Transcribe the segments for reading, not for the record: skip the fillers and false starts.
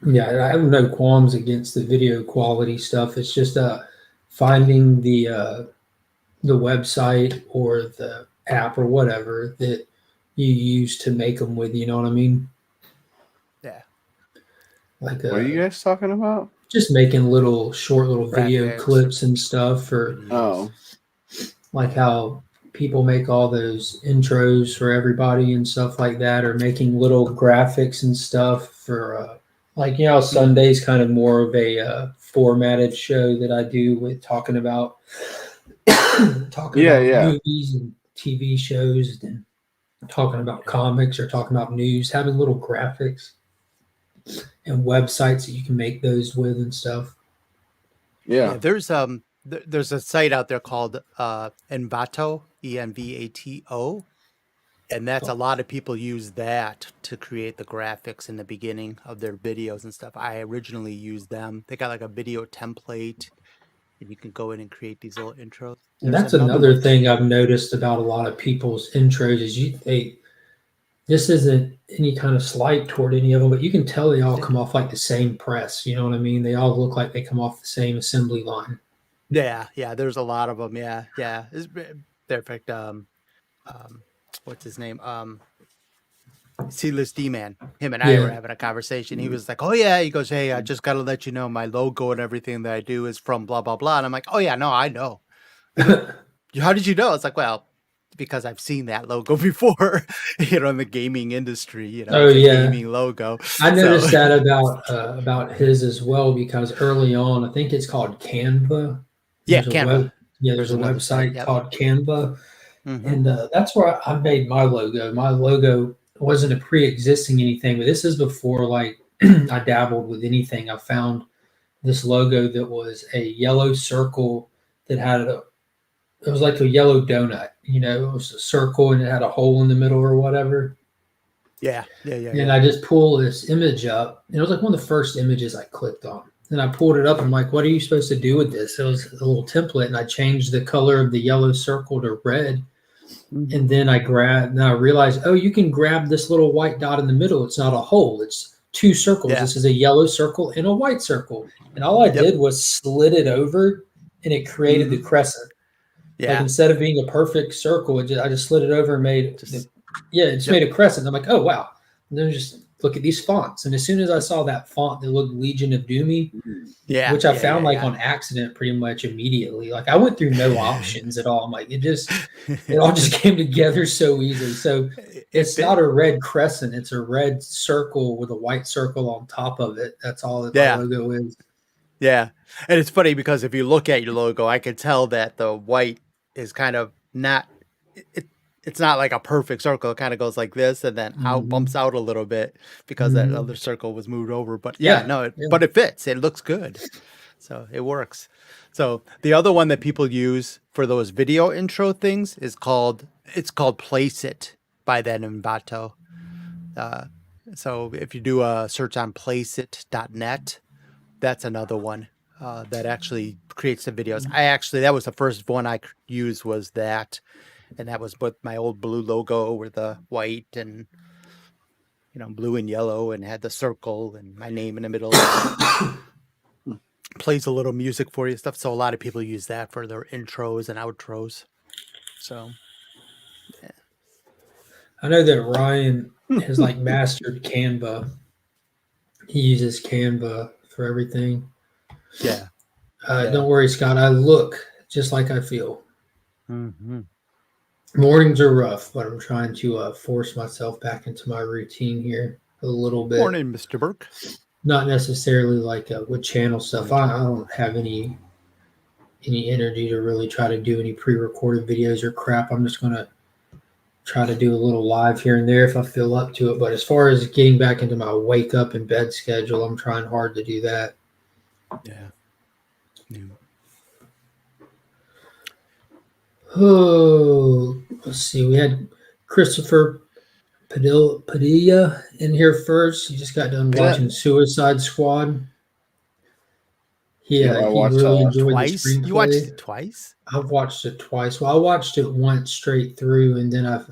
Yeah, I have no qualms against the video quality stuff. It's just finding the website or the app or whatever that you use to make them with. You know what I mean? Yeah. Like What are you guys talking about? just making short little video Graphics or clips and stuff, or videos. Oh, like how people make all those intros for everybody and stuff like that, or making little graphics and stuff for like Mm. Sunday's kind of more of a formatted show that I do with talking about talking yeah, about yeah. movies and TV shows and talking about comics or talking about news, having little graphics and websites that you can make those with and stuff. Yeah. Yeah, there's a site out there called Envato, Envato, and that's a lot of people use that to create the graphics in the beginning of their videos and stuff. I originally used them. They got like a video template, and you can go in and create these little intros. And There's that's another another one thing too. I've noticed about a lot of people's intros is this isn't any kind of slight toward any of them, but you can tell they all Yeah, come off like the same press. You know what I mean? They all look like they come off the same assembly line. yeah. There's a lot of them. Yeah. It's perfect. Um, what's his name? Seedless D Man. Him and I were Yeah. having a conversation. He was like, "Oh yeah," he goes, "Hey, I just got to let you know my logo and everything that I do is from blah blah blah." And I'm like, "Oh yeah, no, I know." He goes, "How did you know?" It's like, "Well, because I've seen that logo before, in the gaming industry. Oh It's a yeah. gaming logo." I So noticed that about his as well because early on, I think it's called Canva. yeah, There's a Canva. there's There's a another site. website Yep. called Canva, Mm-hmm. and that's where I made my logo. My logo wasn't a pre-existing anything, but this is before like I dabbled with anything. I found this logo that was a yellow circle that had it was like a yellow donut. It was a circle and it had a hole in the middle or whatever. And Yeah. I just pull this image up. And it was like one of the first images I clicked on. And I pulled it up. And I'm like, what are you supposed to do with this? It was a little template. And I changed the color of the yellow circle to red. Mm-hmm. And then I realized, oh, you can grab this little white dot in the middle. It's not a hole, it's two circles. Yeah. This is a yellow circle and a white circle. And all I Yep. did was slid it over and it created the Mm-hmm. crescent. Like Yeah. instead of being a perfect circle, I just slid it over and Just it just yep. made a crescent. I'm like, oh wow. And then just look at these fonts. And as soon as I saw that font that looked Legion of Doomy, Yeah. which I found like Yeah. on accident pretty much immediately. Like I went through no options at all. I'm like, it all just came together so easily. So It it's not fit. a red crescent, it's a red circle with a white circle on top of it. That's all that my Yeah. logo is. Yeah. And it's funny because if you look at your logo, I can tell that the white is kind of not it, it's not like a perfect circle. It kind of goes like this and then out Mm-hmm. bumps out a little bit because that Mm-hmm. other circle was moved over. But yeah, Yeah. no, Yeah. but it fits. It looks good. So it works. So the other one that people use for those video intro things is called Place It by that Envato. Uh, so if you do a search on placeit.net, that's another one that actually creates the videos. That was the first one I used was that, and that was with my old blue logo with the white and blue and yellow, and had the circle and my name in the middle, and plays a little music for you stuff. So a lot of people use that for their intros and outros. So yeah, I know that Ryan has like mastered Canva. He uses Canva for everything. yeah, Don't yeah. worry, Scott. I look just like I feel. Mm-hmm. Mornings are rough, but I'm trying to force myself back into my routine here a little bit. Morning, Mr. Burke. Not necessarily like with channel stuff. Morning. I don't have any energy to really try to do any pre-recorded videos or crap. I'm just gonna try to do a little live here and there if I feel up to it. But as far as getting back into my wake up and bed schedule, I'm trying hard to do that. Yeah. Yeah. Oh, let's see. We had Christopher Padilla in here first. He just got done yeah, watching Suicide Squad. yeah. I He watched really that. enjoyed the Twice? You watched screenplay. it twice? I've watched it twice. Well, I watched it once straight through, and then I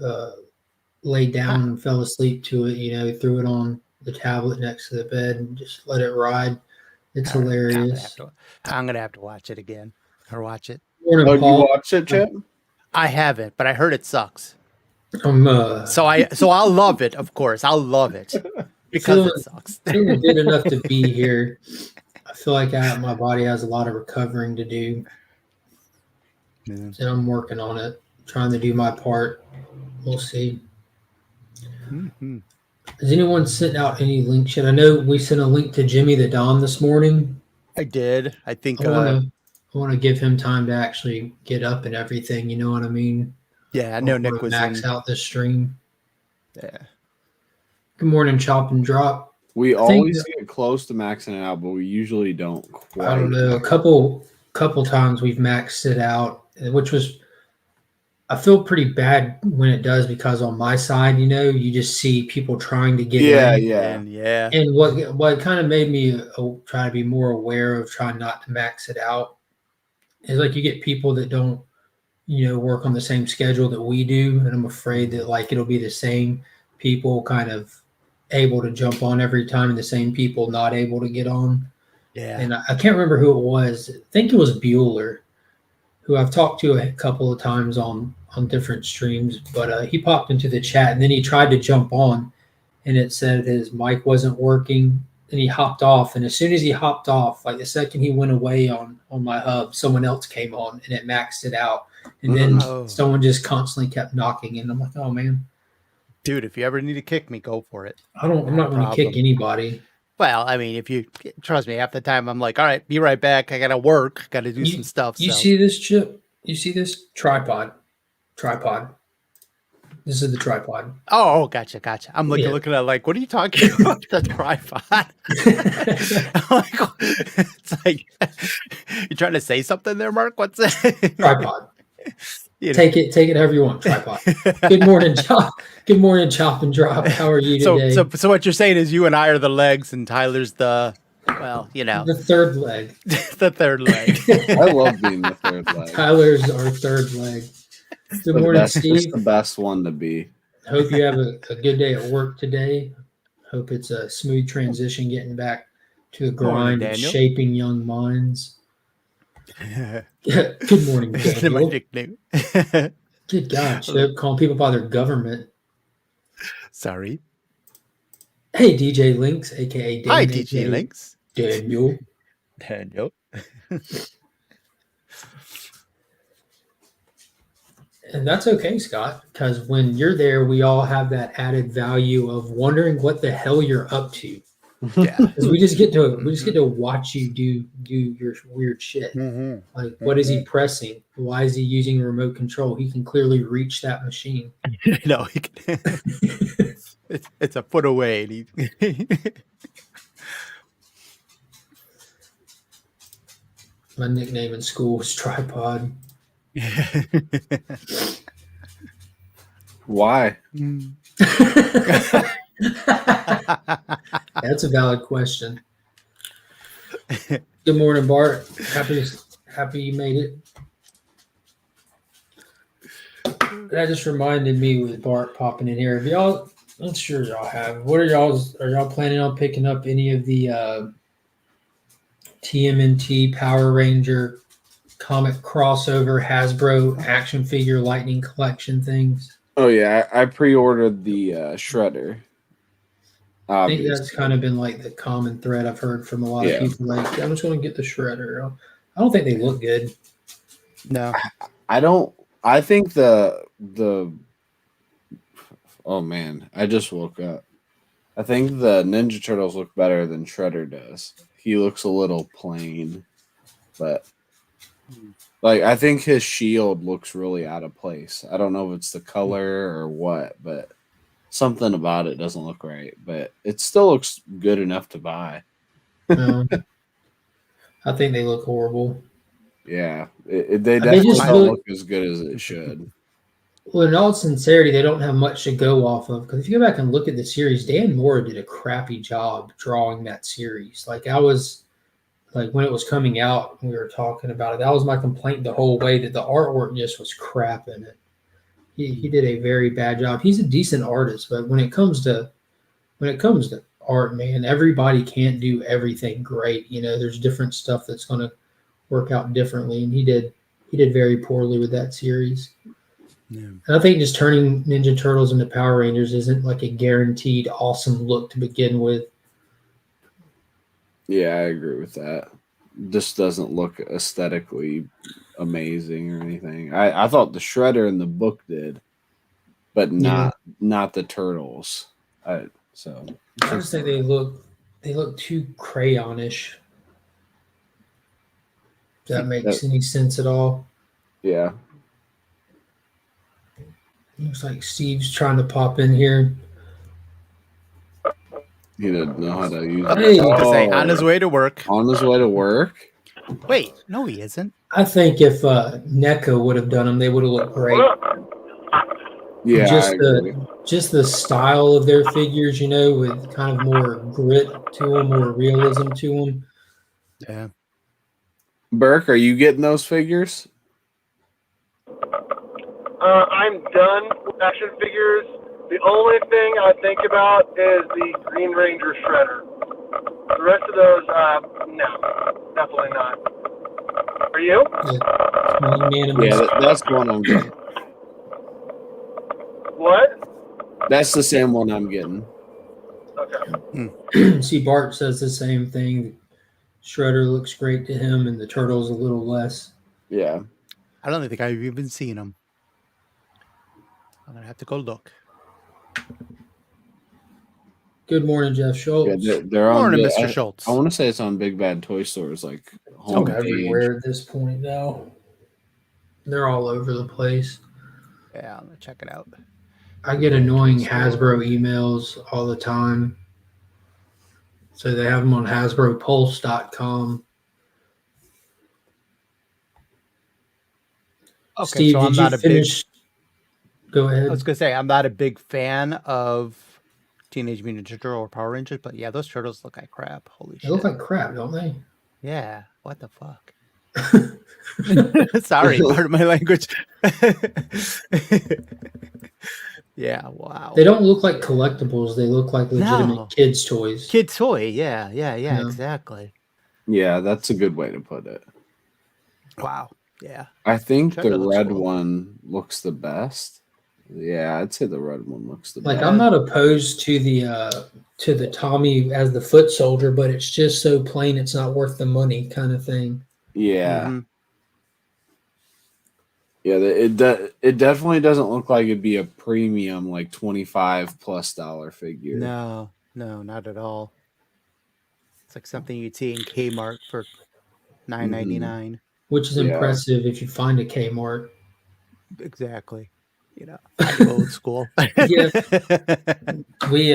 laid Huh. down and fell asleep to it. Threw it on the tablet next to the bed and just let it ride. It's All right, hilarious. I'm gonna have to watch it again or watch it. Morning, Oh, you Paul. watched it, Chip? I haven't, but I heard it sucks. I'm So I'll love it, of course. I'll love it because it sucks. feeling good enough to be here. I feel like my body has a lot of recovering to do, and I'm working on it, trying to do my part. We'll see. Mm-hmm. Has anyone sent out any links yet? I know we sent a link to Jimmy the Don this morning. I did. I think. I want to give him time to actually get up and everything. You know what I mean? Yeah, I know Nick was max in. out this stream. Yeah. Good morning, Chop and Drop. We always get close to maxing it out, but we usually don't quite. I don't know. A couple times we've maxed it out, which was I feel pretty bad when it does because on my side, you just see people trying to get in. Yeah. And what kind of made me try to be more aware of trying not to max it out is like you get people that don't, work on the same schedule that we do, and I'm afraid that like it'll be the same people kind of able to jump on every time and the same people not able to get on. Yeah. And I can't remember who it was. I think it was Bueller, who I've talked to a couple of times on different streams, but he popped into the chat and then he tried to jump on and it said his mic wasn't working and he hopped off. And as soon as he hopped off, like the second he went away on my hub, someone else came on and it maxed it out. And then someone just constantly kept knocking and I'm like, oh man. Dude, if you ever need to kick me, go for it. I'm not going to kick anybody. Well, I mean, if you trust me, half the time I'm like, all right, be right back. I got to work, got to do some stuff. You see this, Chip? You see this? Tripod. This is the tripod. Oh, gotcha. I'm looking at it like, what are you talking about? The tripod. It's like, you trying to say something there, Mark? What's that? Tripod. Take it however you want. Tripod. Good morning, Chop. Good morning, Chop and Drop. How are you today? So what you're saying is you and I are the legs, and Tyler's the the third leg. The third leg. I love being the third leg. Tyler's our third leg. Good morning, Steve. It's the best one to be. Hope you have a good day at work today. Hope it's a smooth transition getting back to the grind and shaping young minds. Good morning, Daniel. My nickname. Good gosh, they're calling people by their government. Sorry. Hey, DJ Links, aka Dan. Hi, DJ Links. Daniel. And that's okay, Scott, because when you're there, we all have that added value of wondering what the hell you're up to. Yeah, because we just get to watch you do your weird shit. Mm-hmm. Like, what is he pressing? Why is he using a remote control? He can clearly reach that machine. No, he can. it's a foot away. My nickname in school was Tripod. Why? That's a valid question. Good morning, Bart. Happy you made it. That just reminded me with Bart popping in here. I'm sure y'all have. Are y'all planning on picking up any of the TMNT Power Ranger comic crossover Hasbro action figure Lightning collection things? Oh yeah, I pre-ordered the Shredder. I think that's kind of been like the common thread I've heard from a lot of people. Like, I'm just going to get the Shredder. I don't think they look good. No, I don't. I think the. Oh man, I just woke up. I think the Ninja Turtles look better than Shredder does. He looks a little plain, but like I think his shield looks really out of place. I don't know if it's the color or what, but something about it doesn't look right. But it still looks good enough to buy. I think they look horrible. Yeah, they definitely don't look as good as it should. Well, in all sincerity, they don't have much to go off of. Because if you go back and look at the series, Dan Moore did a crappy job drawing that series. Like, I was, like, when it was coming out, we were talking about it. That was my complaint the whole way, that the artwork just was crap in it. He did a very bad job. He's a decent artist, but when it comes to art, man. Everybody can't do everything great. There's different stuff that's going to work out differently, and he did very poorly with that series. Yeah. And I think just turning Ninja Turtles into Power Rangers isn't like a guaranteed awesome look to begin with. Yeah, I agree with that. This doesn't look aesthetically amazing or anything. I thought the Shredder in the book did, but not the Turtles. I just think they look too crayonish. If that makes any sense at all. Yeah. Looks like Steve's trying to pop in here. He didn't know how to use I it. was going to say, on his way to work. On his way to work? Wait, no, he isn't. I think if NECA would have done them, they would have looked great. Yeah, just the style of their figures, with kind of more grit to them, more realism to them. Yeah. Burke, are you getting those figures? I'm done with action figures. The only thing I think about is the Green Ranger Shredder. The rest of those, no, definitely not. Are you? Yeah, that's the one I'm getting. What? That's the same one I'm getting. Okay. See, Bart says the same thing. Shredder looks great to him, and the Turtles a little less. Yeah. I don't think I've even seen them. I'm going to have to go look. Good morning, Jeff Schultz. Yeah, they're on Morning, Mr. Schultz. I want to say it's on Big Bad Toy Stores, like home everywhere at this point now. They're all over the place. Yeah, I'm going to check it out. I get annoying Hasbro emails all the time. So they have them on HasbroPulse.com. Okay, Steve, so I'm did not you a finish? Go ahead. I was going to say, I'm not a big fan of Teenage Mutant Ninja Turtle or Power Rangers, but yeah, those turtles look like crap. Holy shit. They look like crap, don't they? Yeah. What the fuck? Sorry, part of my language. Yeah, wow. They don't look like collectibles. They look like legitimate kids' toys. Kid toy, yeah, exactly. Yeah, that's a good way to put it. Wow. Yeah. I think Shredder the red cool. one looks the best. Yeah, I'd say the red one looks the best. Like, I'm not opposed to the Tommy as the foot soldier, but it's just so plain it's not worth the money kind of thing. Yeah. Mm-hmm. Yeah, it definitely doesn't look like it'd be a premium like $25+ figure. No, not at all. It's like something you'd see in Kmart for $9.99. Which is impressive if you find a Kmart. Exactly. I'm old school. Yeah. We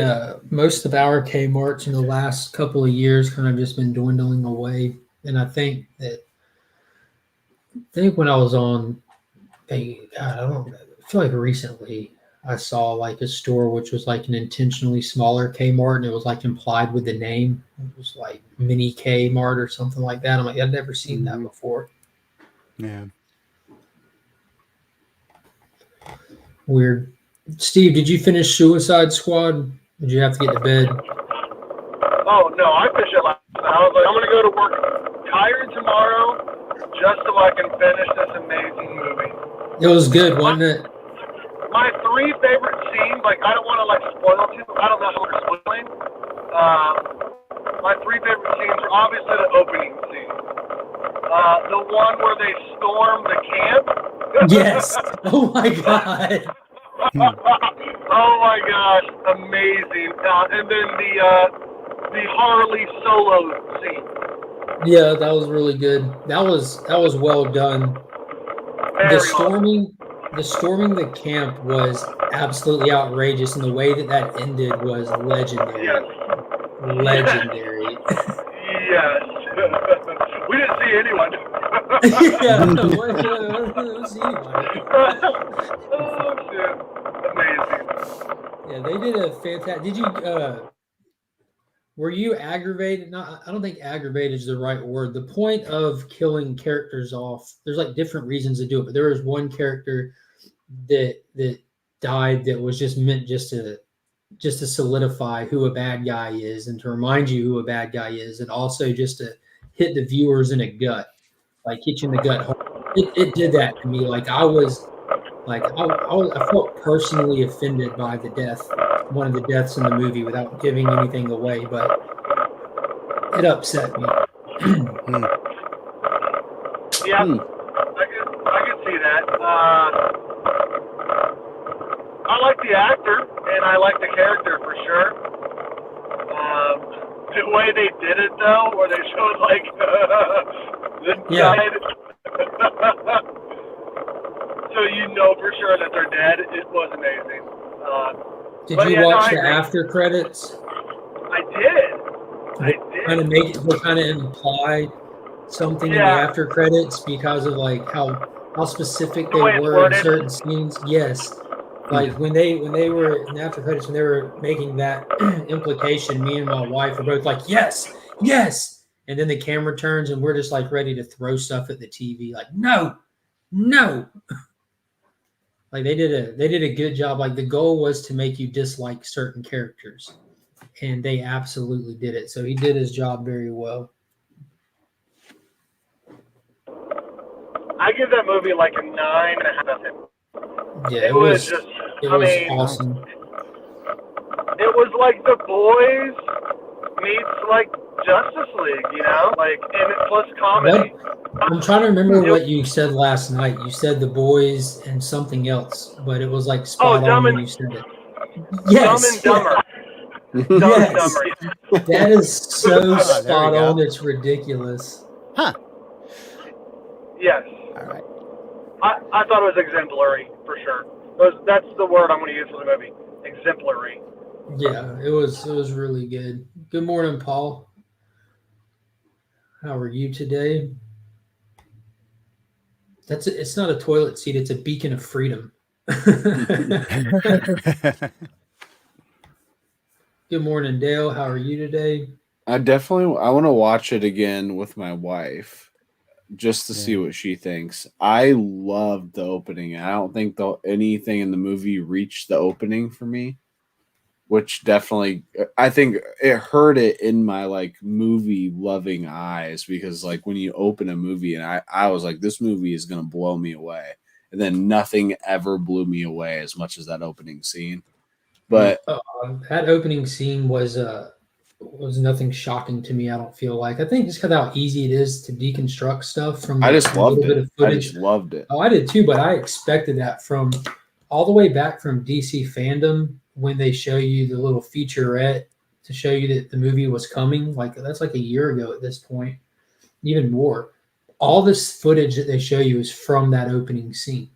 most of our Kmarts in the last couple of years kind of just been dwindling away. And I think when I was on I feel like recently I saw like a store which was like an intentionally smaller Kmart, and it was like implied with the name. It was like mini Kmart or something like that. I'm like, I've never seen that before. Yeah. Weird. Steve, did you finish Suicide Squad? Did you have to get to bed? Oh, no, I finished it last night. I was like, I'm going to go to work tired tomorrow just so I can finish this amazing movie. It was good, wasn't it? My three favorite scenes, like, I don't want to, spoil too. I don't know how we're spoiling. My three favorite scenes are obviously the opening scene. The one where they storm the camp. Yes. Oh, my God. Oh, my gosh. Amazing. And then the Harley solo scene. Yeah, that was really good. That was well done. The storming the camp was absolutely outrageous, and the way that ended was legendary. Yes. Legendary. Yes. We didn't see anyone. Yeah, what see anybody. Oh, shit. Amazing. Yeah, they did a fantastic. Did you? Were you aggravated? No, I don't think aggravated is the right word. The point of killing characters off, there's like different reasons to do it, but there was one character that died that was just meant just to just to solidify who a bad guy is and to remind you who a bad guy is, and also just to hit the viewers in a gut, like hit you in the gut hard. It did that to me. Like I was like I felt personally offended by the death, one of the deaths in the movie, without giving anything away, but it upset me. Yeah, I can see that. I like the actor and I like the character for sure. The way they did it though, where they showed like the side, so you know for sure that they're dead. It was amazing. Did you watch the after credits? I did. They kind of implied something in the after credits because of like how specific they were in certain scenes. Yes. Like when they were in the after credits, when they were making that implication, me and my wife were both like, yes, yes. And then the camera turns and we're just like ready to throw stuff at the TV. Like, no. Like they did a good job. Like the goal was to make you dislike certain characters, and they absolutely did it. So he did his job very well. I give that movie like a 9.5. Yeah, it was awesome. It was like The Boys meets like Justice League, you know, like, and it plus comedy. I'm trying to remember what you said last night. You said The Boys and something else, but it was like spot on when you said it. Yes. Dumb and Dumber. Dumb and Dumber. That is so spot on. It's ridiculous. Huh. Yes. All right. I thought it was exemplary for sure. That's the word I'm going to use for the movie. Exemplary. Yeah, it was really good. Good morning, Paul. How are you today? It's not a toilet seat, it's a beacon of freedom. Good morning, Dale. How are you today? I want to watch it again with my wife just to see what she thinks. I loved the opening. I don't think anything in the movie reached the opening for me, which definitely, I think it hurt it in my like movie loving eyes, because like when you open a movie and I was like, this movie is going to blow me away. And then nothing ever blew me away as much as that opening scene. But that opening scene was nothing shocking to me. I don't feel like. I think just because how easy it is to deconstruct stuff from. I just loved it. I just loved it. Oh, I did too, but I expected that from all the way back from DC Fandom when they show you the little featurette to show you that the movie was coming. Like that's like a year ago at this point, even more. All this footage that they show you is from that opening scene,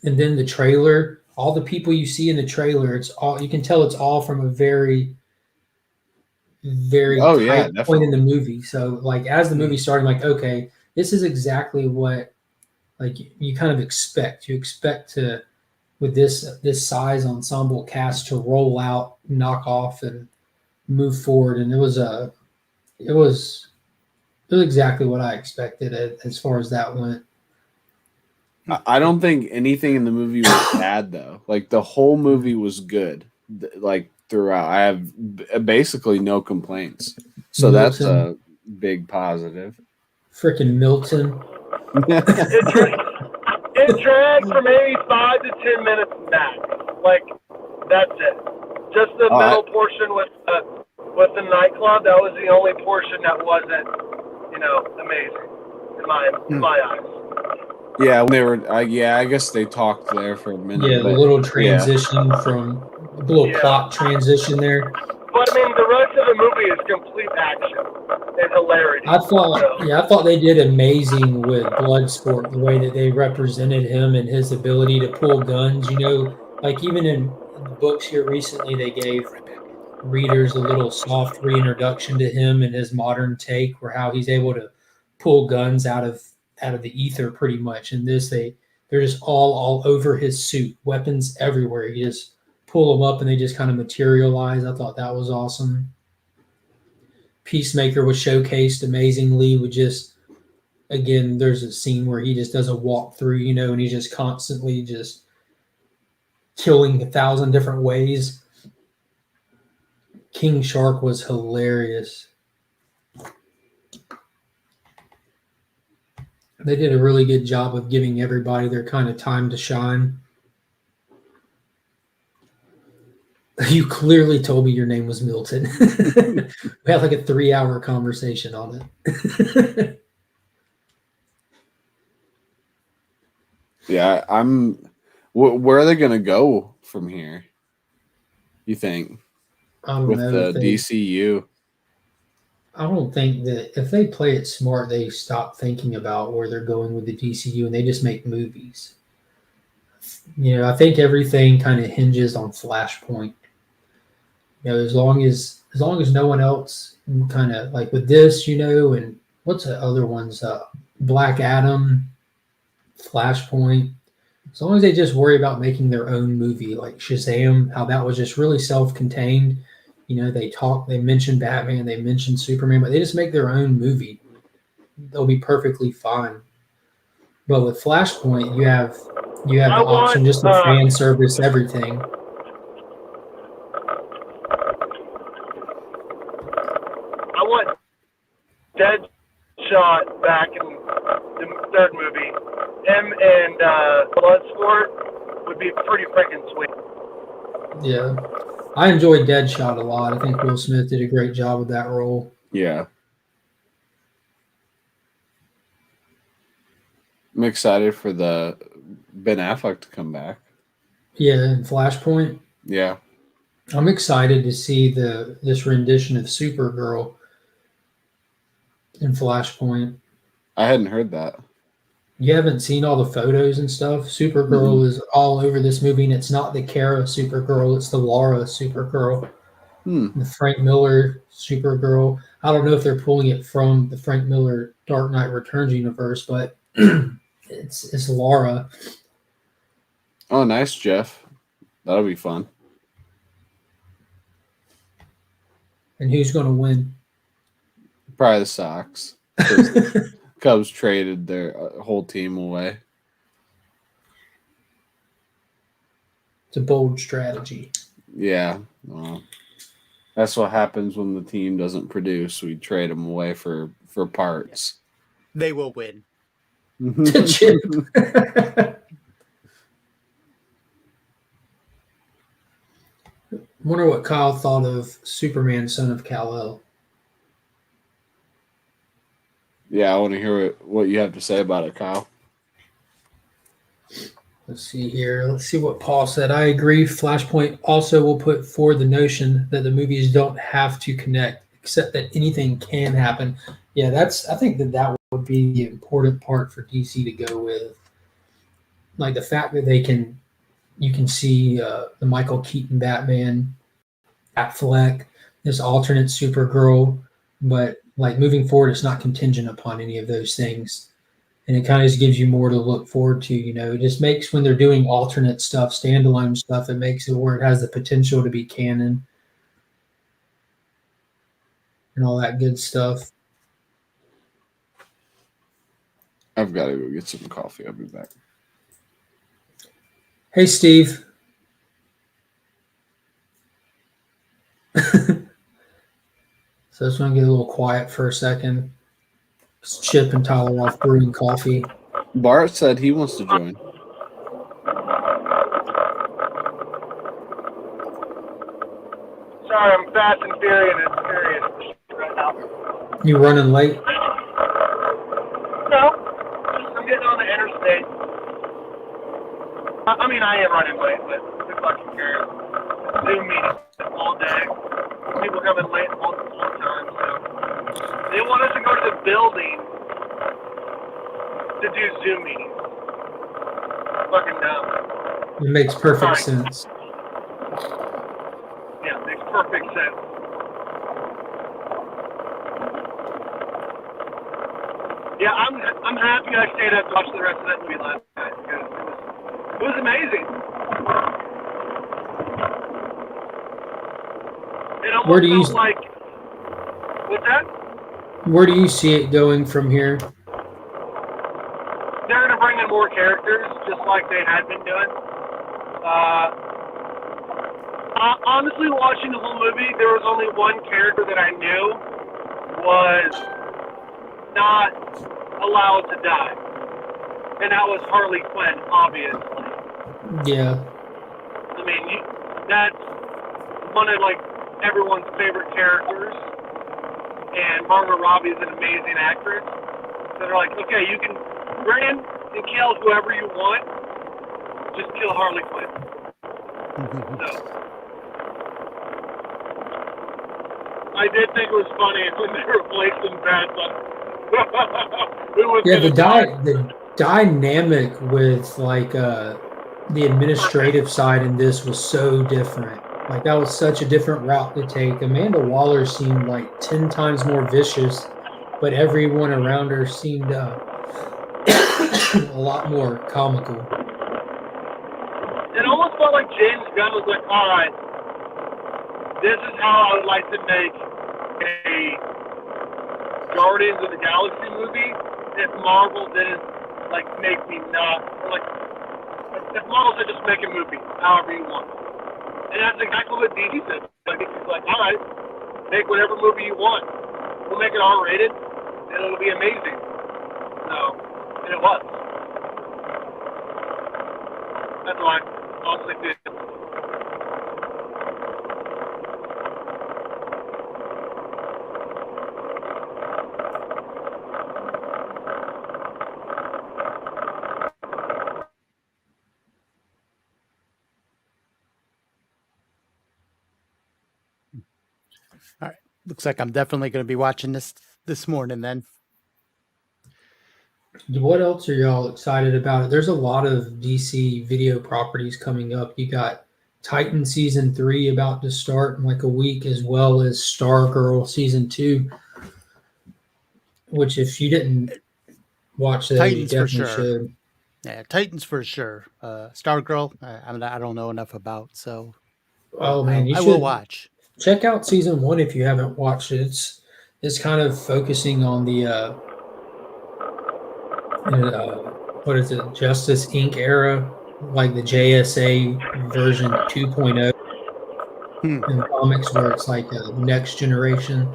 and then the trailer. All the people you see in the trailer, it's all you can tell. It's all from a very tight point in the movie. So, like as the movie started, like okay, this is exactly what like you kind of expect. You expect to with this size ensemble cast to roll out, knock off, and move forward. And it was exactly what I expected as far as that went. I don't think anything in the movie was bad though. Like the whole movie was good, like throughout. I have basically no complaints. So Milton. That's a big positive. Freaking Milton. It dragged for maybe 5 to 10 minutes max. Like that's it. Just the middle portion with the nightclub. That was the only portion that wasn't, amazing in my eyes. Yeah, when they were. I guess they talked there for a minute. Yeah, the little transition from the little plot transition there. But I mean, the rest of the movie is complete action and hilarity. I thought they did amazing with Bloodsport, the way that they represented him and his ability to pull guns. Like even in the books here recently, they gave readers a little soft reintroduction to him and his modern take, or how he's able to pull guns out of the ether pretty much. And this they're just all over his suit, weapons everywhere. You just pull them up and they just kind of materialize. I thought that was awesome. Peacemaker was showcased amazingly with just, again, there's a scene where he just does a walkthrough, and he's just constantly just killing 1,000 different ways. King Shark was hilarious. They did a really good job of giving everybody their kind of time to shine. You clearly told me your name was Milton. We had like a 3-hour conversation on it. Yeah, where are they going to go from here? You think I don't with know the if they. DCU? I don't think that if they play it smart, they stop thinking about where they're going with the DCU and they just make movies. I think everything kind of hinges on Flashpoint. As long as no one else kind of like with this, and what's the other ones? Black Adam, Flashpoint. As long as they just worry about making their own movie, like Shazam, how that was just really self-contained. They mention Batman, they mention Superman, but they just make their own movie. They'll be perfectly fine. But with Flashpoint, you have the option just to fan service everything. I want Deadshot back in the third movie. Him and Bloodsport would be pretty freaking sweet. Yeah. I enjoyed Deadshot a lot. I think Will Smith did a great job with that role. Yeah. I'm excited for the Ben Affleck to come back. Yeah, and Flashpoint. Yeah. I'm excited to see this rendition of Supergirl in Flashpoint. I hadn't heard that. You haven't seen all the photos and stuff? Supergirl is all over this movie, and it's not the Kara Supergirl, it's the Laura Supergirl. The Frank Miller Supergirl. I don't know if they're pulling it from the Frank Miller Dark Knight Returns universe, but it's Laura. Oh, nice, Jeff. That'll be fun. And who's going to win? Probably the Sox. Cubs traded their whole team away. It's a bold strategy. Yeah. Well, that's what happens when the team doesn't produce. We trade them away for parts. They will win. Chip. Wonder what Kyle thought of Superman, Son of Kal-El. Yeah, I want to hear what you have to say about it, Kyle. Let's see here. Let's see what Paul said. I agree. Flashpoint also will put forward the notion that the movies don't have to connect, except that anything can happen. Yeah, I think that would be the important part for DC to go with. Like the fact that you can see the Michael Keaton Batman, Affleck, this alternate Supergirl, but like moving forward, it's not contingent upon any of those things. And it kind of just gives you more to look forward to. It just makes when they're doing alternate stuff, standalone stuff, it makes it where it has the potential to be canon and all that good stuff. I've got to go get some coffee. I'll be back. Hey, Steve. So it's going to get a little quiet for a second. Chip and Tyler off brewing coffee. Bart said he wants to join. Sorry, I'm fast and furious right now. You running late? No, I'm getting on the interstate. I mean, I am running late, but who fucking cares? Zoom meetings all day. People coming late all the time. So they want us to go to the building to do Zoom meetings. Fucking dumb. It makes perfect sense. Yeah, it makes perfect sense. Yeah, I'm happy I stayed up to watch the rest of that movie last night because it was amazing. It almost Where do you felt like what's that? Where do you see it going from here? They're gonna bring in more characters, just like they had been doing. honestly, watching the whole movie, there was only one character that I knew was not allowed to die, and that was Harley Quinn, obviously. Yeah. I mean, that's one of, like, everyone's favorite characters, and Margot Robbie is an amazing actress. So they're like, okay, you can bring in and kill whoever you want, just kill Harley Quinn. So, I did think it was funny when they replaced him bad, but Yeah, the dynamic with like the administrative side in this was so different. Like that was such a different route to take. Amanda Waller seemed like 10 times more vicious, but everyone around her seemed a lot more comical. It almost felt like James Gunn was like, all right, this is how I would like to make a Guardians of the Galaxy movie if Marvel didn't, like, make me not, like, if Marvel said just make a movie however you want. And that's exactly what DC said. Like, it's like, all right, make whatever movie you want. We'll make it R-rated, and it'll be amazing. So, and it was. That's why I honestly did. All right. Looks like I'm definitely going to be watching this morning then. What else are y'all excited about? There's a lot of DC video properties coming up. You got Titan season 3 about to start in like a week, as well as Stargirl season 2. Which, if you didn't watch that, you Titans for definitely sure. should. Yeah, Titans for sure. Stargirl, I don't know enough about, so Oh man, you I should will watch. check out season 1 if you haven't watched it. It's kind of focusing on the what is it, Justice Inc. era, like the JSA version 2.0 in the comics, where it's like the next generation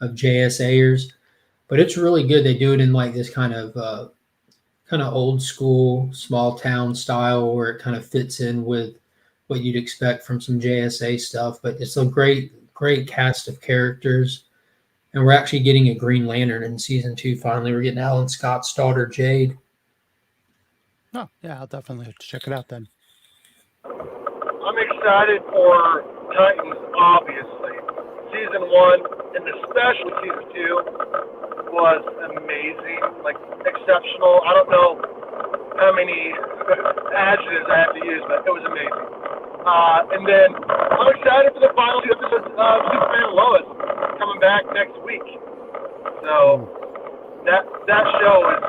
of JSAers. But it's really good. They do it in like this kind of old school, small town style, where it kind of fits in with what you'd expect from some JSA stuff. But it's a great cast of characters. And we're actually getting a Green Lantern in season 2. Finally, we're getting Alan Scott's daughter, Jade. Oh, yeah, I'll definitely have to check it out then. I'm excited for Titans, obviously. Season 1, and especially Season 2, was amazing, like, exceptional. I don't know how many adjectives I have to use, but it was amazing. And then I'm excited for the final 2 episodes of Superman and Lois coming back next week. So that show is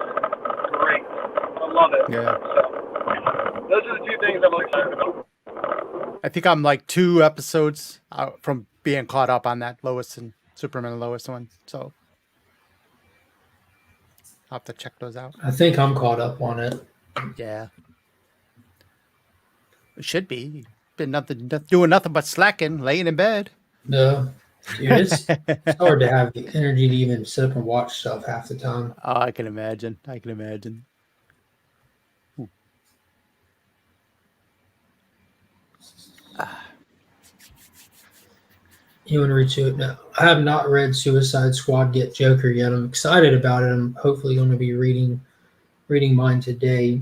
great. I love it. Yeah. So those are the 2 things I'm really excited about. I think I'm like 2 episodes out from being caught up on that Lois and Superman and Lois one, so I'll have to check those out. I think I'm caught up on it. Yeah, it should be. Been doing nothing but slacking, laying in bed. No, dude, it's hard to have the energy to even sit up and watch stuff half the time. Oh, I can imagine. You want to reach out now? I have not read Suicide Squad Get Joker yet. I'm excited about it. I'm hopefully going to be reading mine today.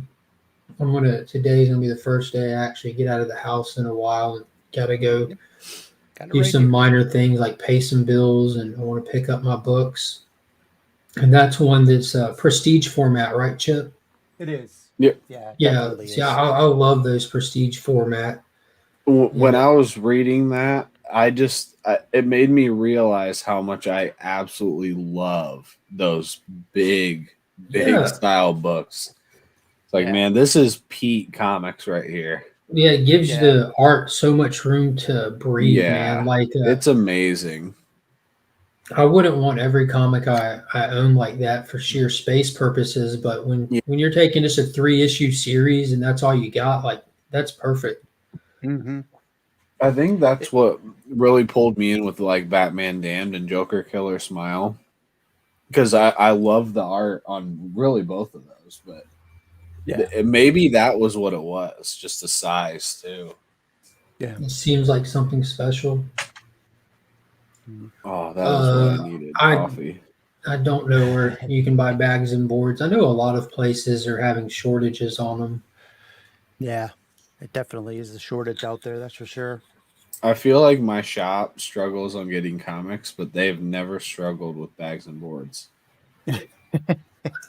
Today's gonna be the first day I actually get out of the house in a while, and gotta go do some minor things like pay some bills, and I want to pick up my books. And that's one that's prestige format, right, Chip? It is. Yeah. Yeah. See, I love those prestige format. When I was reading that, it made me realize how much I absolutely love those big style books. It's like, man, this is peak comics right here. Yeah, it gives the art so much room to breathe, man. Like it's amazing. I wouldn't want every comic I own like that for sheer space purposes, but when you're taking just a 3-issue series and that's all you got, like that's perfect. Mm-hmm. I think that's what really pulled me in with like Batman Damned and Joker Killer Smile. Because I love the art on really both of those, but maybe that was what it was, just the size too. Yeah. It seems like something special. Oh, that is what I needed. Coffee. I don't know where you can buy bags and boards. I know a lot of places are having shortages on them. Yeah, it definitely is a shortage out there. That's for sure. I feel like my shop struggles on getting comics, but they've never struggled with bags and boards.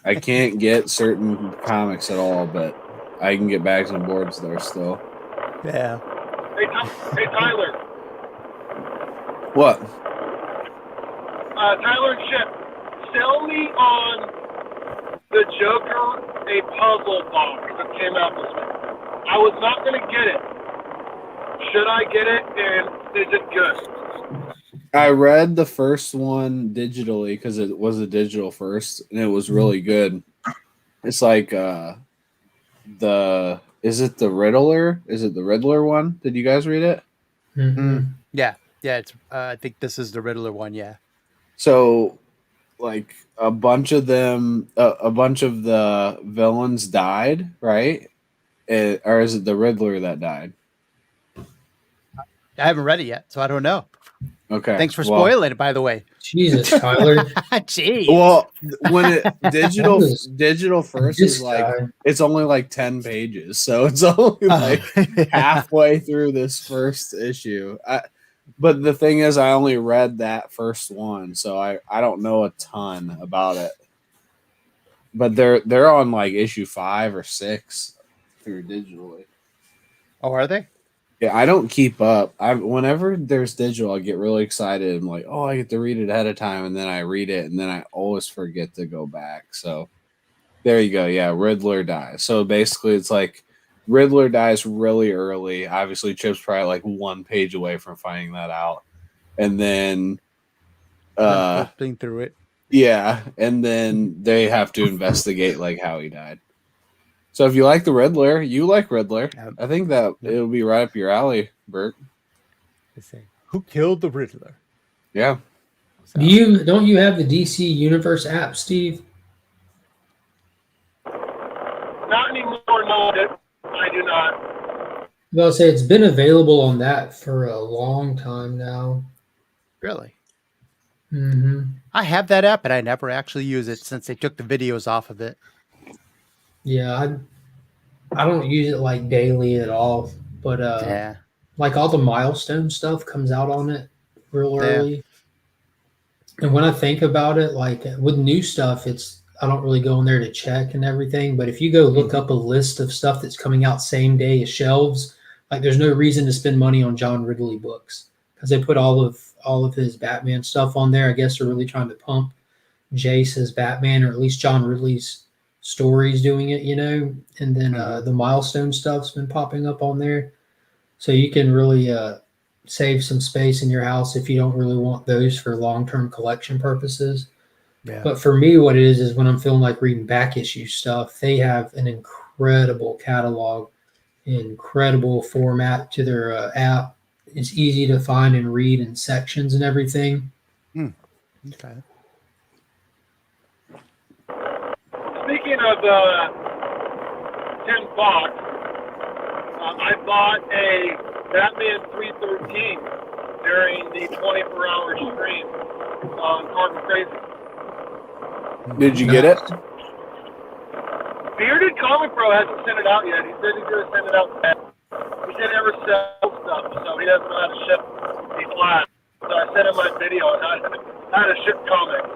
I can't get certain comics at all, but I can get bags and boards there still. Yeah. Hey Tyler. What? Tyler and Chip, sell me on the Joker a puzzle box that came out this week. I was not going to get it. Should I get it, and is it good? I read the first one digitally because it was a digital first, and it was really good. It's like is it the Riddler? Is it the Riddler one? Did you guys read it? Mm-hmm. Yeah. It's. I think this is the Riddler one. Yeah. So, like a bunch of them, a bunch of the villains died, right? Or is it the Riddler that died? I haven't read it yet, so I don't know. Okay. Thanks for spoiling it, by the way. Jesus, Tyler. Jeez. Well, when it digital first is like guy. it's only like 10 pages, so it's only like halfway through this first issue. But the thing is, I only read that first one, so I don't know a ton about it. But they're on like issue 5 or 6 through digitally. Oh, are they? Yeah, I don't keep up. Whenever there's digital, I get really excited. I'm like, oh, I get to read it ahead of time, and then I read it, and then I always forget to go back. So there you go. Yeah, Riddler dies. So basically, it's like Riddler dies really early. Obviously, Chip's probably like 1 page away from finding that out, and then Flipping through it. yeah, and then they have to investigate like how he died. So if you like the Riddler, you like Riddler. Yep. I think that it'll be right up your alley, Bert. They say, who killed the Riddler? Yeah. So, Don't you have the DC Universe app, Steve? Not anymore, no. I do not. I'll say it's been available on that for a long time now. really? Mm-hmm. I have that app, but I never actually use it since they took the videos off of it. Yeah, I don't use it like daily at all, but Yeah. like all the milestone stuff comes out on it real Yeah. early. And when I think about it, like with new stuff, I don't really go in there to check and everything. But if you go look up a list of stuff that's coming out same day as shelves, like there's no reason to spend money on John Ridley books because they put all of his Batman stuff on there. I guess they're really trying to pump Jace as Batman, or at least John Ridley's stories doing it, and then the milestone stuff's been popping up on there, so you can really save some space in your house if you don't really want those for long-term collection purposes. Yeah. But for me, what it is when I'm feeling like reading back issue stuff, they have an incredible catalog, incredible format to their app. It's easy to find and read in sections and everything. Okay. Speaking of Tim Fox, I bought a Batman 313 during the 24-hour stream on Carbon Crazy. Did you get it? Bearded Comic Pro hasn't sent it out yet. He said he's going to send it out today. He said he never sells stuff, so he doesn't know how to ship these flat. So I sent him my video on how to ship comics.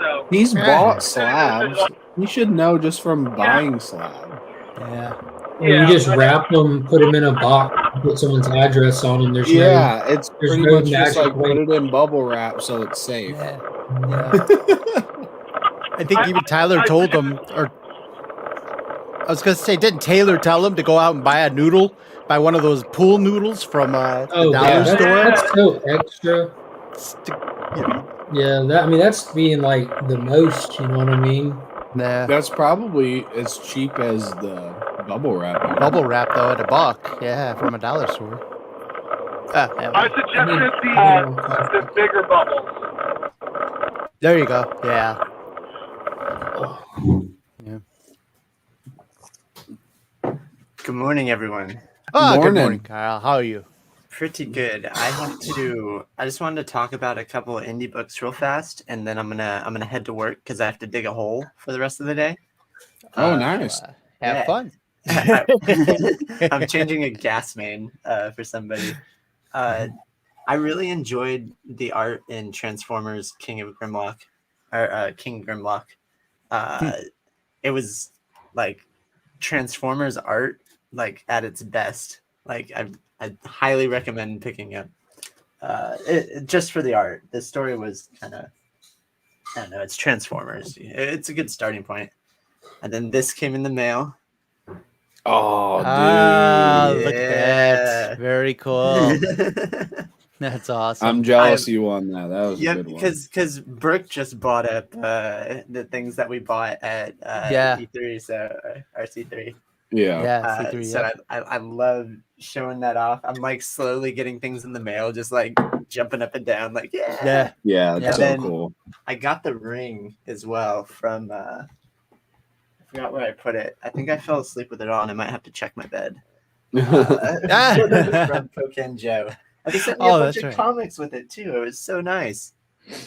So He's bought slabs. You should know just from buying slabs. Yeah. You just wrap them, put them in a box, put someone's address on them. There's It's there's pretty no much just magic like way. put it in bubble wrap so it's safe. Yeah. I think even Tyler told them, or I was going to say, didn't Taylor tell him to go out and buy one of those pool noodles from the dollar store? That's so extra. Yeah, that's being like the most. You know what I mean? Nah. That's probably as cheap as the bubble wrap. Bubble wrap though at $1, yeah, from a dollar store. I suggested I need more coffee. the bigger bubbles. There you go. Yeah. Oh, Good morning, everyone. Oh, good Morning. morning, Kyle. How are you? Pretty good. I just wanted to talk about a couple of indie books real fast, and then I'm gonna head to work because I have to dig a hole for the rest of the day. Oh, nice. Have Yeah. fun. I'm changing a gas main for somebody. I really enjoyed the art in Transformers: King of Grimlock, or King Grimlock. It was like Transformers art, like at its best. Like I highly recommend picking up. Just for the art. The story was kind of, I don't know. It's Transformers. It's a good starting point. And then this came in the mail. Oh, dude. Look at Yeah. that. Very cool. That's awesome. I'm jealous you won that. That was a good one. because Brooke just brought up the things that we bought at E3, so RC3. Yeah. Yeah, C3, So yep. I love showing that off. I'm like slowly getting things in the mail, just like jumping up and down, like Yeah. Yeah, And it's so then- cool. I got the ring as well from. I forgot where I put it. I think I fell asleep with it on. I might have to check my bed. From Cocaine Joe. And he sent me a bunch of comics with it too. It was so nice.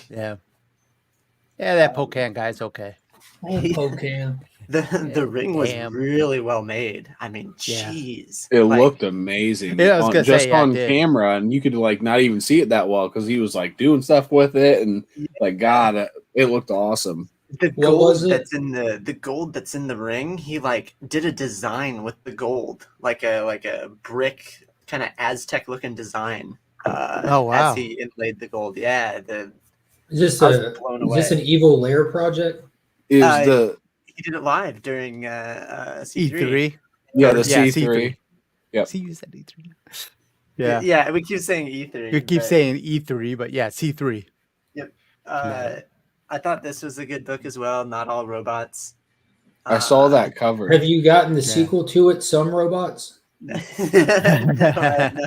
Yeah. Yeah, that Pocan guy's okay. Pocan. The ring was Damn. really well made. I mean, Yeah. jeez. It Like, looked amazing. Yeah, I was gonna just say, yeah, it on did. camera, and you could like not even see it that well because he was like doing stuff with it, and like God, it looked awesome. the What gold was it? that's in the gold that's in the ring. He like did a design with the gold, like a brick kind of Aztec looking design. Oh, wow. As he inlaid the gold. Yeah. Is this I was blown is this away. an evil lair project? Is Uh, the He did it live during C3. E3. yeah Or- the yeah, C3? Yep. See, you said E3. Yeah. Yeah, we keep saying E3. You keep but, saying E3, but yeah, C3. I thought this was a good book as well. Not all robots. I saw that cover, Have you gotten the Yeah. sequel to it? Some robots. and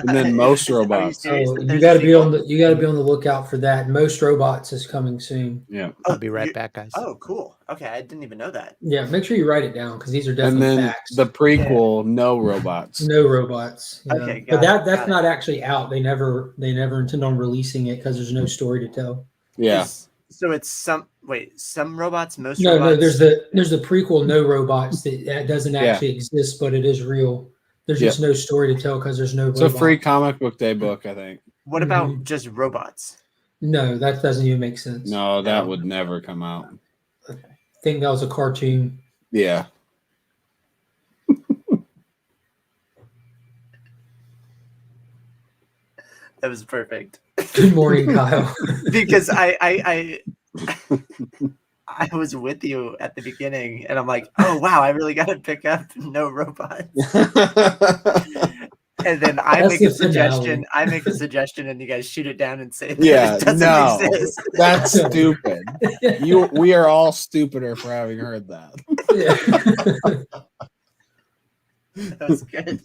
then most robots. So you got to be on the lookout for that. Most robots is coming soon. Yeah, I'll be right back, guys. Oh, cool. Okay, I didn't even know that. Yeah, make sure you write it down because these are and definitely then facts. the prequel, no robots. No robots. Yeah. Okay, but got that's it. not actually out. They never intend on releasing it because there's no story to tell. Yeah, So it's some robots, most No, robots. there's the prequel, No Robots, that doesn't Yeah. actually exist, but it is real. There's just no story to tell because there's no it's a robot. free comic book day book, I think. What about just robots? No, that doesn't even make sense. No, that would never come out. I think that was a cartoon. Yeah, That was perfect. Good morning, Kyle. Because I was with you at the beginning, and I'm like, oh wow, I really got to pick up No Robots. And then I That's make the a suggestion. finale. I make a suggestion, and you guys shoot it down and say that Yeah, it doesn't no. exist. that's stupid. We are all stupider for having heard that. That was good.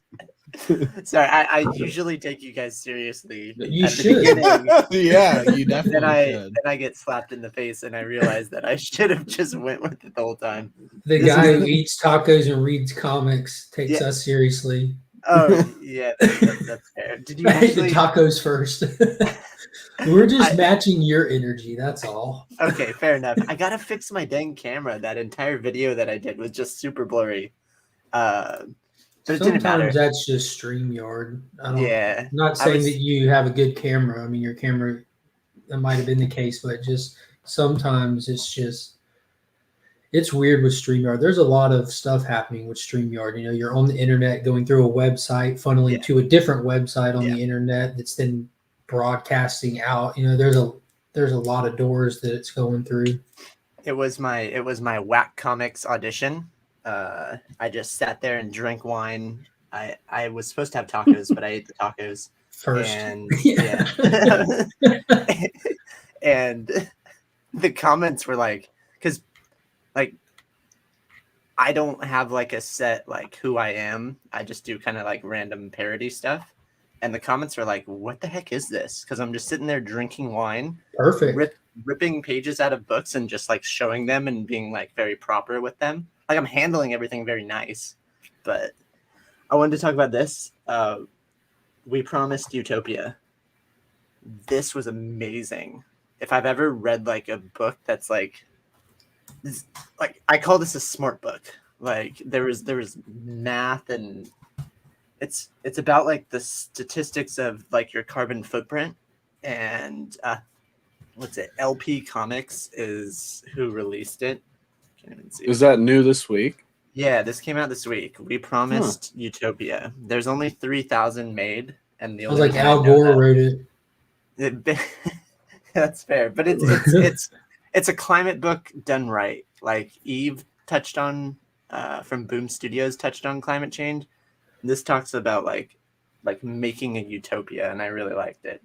Sorry, I usually take you guys seriously. You at should. The beginning. Yeah, you definitely Then should. I get slapped in the face, and I realize that I should have just went with it the whole time. The guy who eats tacos and reads comics takes Yeah. us seriously. Oh yeah, that's fair. Did you I hate the actually? tacos first. We're just matching your energy. That's all. Okay, fair enough. I gotta fix my dang camera. That entire video that I did was just super blurry. But it didn't matter. Sometimes that's just StreamYard. Yeah, I'm not I saying was- that you have a good camera. I mean, your camera, that might have been the case, but just sometimes it's weird with StreamYard. There's a lot of stuff happening with StreamYard. You know, you're on the internet going through a website, funneling to a different website on the internet that's then broadcasting out. You know, there's a lot of doors that it's going through. It was my Whack Comics audition. I just sat there and drank wine. I was supposed to have tacos, but I ate the tacos First. and and the comments were like, because like I don't have like a set like who I am. I just do kind of like random parody stuff. and the comments are like, "What the heck is this?" Because I'm just sitting there drinking wine, Perfect. ripping pages out of books and just like showing them and being like very proper with them. Like I'm handling everything very nice. But I wanted to talk about this. We Promised Utopia. This was amazing. If I've ever read like a book that's like I call this a smart book. Like there was math, and it's about like the statistics of like your carbon footprint. And what's it? LP Comics is who released it. Can't even see. Is that new this week? Yeah, this came out this week. We Promised Utopia. There's only 3,000 made, and the I was only like reason I Al know Gore wrote it. that's fair, but it's a climate book done right. Like Eve touched on from Boom Studios touched on climate change. This talks about like making a utopia, and I really liked it.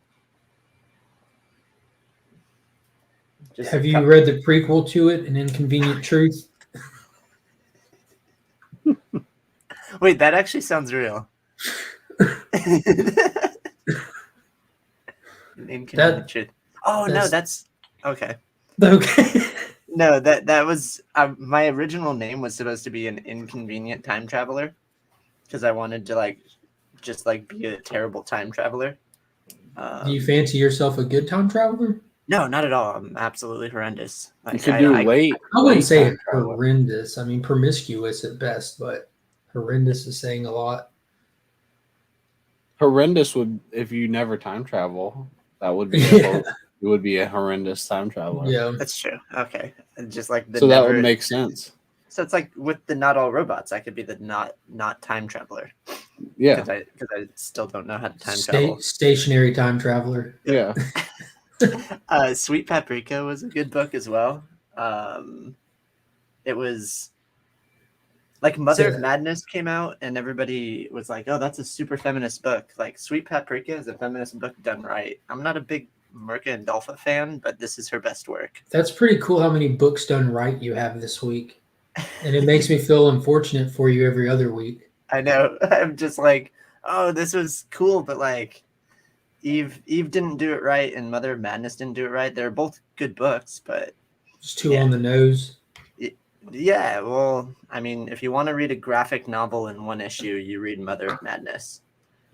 Just Have you read the prequel to it, An Inconvenient Truth? Wait, that actually sounds real. Inconvenient Truth. Oh no, that's okay. Okay. No, that was my original name was supposed to be An Inconvenient Time Traveler, because I wanted to just be a terrible time traveler. Do you fancy yourself a good time traveler? No, not at all. I'm absolutely horrendous. You could do late. I wouldn't say time travel. horrendous. I mean, promiscuous at best, but horrendous is saying a lot. Horrendous would, if you never time travel, that would be Yeah. it would be a horrendous time traveler. Yeah. That's true. Okay, just like the So never, that would make sense. So it's like with the Not All Robots, I could be the not time traveler. Yeah. Because I still don't know how to time travel. Stationary time traveler. Yeah. Sweet Paprika was a good book as well. It was like Mother of Madness came out, and everybody was like, "Oh, that's a super feminist book." Like Sweet Paprika is a feminist book done right. I'm not a big Mirka and Dolpha fan, but this is her best work. That's pretty cool how many books done right you have this week. And it makes me feel unfortunate for you every other week. I know. I'm just like, oh, this was cool, but like Eve didn't do it right, and Mother of Madness didn't do it right. They're both good books, but Just too on the nose. Yeah, well, I mean, if you want to read a graphic novel in one issue, you read Mother of Madness.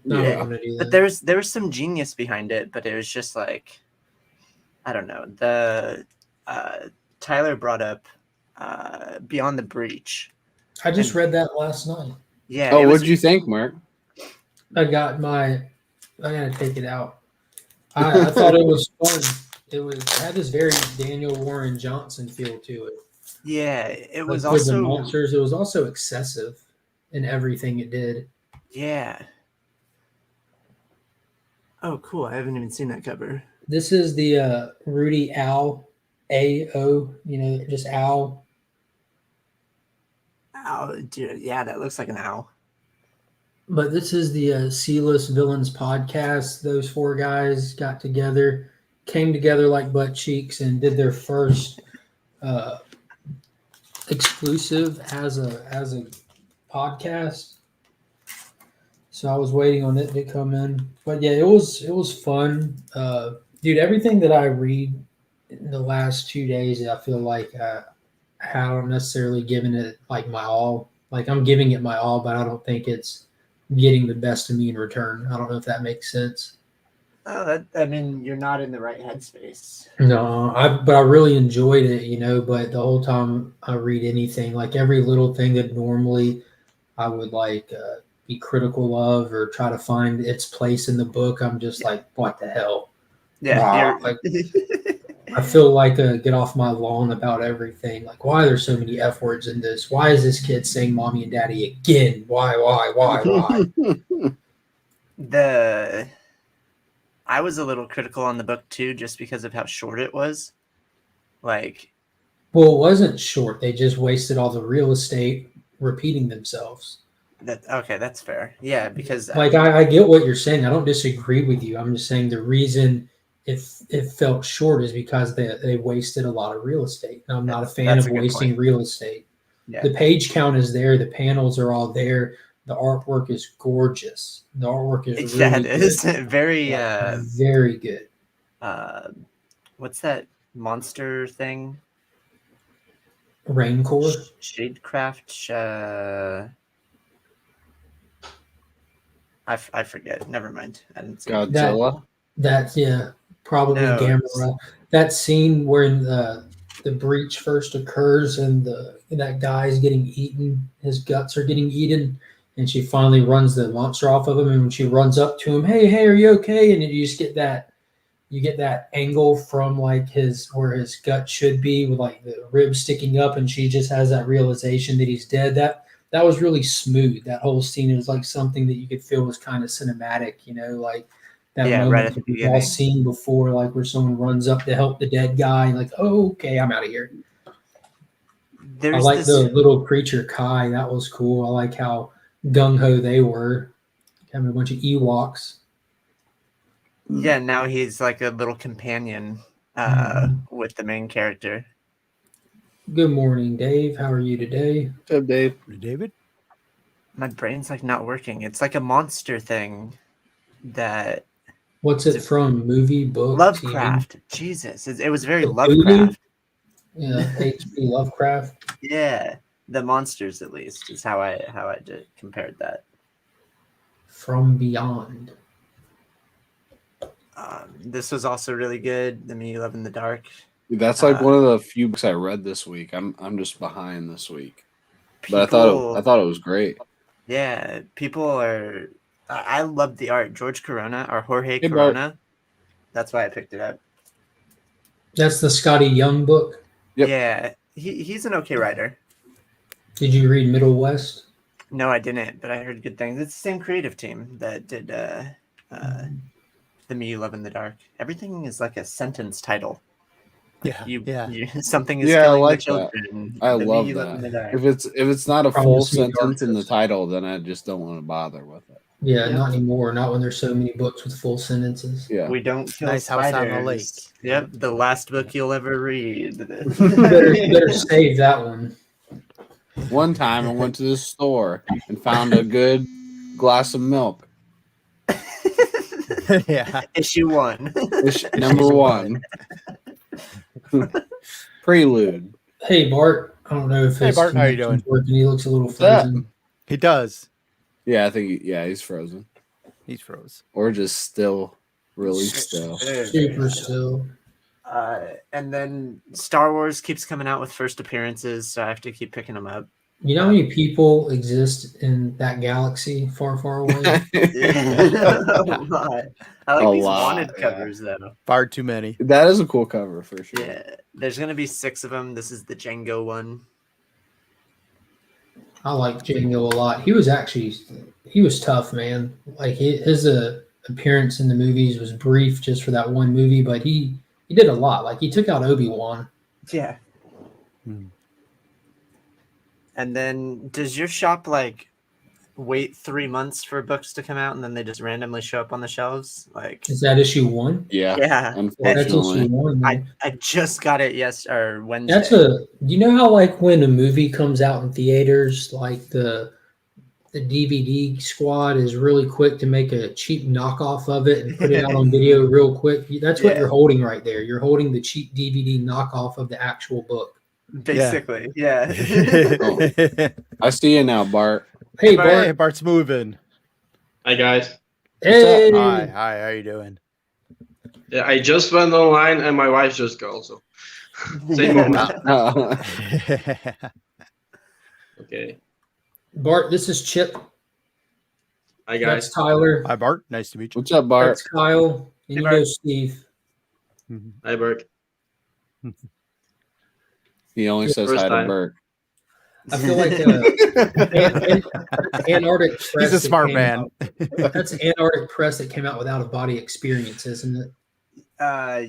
No, Yeah. I'm gonna do that. But there was some genius behind it, but it was just like, I don't know. The Tyler brought up Beyond the Breach. I just read that last night. Yeah. Oh, what'd you think, Mark? I gotta take it out. I thought it was fun. It had this very Daniel Warren Johnson feel to it. Yeah, it was Like with the also monsters. It was also excessive in everything it did. Yeah. Oh, cool! I haven't even seen that cover. This is the Rudy Owl A-O. Just owl. Ow, dude! Yeah, that looks like an owl. But this is the C-List Villains podcast. Those four guys got together, came together like butt cheeks, and did their first exclusive as a podcast. So I was waiting on it to come in. But yeah, it was fun. Dude, everything that I read in the last 2 days, I feel like I haven't necessarily given it like my all. Like I'm giving it my all, but I don't think it's getting the best of me in return. I don't know if that makes sense. Oh, I mean, you're not in the right headspace. No, but I really enjoyed it, but the whole time I read anything, like every little thing that normally I would be critical of or try to find its place in the book, I'm just like, what the hell? Yeah. Wow. Like, I feel like get off my lawn about everything. Like, why are there so many F words in this? Why is this kid saying mommy and daddy again? Why? I was a little critical on the book too, just because of how short it was. Like, well, it wasn't short. They just wasted all the real estate repeating themselves. That's fair. Yeah, because I get what you're saying. I don't disagree with you. I'm just saying the reason it felt short is because they wasted a lot of real estate. And I'm not a fan of wasting real estate. Yeah. The page count is there. The panels are all there. The artwork is gorgeous. The artwork is Yeah, really it is good. very. Like, very good. What's that monster thing? Raincore. Shadecraft. I forget. Never mind. I didn't see it. Godzilla. That's probably No, Gamera. That scene where the breach first occurs and that guy's getting eaten, his guts are getting eaten, and she finally runs the monster off of him. And when she runs up to him, hey, are you okay? And you just get that angle from like where his gut should be, with like the ribs sticking up, and she just has that realization that he's dead. That was really smooth. That whole scene was like something that you could feel was kind of cinematic, like that Yeah, moment right at the that we've all beginning. seen before, like where someone runs up to help the dead guy, like, oh, okay, I'm out of here. I There's like this. the little creature Kai. That was cool. I like how gung ho they were. Having a bunch of Ewoks. Yeah, now he's like a little companion with the main character. Good morning, Dave. How are you today? What's up, Dave? David? My brain's like not working. It's like a monster thing that What's it from? Movie, book, Lovecraft. Jesus, it was very Cthulhu? Lovecraft. Yeah, H.P. Lovecraft. Yeah, the monsters at least is how I compared that. From Beyond. This was also really good. The Me Love in the Dark. That's like one of the few books I read this week. I'm just behind this week, but I thought it was great. Yeah, people are. I love the art. George Corona or Jorge Hey, Corona. That's why I picked it up. That's the Scotty Young book. Yep. Yeah, he's an okay writer. Did you read Middle West? No, I didn't, but I heard good things. It's the same creative team that did The Me You Love in the Dark. Everything is like a sentence title. Yeah. Something is Yeah, I killing like the children. I The Me love You Love in the that. Dark. If it's not a Probably full Sweet sentence in the Darkness. title, then I just don't want to bother with it. Yeah, Yep. not anymore. Not when there's so many books with full sentences. Yeah. We don't kill Nice house spiders. on the lake. Yep, the last book you'll ever read. better save that one. One time I went to the store and found a good glass of milk. Yeah. Issue 1. Number 1. Prelude. Hey, Bart. I don't know if Hey, his Bart, how you connection's doing? working. He looks a little What's up? frozen. He does. Yeah, I think he's frozen. He's froze. Or just still, really still. Super still. And then Star Wars keeps coming out with first appearances, so I have to keep picking them up. You know how many people exist in that galaxy far, far away? A lot. I like A these lot, wanted yeah. covers, though. Far too many. That is a cool cover for sure. Yeah, there's going to be 6 of them. This is the Django one. I like Django a lot. He was tough, man. Like his appearance in the movies was brief just for that one movie, but he did a lot. Like he took out Obi-Wan. Yeah. Hmm. And then does your shop like wait 3 months for books to come out and then they just randomly show up on the shelves? Like, Is that issue 1? Yeah. yeah, That's issue Unfortunately. 1. man. I just got it Wednesday. That's you know how like when a movie comes out in theaters, like the DVD squad is really quick to make a cheap knockoff of it and put it out on video real quick. That's what Yeah. you're holding right there. You're holding the cheap DVD knockoff of the actual book. Basically, yeah. I see you now, Bart. Hey, Bart. Hey, Bart. Bart's moving. Hi guys. Hey. Hi, how you doing? Yeah, I just went online and my wife just got also. Same moment. Okay. Bart, this is Chip. Hi That's guys. Tyler. Hi, Bart. Nice to meet you. What's up, Bart? That's Kyle. And you Bart. know Steve. Hi Bert. He only says First hi to time. Bert. I feel like Antarctic Press. He's a that smart came man. out- That's Antarctic Press that came out with Out of Body Experience, isn't it?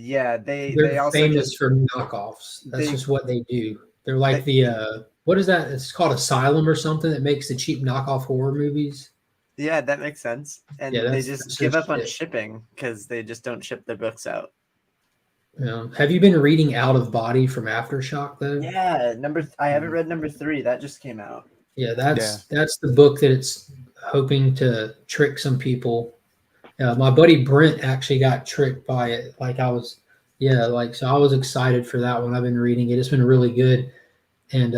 Yeah, they They're also famous just for knockoffs. That's they- just what they do. They're like the what is that? It's called Asylum or something that makes the cheap knockoff horror movies. yeah, that makes sense. And Yeah, they that's just give up on shit. shipping because they just don't ship their books out. Have you been reading Out of Body from Aftershock though? Yeah, I haven't read number 3. That just came out. Yeah, that's the book that it's hoping to trick some people. My buddy Brent actually got tricked by it. Like I was, yeah, like so I was excited for that one. I've been reading it. It's been really good. And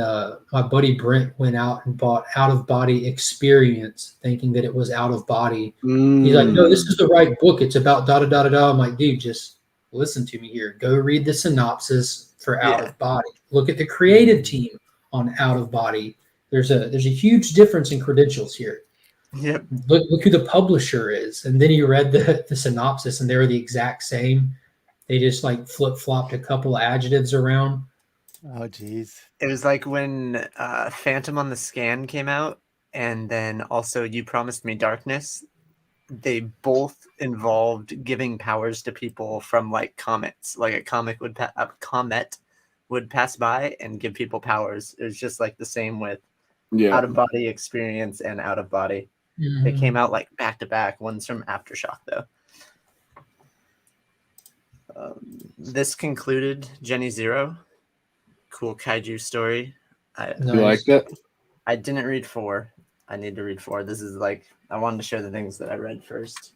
my buddy Brent went out and bought Out of Body Experience, thinking that it was Out of Body. He's like, no, this is the right book. It's about da da da da da. I'm like, dude, just listen to me here. Go read the synopsis for Out of Body. Look at the creative team on Out of Body. There's a huge difference in credentials here. Yep. Look who the publisher is. And then he read the synopsis, and they were the exact same. They just like flip flopped a couple of adjectives around. Oh, geez. It was like when Phantom on the Scan came out, and then also You Promised Me Darkness. They both involved giving powers to people from like comets. Like a comet would pass by and give people powers. It was just like the same with Out of Body Experience and Out of Body. Mm-hmm. They came out like back to back. One's from Aftershock though. This concluded Jenny Zero. Cool kaiju story. You liked it? I didn't read 4. I need to read 4. This is like, I wanted to show the things that I read first.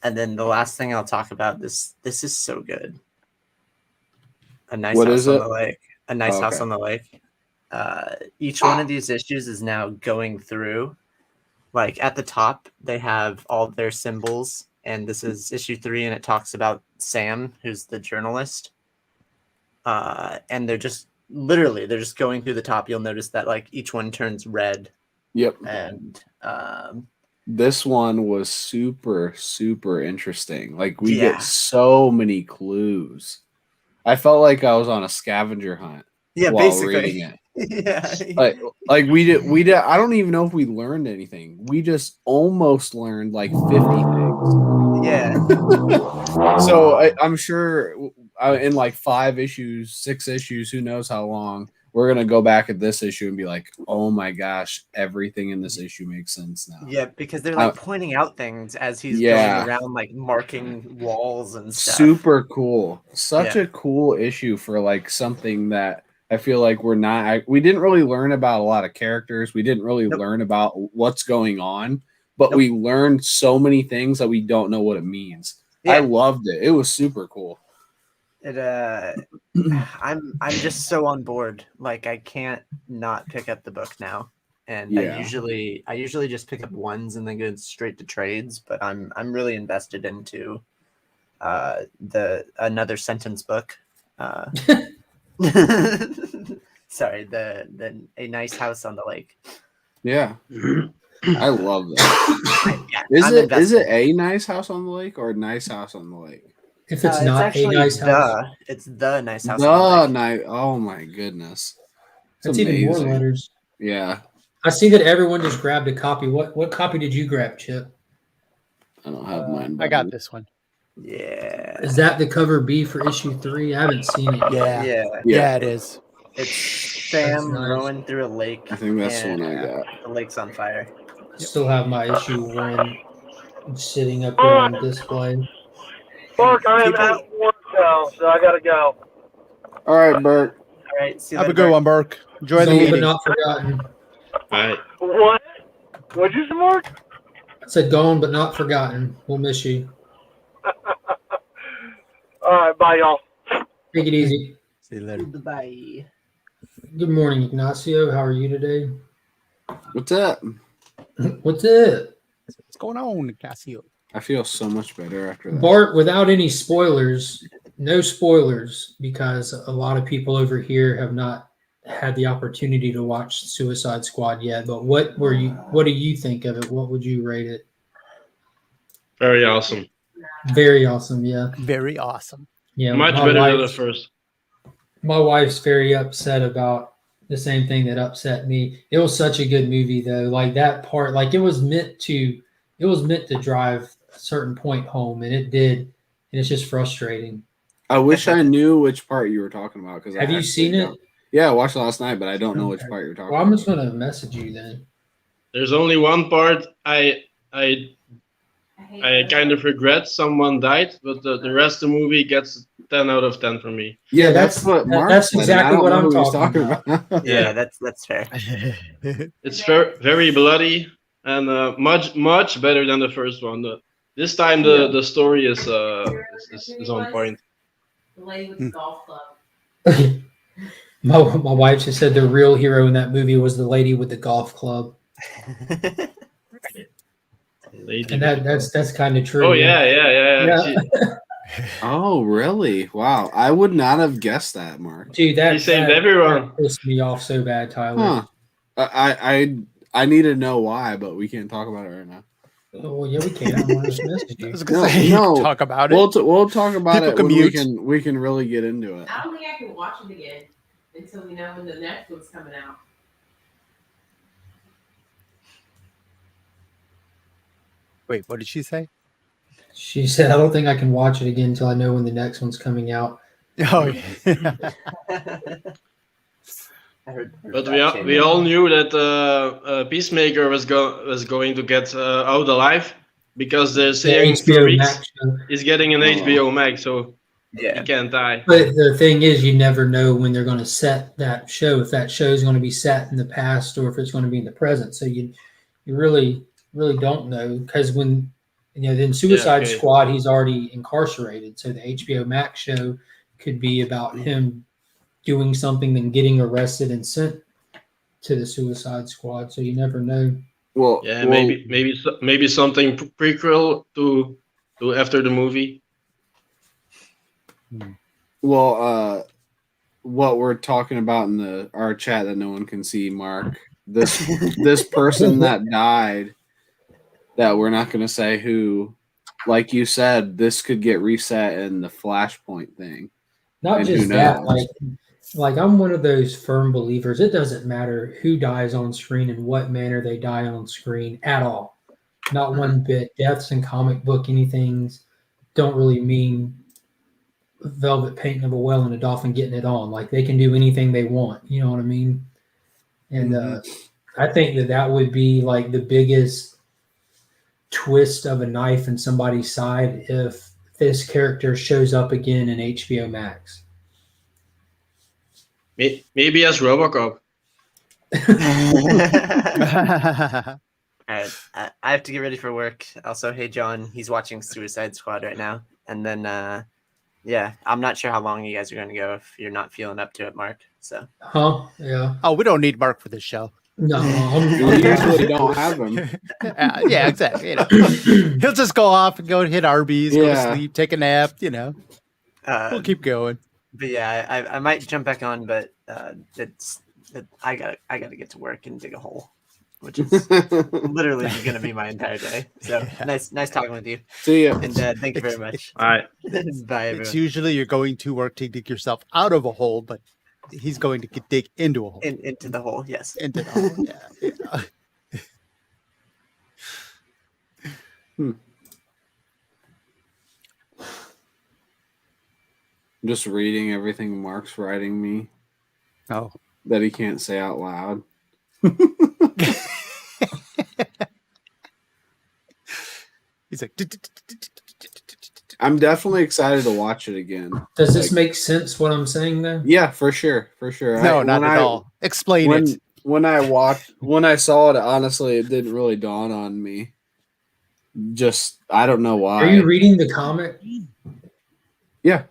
And then the last thing I'll talk about, this is so good. A Nice House on the Lake. A Nice House on the Lake. Each one of these issues is now going through. Like at the top, they have all their symbols. And this is issue 3, and it talks about Sam, who's the journalist. And they're just going through the top. You'll notice that like each one turns red. Yep. And this one was super, super interesting. Like we get so many clues. I felt like I was on a scavenger hunt. Yeah, while basically. Reading it. Yeah. Like we did. I don't even know if we learned anything. We just almost learned like 50 things. Yeah. So I'm sure in like 5 issues, 6 issues, who knows how long, we're gonna go back at this issue and be like, oh my gosh, everything in this issue makes sense now. Yeah, because they're like pointing out things as he's going around, like marking walls and stuff. Super cool. Such a cool issue for like something that I feel like we didn't really learn about a lot of characters. We didn't really learn about what's going on, but we learned so many things that we don't know what it means. Yeah. I loved it. It was super cool. I'm just so on board. Like I can't not pick up the book now. And I usually just pick up ones and then go straight to trades, but I'm really invested into the Another Sentence book. Sorry, the A Nice House on the Lake. Yeah. I love that. Is it A Nice House on the Lake or Nice House on the Lake? If it's not A Nice House, it's The Nice House on the Lake. Oh my goodness. That's even more letters. Yeah. I see that everyone just grabbed a copy. What copy did you grab, Chip? I don't have mine. I got this one. Yeah. Is that the cover B for issue 3? I haven't seen it yet. Yeah, it is. It's Sam rowing through a lake. I think that's the one I got. The lake's on fire. Still have my issue 1 sitting up here on display. Mark, I am at work now, so I gotta go. All right, Bert. All right, see you Have later, a good one, Burke. Enjoy the meeting. But not forgotten. All right. What? What'd you say, Mark? I said gone but not forgotten. We'll miss you. All right, bye, y'all. Take it easy. See you later. Bye. Good morning, Ignacio. How are you today? What's up? What's up? What's going on, Casio? I feel so much better after that. Bart, without any spoilers, no spoilers, because a lot of people over here have not had the opportunity to watch Suicide Squad yet. But what do you think of it? What would you rate it? Very awesome. Very awesome, yeah. Very awesome. Yeah, Much better than the first. My wife's very upset about the same thing that upset me. It was such a good movie though. Like that part, like it was meant to drive a certain point home, and it did. And it's just frustrating. I wish I knew which part you were talking about. Have you seen it? Yeah, I watched it last night, but I don't know which part you're talking about. Well, I'm just going to message you then. There's only one part I kind of regret someone died, but the rest of the movie gets 10 out of 10 for me. Yeah, that's what Mark that's said, exactly what I'm who he's talking about. about. Yeah, that's fair. It's very, very bloody, and much better than the first one. This time the story is on point. The lady with the golf club. My wife just said the real hero in that movie was the lady with the golf club, Lady and with the that's kind of true. Oh yeah. Yeah. Oh, really? Wow. I would not have guessed that, Mark. Dude, He saved everyone. that pissed me off so bad, Tyler. Huh. I need to know why, but we can't talk about it right now. Oh yeah, we can. I want to message I you. was gonna say, No. talk about it. We'll talk about People it when commute. we can really get into it. I don't think I can watch it again until we know when the next one's coming out. Wait, what did she say? She said, "I don't think I can watch it again until I know when the next one's coming out." Oh, yeah. I heard But that we all knew that Peacemaker was going to get out alive because they're saying for HBO weeks Max show. he's getting an HBO Max, so he Yeah. can't die. But the thing is, you never know when they're going to set that show. If that show is going to be set in the past or if it's going to be in the present. So you really don't know, because when then Suicide okay. Squad, he's already incarcerated. So the HBO Max show could be about him doing something, then getting arrested and sent to the Suicide Squad. So you never know. Well, Yeah, maybe something prequel to after the movie. Well, what we're talking about in our chat that no one can see, Mark. This person that died, that we're not going to say who, like you said, this could get reset in the Flashpoint thing. Not And just who that, knows? like I'm one of those firm believers. It doesn't matter who dies on screen and what manner they die on screen at all. Not one bit. Deaths in comic book anythings don't really mean velvet painting of a whale and a dolphin getting it on. Like they can do anything they want. You know what I mean? And I think that would be like the biggest twist of a knife in somebody's side if this character shows up again in HBO Max. Maybe as RoboCop. All right, I have to get ready for work. Also, hey John, he's watching Suicide Squad right now, and then yeah, I'm not sure how long you guys are going to go if you're not feeling up to it, Mark. So, Yeah. Oh, we don't need Mark for this show. No, We usually don't have them. Yeah, exactly. He'll just go off and go hit Arby's, go to sleep, take a nap. We'll keep going. But yeah, I might jump back on, but I gotta get to work and dig a hole, which is literally going to be my entire day. So nice talking with you. See ya. And thank you very much. All right. Bye, everyone. It's usually you're going to work to dig yourself out of a hole, but he's going to dig into a hole. Into the hole, yes. Into the hole, yeah. I'm just reading everything Mark's writing me Oh. that he can't say out loud. He's like, I'm definitely excited to watch it again. Does this make sense what I'm saying though? Yeah, for sure. no, not at all. Explain it. When I saw it, honestly, it didn't really dawn on me. Just, I don't know why. Are you reading the comic? Yeah.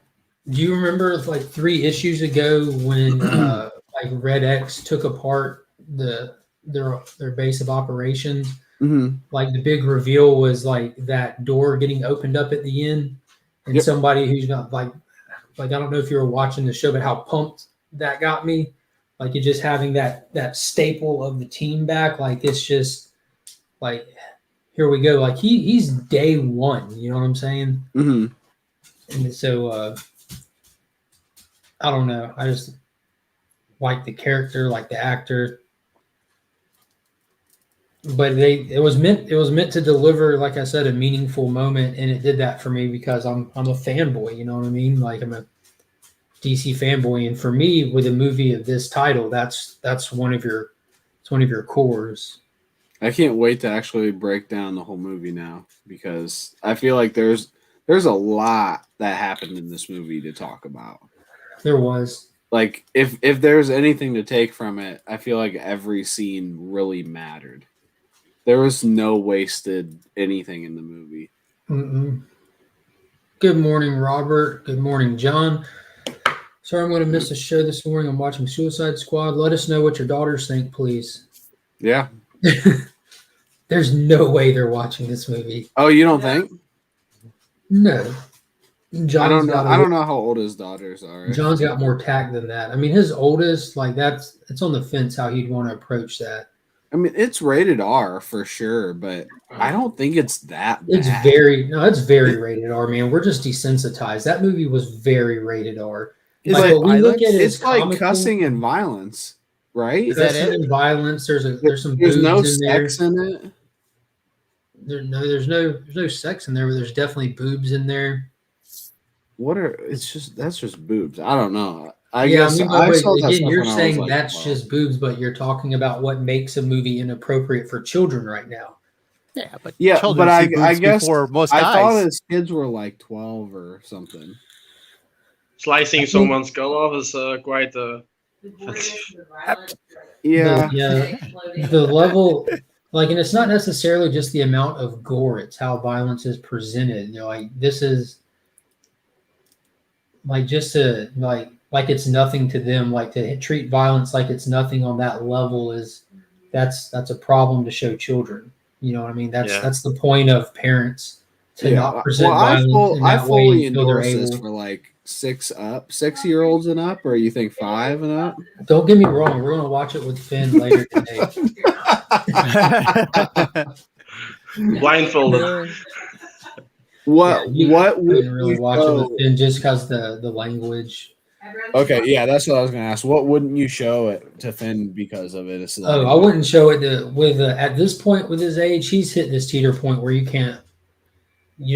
Do you remember like 3 issues ago when like Red X took apart their base of operations? Mm-hmm. Like the big reveal was like that door getting opened up at the end, and Yep. somebody who's not like I don't know if you were watching the show, but how pumped that got me. Like it just having that staple of the team back. Like it's just like here we go. Like he's day one. You know what I'm saying? Mm-hmm. And so I don't know. I just like the character, like the actor. But it was meant to deliver, like I said, a meaningful moment, and it did that for me because I'm a fanboy. You know what I mean? Like I'm a DC fanboy, and for me, with a movie of this title, that's one of your cores. I can't wait to actually break down the whole movie now because I feel like there's a lot that happened in this movie to talk about. There was. Like if there's anything to take from it, I feel like every scene really mattered. There was no wasted anything in the movie. Mm-mm. Good morning, Robert. Good morning, John. Sorry, I'm going to miss the show this morning. I'm watching Suicide Squad. Let us know what your daughters think, please. Yeah. There's no way they're watching this movie. Oh, you don't think? No. I don't know. I don't know how old his daughters are. John's got more tact than that. I mean, his oldest, like it's on the fence how he'd want to approach that. I mean, it's rated R for sure, but I don't think it's that bad. It's very rated R, man. We're just desensitized. That movie was very rated R. It's Like, like, what we look at it it's as like comical. cussing and violence, right? Is that Cussing it? and violence. There's some There's boobs no in there. sex in it. There's no sex in there, but there's definitely boobs in there. That's just boobs. I don't know. I Yeah, guess I mean, I but saw that again, stuff you're when I was saying like that's 12. just boobs, but you're talking about what makes a movie inappropriate for children right now. Yeah, but Yeah, children but see I boobs guess before most I thought guys. his kids were like 12 or something. Slicing someone's skull off is quite The goriness, the violence, Yeah. The level, like, and it's not necessarily just the amount of gore; it's how violence is presented. You know, like this is like just to like it's nothing to them. Like to treat violence like it's nothing on that level is that's a problem to show children. You know what I mean? That's the point of parents to not present violence in I that fully way until they're endorse this able. for like 6-year-olds and up, or you think 5 and up? Don't get me wrong; we're gonna watch it with Finn later today. blindfolded. What Couldn't would really you watch it show? with Finn just because the language. Okay, yeah, that's what I was gonna ask. What wouldn't you show it to Finn because of it? It's the Oh, I language. wouldn't show it at this point with his age. He's hit this teeter point where you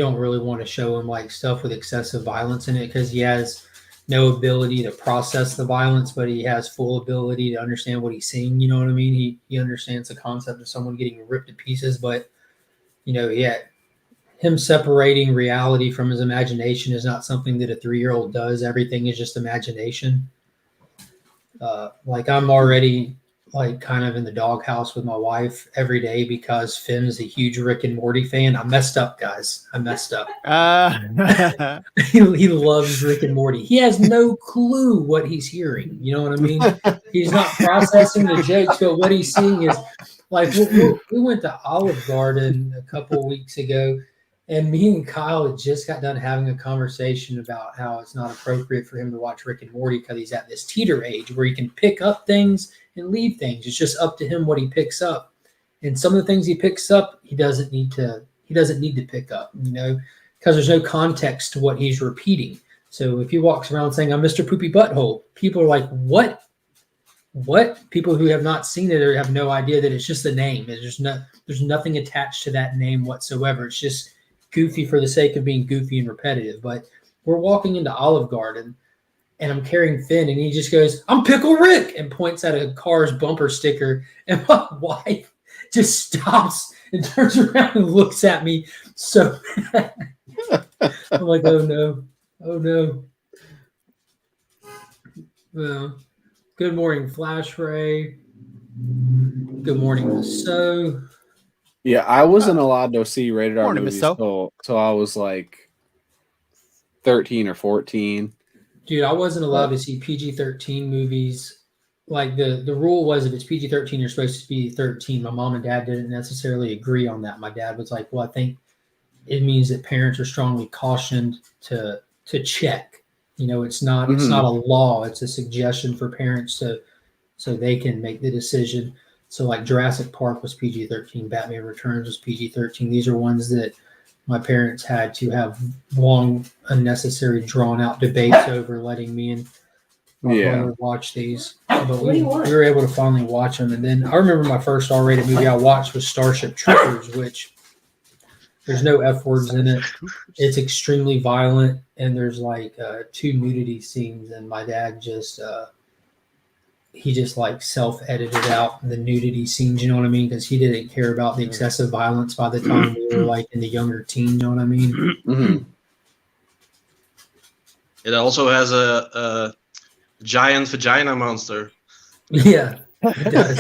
don't really want to show him like stuff with excessive violence in it because he has no ability to process the violence, but he has full ability to understand what he's seeing. You know what I mean? He understands the concept of someone getting ripped to pieces, but him separating reality from his imagination is not something that a 3-year-old does. Everything is just imagination. Like I'm already like kind of in the doghouse with my wife every day because Finn's a huge Rick and Morty fan. I messed up, guys. I messed up. He loves Rick and Morty. He has no clue what he's hearing. You know what I mean? He's not processing the jokes, but what he's seeing is like we went to Olive Garden a couple of weeks ago, and me and Kyle had just got done having a conversation about how it's not appropriate for him to watch Rick and Morty because he's at this teeter age where he can pick up things and leave things. It's just up to him what he picks up. And some of the things he picks up, he doesn't need to pick up, because there's no context to what he's repeating. So if he walks around saying, "I'm Mr. Poopy Butthole," people are like, "What?" People who have not seen it or have no idea that it's just a name. There's nothing attached to that name whatsoever. It's just goofy for the sake of being goofy and repetitive. But we're walking into Olive Garden and I'm carrying Finn and he just goes, "I'm Pickle Rick," and points at a car's bumper sticker. And my wife just stops and turns around and looks at me so bad. I'm like, oh no. Well, good morning, Flash Ray. Good morning, So. Yeah, I wasn't allowed to see rated R Morning, movies Miss till I was like 13 or 14. Dude, I wasn't allowed to see PG-13 movies. Like the rule was if it's PG-13, you're supposed to be 13. My mom and dad didn't necessarily agree on that. My dad was like, "Well, I think it means that parents are strongly cautioned to check. It's not a law. It's a suggestion for parents so they can make the decision." So like Jurassic Park was PG-13, Batman Returns was PG-13. These are ones that my parents had to have long, unnecessary, drawn-out debates over letting me and my brother watch these. But we were able to finally watch them. And then I remember my first R-rated movie I watched was Starship Troopers, which there's no F words in it. It's extremely violent, and there's like 2 nudity scenes, and my dad just he just like self-edited out the nudity scenes, you know what I mean? Because he didn't care about the excessive violence by the time we were like in the younger teen, you know what I mean? Mm-hmm. It also has a giant vagina monster. Yeah. It does.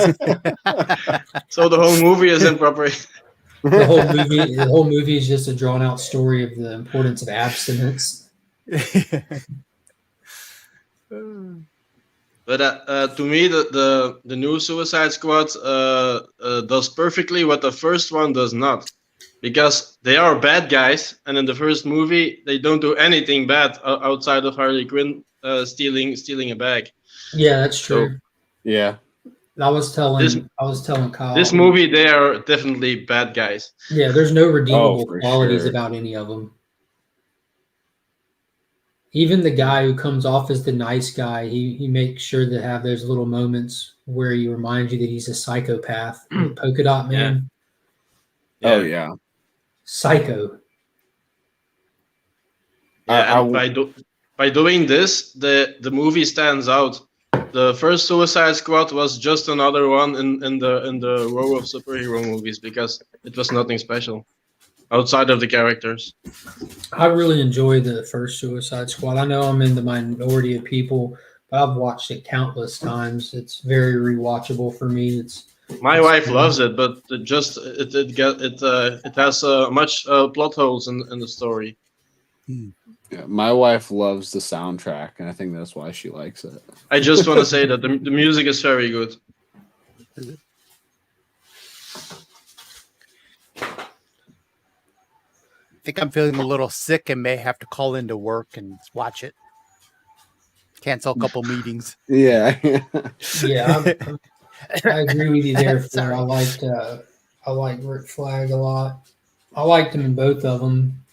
So the whole movie is improper. The whole movie is just a drawn out story of the importance of abstinence. But to me, the new Suicide Squad does perfectly what the first one does not, because they are bad guys, and in the first movie they don't do anything bad outside of Harley Quinn stealing a bag. Yeah, that's true. So, Yeah. I was telling Kyle. This movie, they are definitely bad guys. Yeah, there's no redeemable for qualities sure. about any of them. Even the guy who comes off as the nice guy, he makes sure to have those little moments where he reminds you that he's a psychopath. Polka Dot Man. Oh yeah. Psycho. Yeah, and by doing this, the movie stands out. The first Suicide Squad was just another one in the row of superhero movies because it was nothing special outside of the characters. I really enjoy the first Suicide Squad. I know I'm in the minority of people, but I've watched it countless times. It's very rewatchable for me. My wife loves it, but it has much plot holes in the story. Yeah, my wife loves the soundtrack, and I think that's why she likes it. I just want to say that the music is very good. I think I'm feeling a little sick and may have to call into work and watch it. Cancel a couple meetings. Yeah. Yeah, I agree with you there, Flair. Sorry. I liked Rick Flag a lot. I liked him in both of them.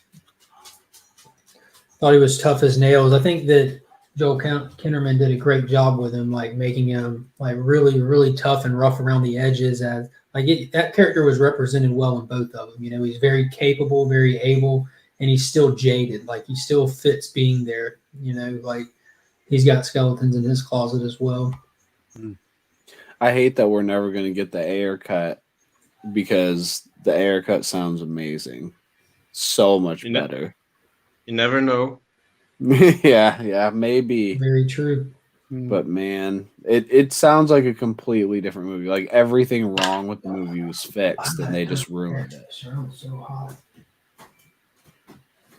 Thought he was tough as nails. I think that Joel Kinnaman did a great job with him, like making him like really, really tough and rough around the edges. That character was represented well in both of them. You know, he's very capable, very able, and he's still jaded. Like he still fits being there. You know, like he's got skeletons in his closet as well. I hate that we're never going to get the Ayer cut because the Ayer cut sounds amazing. So much better. You never know. yeah, maybe. Very true. But man, it sounds like a completely different movie. Like everything wrong with the movie was fixed, and they just ruined it. So hot.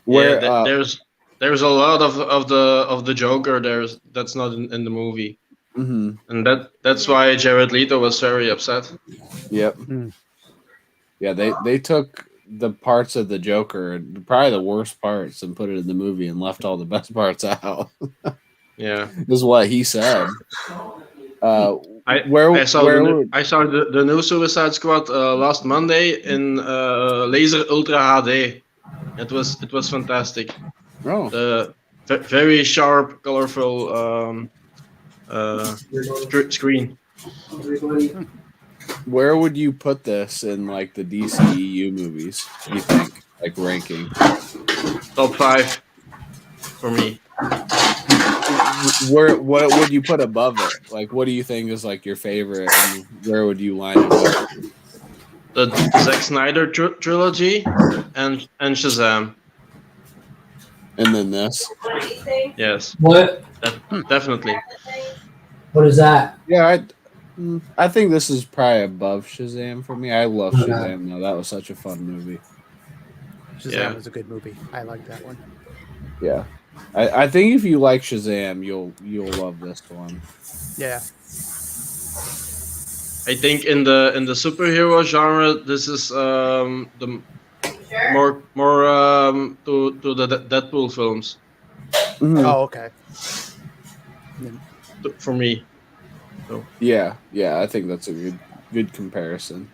Where there's a lot of the Joker that's not in the movie, and that's why Jared Leto was very upset. Yep. Yeah, they took the parts of the Joker, probably the worst parts, and put it in the movie and left all the best parts out. Yeah, this is what he said. I saw the new Suicide Squad last Monday in Laser Ultra HD. It was fantastic. Oh, very sharp, colorful screen. Where would you put this in like the DCEU movies? You think, like ranking? Top 5 for me. What would you put above it? Like, what do you think is like your favorite? And where would you line it up? The Zack Snyder trilogy and Shazam. And then this. Yes. What? Definitely. What is that? Yeah, I think this is probably above Shazam for me. I love Shazam though. That was such a fun movie. Shazam was a good movie. I like that one. Yeah. I think if you like Shazam, you'll love this one. Yeah. I think in the superhero genre, this is the more to the Deadpool films. Mm-hmm. Oh, okay. For me. So. Yeah, I think that's a good comparison.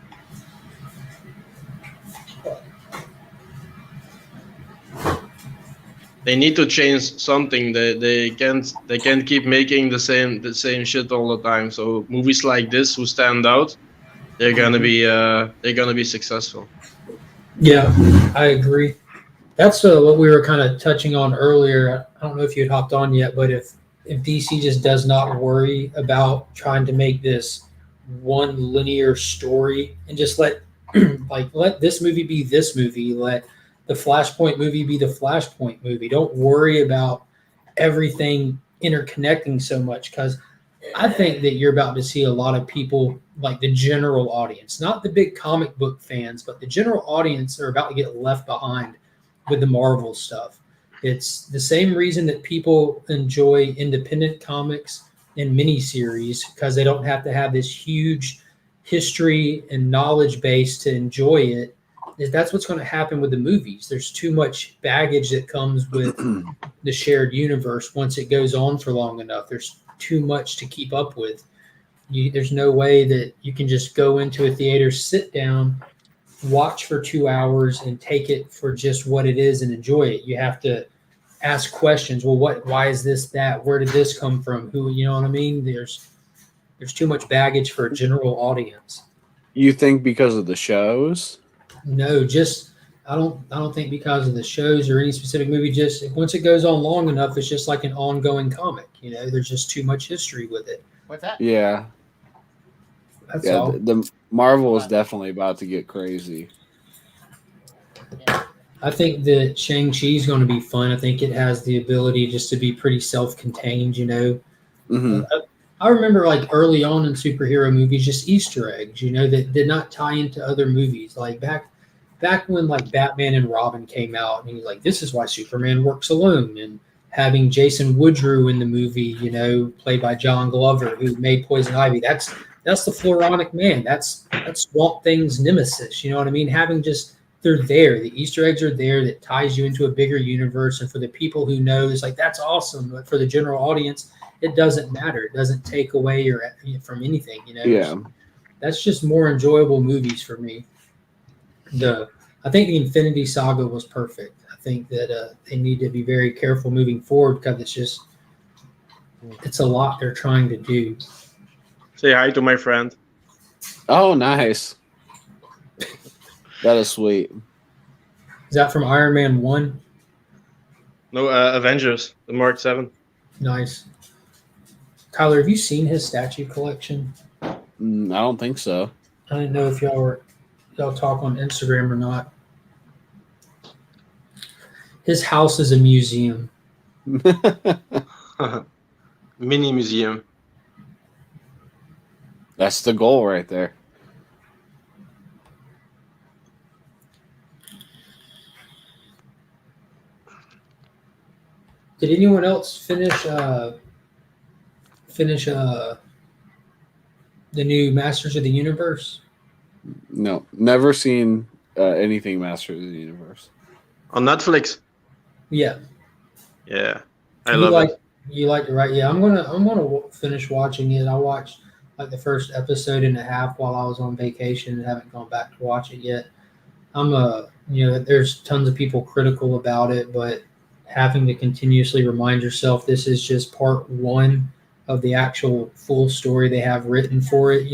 They need to change something. They can't keep making the same shit all the time. So movies like this who stand out, they're gonna be successful. Yeah, I agree. That's what we were kind of touching on earlier. I don't know if you had hopped on yet, but if DC just does not worry about trying to make this one linear story and just let this movie be this movie, let the Flashpoint movie be the Flashpoint movie. Don't worry about everything interconnecting so much, because I think that you're about to see a lot of people, like the general audience, not the big comic book fans, but the general audience are about to get left behind with the Marvel stuff. It's the same reason that people enjoy independent comics and miniseries, because they don't have to have this huge history and knowledge base to enjoy it. That's what's going to happen with the movies. There's too much baggage that comes with the shared universe once it goes on for long enough. There's too much to keep up with. There's no way that you can just go into a theater, sit down, watch for 2 hours, and take it for just what it is and enjoy it. You have to ask questions. Well, why is this that? Where did this come from? Who, you know what I mean? There's too much baggage for a general audience. You think because of the shows? No, just I don't think because of the shows or any specific movie. Just once it goes on long enough, it's just like an ongoing comic. There's just too much history with it. What's that? Yeah. That's Yeah, all. the Marvel is definitely about to get crazy. I think that Shang-Chi is going to be fun. I think it has the ability just to be pretty self-contained. Hmm. I remember like early on in superhero movies, just Easter eggs, that did not tie into other movies. Like back when like Batman and Robin came out, and he's like, this is why Superman works alone. And having Jason Woodrue in the movie, played by John Glover, who made Poison Ivy. That's the Floronic Man. That's Swamp Thing's nemesis. You know what I mean? They're there. The Easter eggs are there that ties you into a bigger universe. And for the people who know, it's like, that's awesome. But for the general audience, it doesn't matter. It doesn't take away from anything. Yeah. That's just more enjoyable movies for me. I think the Infinity Saga was perfect. I think that they need to be very careful moving forward, because it's a lot they're trying to do. Say hi to my friend. Oh, nice. That is sweet. Is that from Iron Man 1? No, Avengers, the Mark 7. Nice. Tyler, have you seen his statue collection? I don't think so. I didn't know if y'all talk on Instagram or not. His house is a museum. Mini museum. That's the goal right there. Did anyone else finish the new Masters of the Universe? No, never seen anything Masters of the Universe. On Netflix. Yeah. Yeah. I love it. You like it, right? Yeah, I'm gonna finish watching it. I watched like the first episode and a half while I was on vacation and haven't gone back to watch it yet. There's tons of people critical about it, but having to continuously remind yourself this is just part one of the actual full story they have written for it,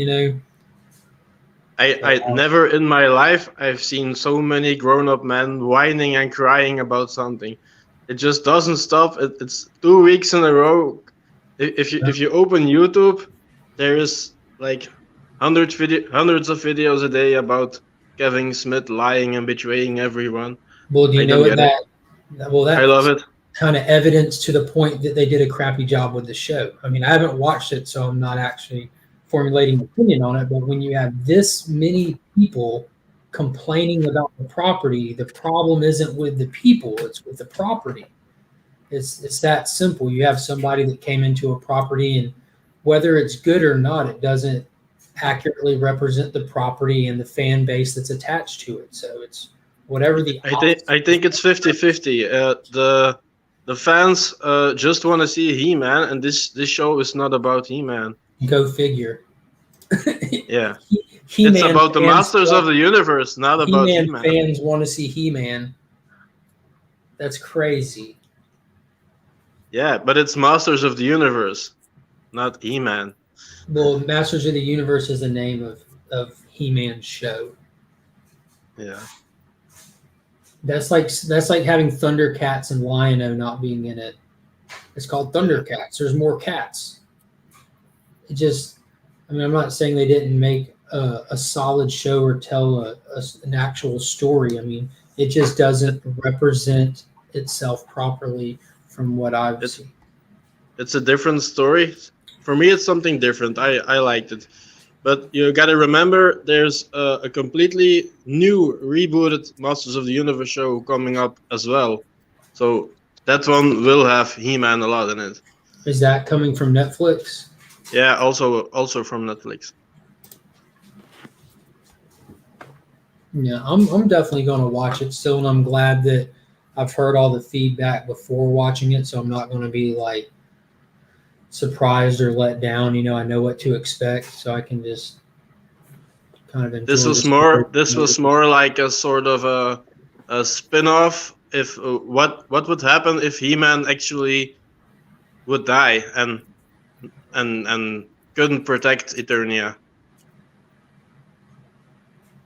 I never in my life I've seen so many grown-up men whining and crying about something. It just doesn't stop. It's 2 weeks in a row. If you open YouTube, there is like hundreds of videos a day about Kevin Smith lying and betraying everyone. Well, do you know what that? Well, that's I love it. Kind of evidence to the point that they did a crappy job with the show. I mean, I haven't watched it, so I'm not actually formulating an opinion on it. But when you have this many people complaining about the property, the problem isn't with the people; it's with the property. It's that simple. You have somebody that came into a property, and whether it's good or not, it doesn't accurately represent the property and the fan base that's attached to it. So it's whatever the. I think it's 50-50. The fans just want to see He-Man, and this show is not about He-Man. Go figure. Yeah. He-Man it's about the Masters of the Universe, not about He-Man. He-Man. Fans want to see He-Man. That's crazy. Yeah, but it's Masters of the Universe, not He-Man. Well, Masters of the Universe is the name of He-Man's show. Yeah. That's like having Thundercats and Lion-O not being in it. It's called Thundercats. There's more cats. I'm not saying they didn't make a solid show or tell an actual story. I mean, it just doesn't represent itself properly from what I've seen. It's a different story for me, it's something different. I liked it, but you got to remember there's a completely new rebooted Masters of the Universe show coming up as well. So that one will have He-Man a lot in it. Is that coming from Netflix? Yeah, also from Netflix. Yeah, I'm definitely going to watch it still, and I'm glad that I've heard all the feedback before watching it, so I'm not going to be like surprised or let down. You know, I know what to expect, so I can just kind of enjoy This was the story. more like a sort of a spin-off. If what would happen if He-Man actually would die and couldn't protect Eternia?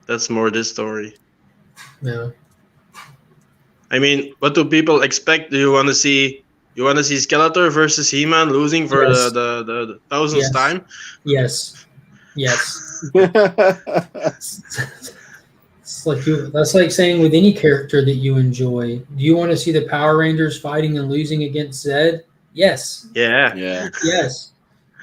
That's more this story. Yeah. I mean, what do people expect? Do you want to see Skeletor versus He-Man losing for Yes. the thousandth Yes. time? Yes. It's like that's like saying with any character that you enjoy. Do you want to see the Power Rangers fighting and losing against Zed? Yes. Yeah. Yeah. Yes.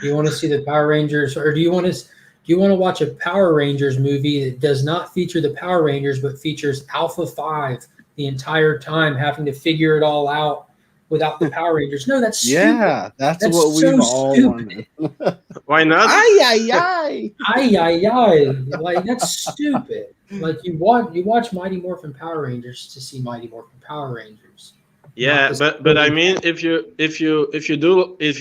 Do you want to see the Power Rangers, or do you want to watch a Power Rangers movie that does not feature the Power Rangers but features Alpha 5 the entire time, having to figure it all out without the Power Rangers? No, that's stupid. Yeah, that's what so we've all stupid. wanted. Why not? Ay, ay, ay. Ay. Like, that's stupid. Like, you watch Mighty Morphin Power Rangers to see Mighty Morphin Power Rangers. Yeah, but I mean, if you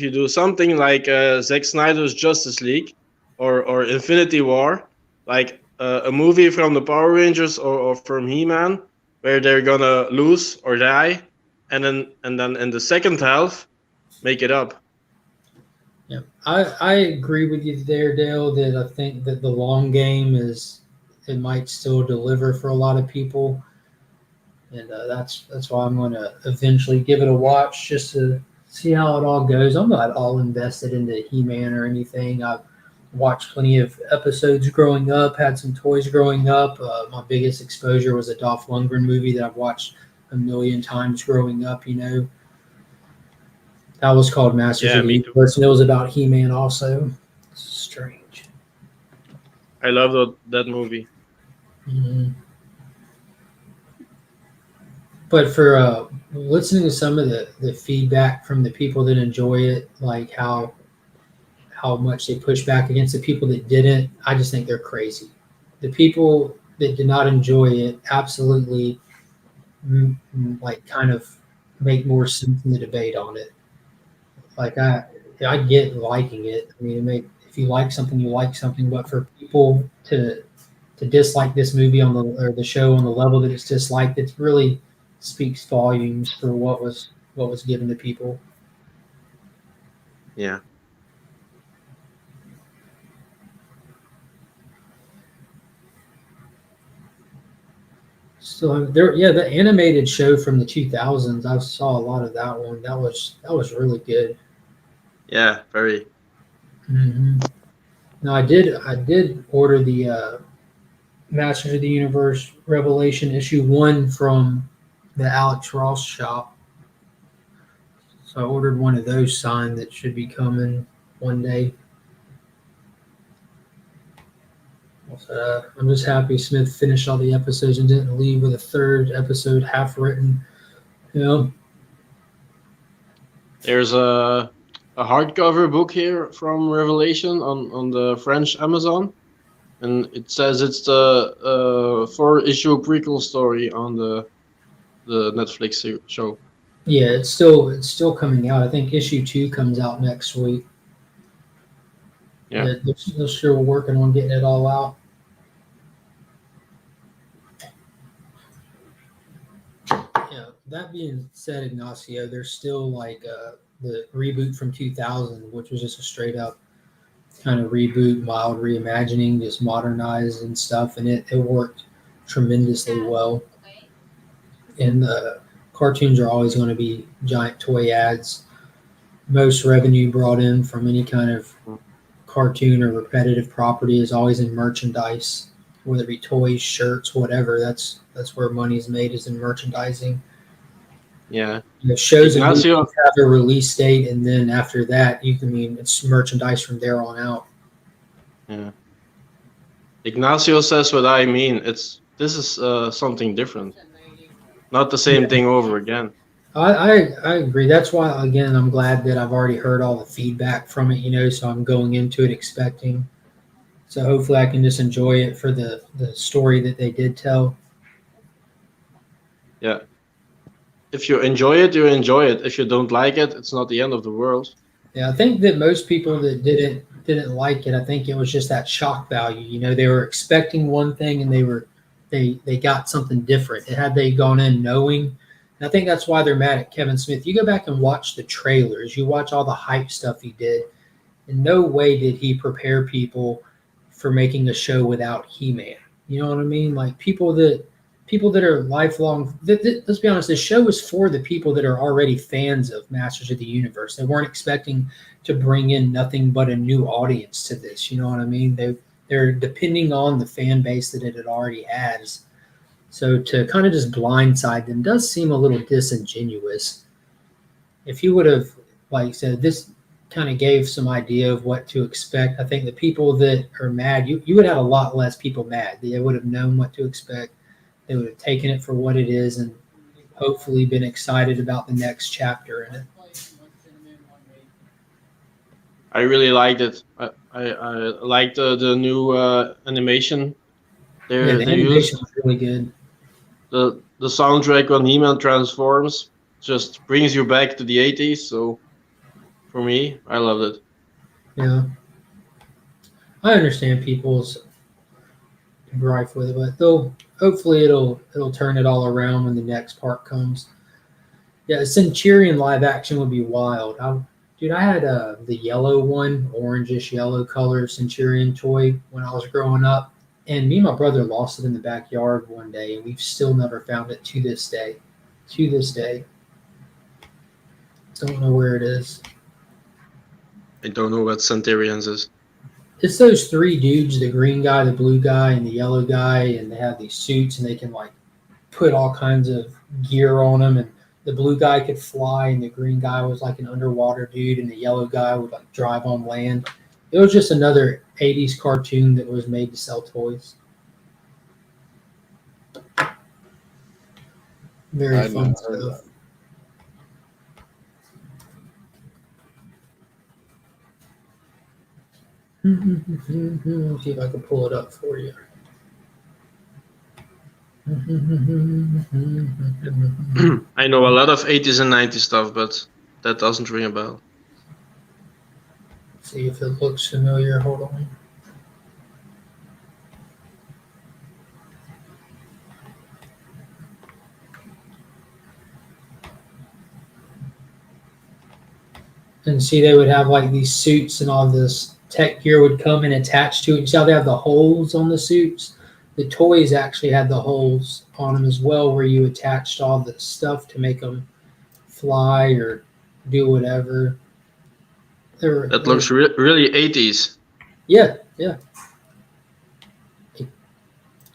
do something like Zack Snyder's Justice League or Infinity War, like a movie from the Power Rangers or from He-Man, where they're gonna lose or die, and then in the second half, make it up. Yeah, I agree with you there, Dale, that I think that the long game it might still deliver for a lot of people. And that's why I'm going to eventually give it a watch just to see how it all goes. I'm not all invested into He-Man or anything. I've watched plenty of episodes growing up, had some toys growing up. My biggest exposure was a Dolph Lundgren movie that I've watched a million times growing up. You know, that was called Masters Yeah, of the me too. Universe, and it was about He-Man also. It's strange. I love that movie. Mhm. But for listening to some of the feedback from the people that enjoy it, like how much they push back against the people that didn't, I just think they're crazy. The people that did not enjoy it absolutely like kind of make more sense in the debate on it. Like I get liking it. I mean, if you like something, you like something. But for people to dislike this movie or the show on the level that it's disliked, it really speaks volumes for what was given to people. Yeah. So the animated show from the 2000s, I saw a lot of that one. That was really good. Yeah, very. Mm-hmm. Now I did order the Masters of the Universe Revelation issue 1 from the Alex Ross shop. So I ordered one of those signed that should be coming one day. I'm just happy Smith finished all the episodes and didn't leave with a third episode half written. You know? There's a hardcover book here from Revelation on the French Amazon, and it says it's the 4-issue prequel story on the Netflix show. Yeah, it's still coming out. I think issue 2 comes out next week. Yeah. They're still working on getting it all out. Yeah. That being said, Ignacio, there's still like the reboot from 2000, which was just a straight up kind of reboot, mild reimagining, just modernized and stuff, and it worked tremendously well. And the cartoons are always going to be giant toy ads. Most revenue brought in from any kind of cartoon or repetitive property is always in merchandise, whether it be toys, shirts, whatever. That's where money's made, is in merchandising. Yeah. Shows and movies Ignacio, have a release date, and then after that, it's merchandise from there on out. yeah. Ignacio says what I mean. This is something different, not the same thing over again. I agree. That's why, again, I'm glad that I've already heard all the feedback from it, so I'm going into it expecting. So hopefully I can just enjoy it for the story that they did tell. Yeah. If you enjoy it, you enjoy it. If you don't like it, it's not the end of the world. Yeah, I think that most people that didn't like it, I think it was just that shock value. They were expecting one thing and they got something different. Had they gone in knowing, and I think that's why they're mad at Kevin Smith. You go back and watch the trailers, you watch all the hype stuff he did. In no way did he prepare people for making a show without He-Man. You know what I mean? Like people that are lifelong. Let's be honest. The show is for the people that are already fans of Masters of the Universe. They weren't expecting to bring in nothing but a new audience to this. You know what I mean? They're depending on the fan base that it already has. So to kind of just blindside them does seem a little disingenuous. If you would have said this kind of gave some idea of what to expect, I think the people that are mad, you would have a lot less people mad. They would have known what to expect. They would have taken it for what it is and hopefully been excited about the next chapter in it. I really liked it. I liked the new animation. Yeah, the They used animation was really good. the soundtrack when He-Man transforms just brings you back to the 80s. So for me, I loved it. Yeah, I understand people's gripe with it, but hopefully it'll turn it all around when the next part comes. Yeah, the Centurion live action would be wild. I had the yellow one, orangish yellow color Centurion toy when I was growing up, and me and my brother lost it in the backyard one day, and we've still never found it to this day. To this day, don't know where it is. I don't know what Centurions is. It's those three dudes: the green guy, the blue guy, and the yellow guy, and they have these suits, and they can put all kinds of gear on them, and the blue guy could fly, and the green guy was like an underwater dude, and the yellow guy would drive on land. It was just another 80s cartoon that was made to sell toys. Very I'd fun not heard stuff. Let's see if I can pull it up for you. I know a lot of 80s and 90s stuff, but that doesn't ring a bell. See if it looks familiar. Hold on. And see, they would have these suits, and all this tech gear would come and attach to it. You see how they have the holes on the suits? The toys actually had the holes on them as well, where you attached all the stuff to make them fly or do whatever. That looks really 80s. Yeah.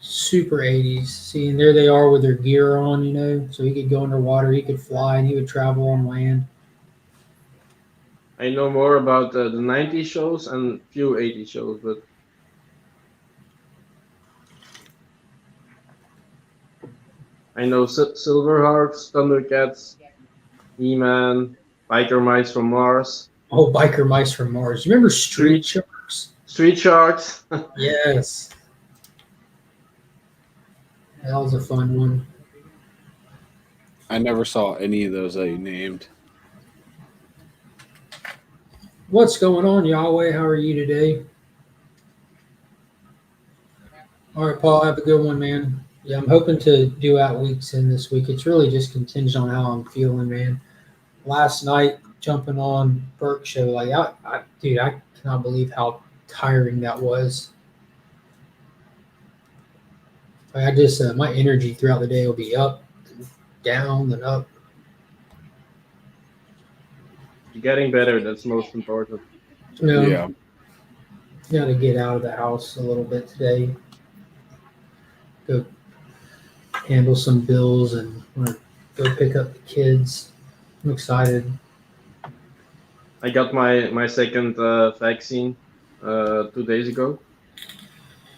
Super 80s. See, and there they are with their gear on, so he could go underwater, he could fly, and he would travel on land. I know more about the 90s shows and few 80s shows, but I know Silverhawks, Thundercats, He-Man, Biker Mice from Mars. Oh, Biker Mice from Mars. Remember Street Sharks? Street Sharks. Yes. That was a fun one. I never saw any of those that you named. What's going on, Yahweh? How are you today? All right, Paul, have a good one, man. Yeah, I'm hoping to do out weeks in this week. It's really just contingent on how I'm feeling, man. Last night, jumping on Burke show, I cannot believe how tiring that was. I just my energy throughout the day will be up, and down, and up. You're getting better. That's most important. Yeah. Got to get out of the house a little bit today. Go handle some bills and go pick up the kids. I'm excited. I got my second vaccine 2 days ago.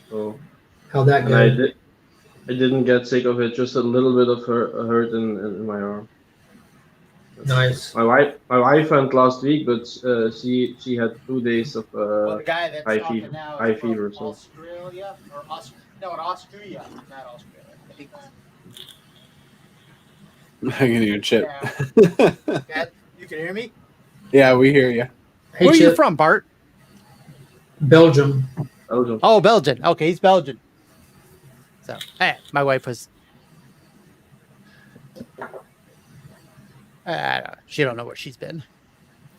So How'd that and go? I didn't get sick of it. Just a little bit of hurt in my arm. Nice. My wife went last week, but she had 2 days of Well, the guy that's high talking fever. now High is from fever. So Australia or no, in Austria, not Australia. I think. I can hear Chip. Yeah, you can hear me. Yeah, we hear you. Hey, Where are you Chip, from, Bart? Belgium. Belgium. Oh, Belgian. Okay, he's Belgian. So, hey, my wife was. She don't know where she's been.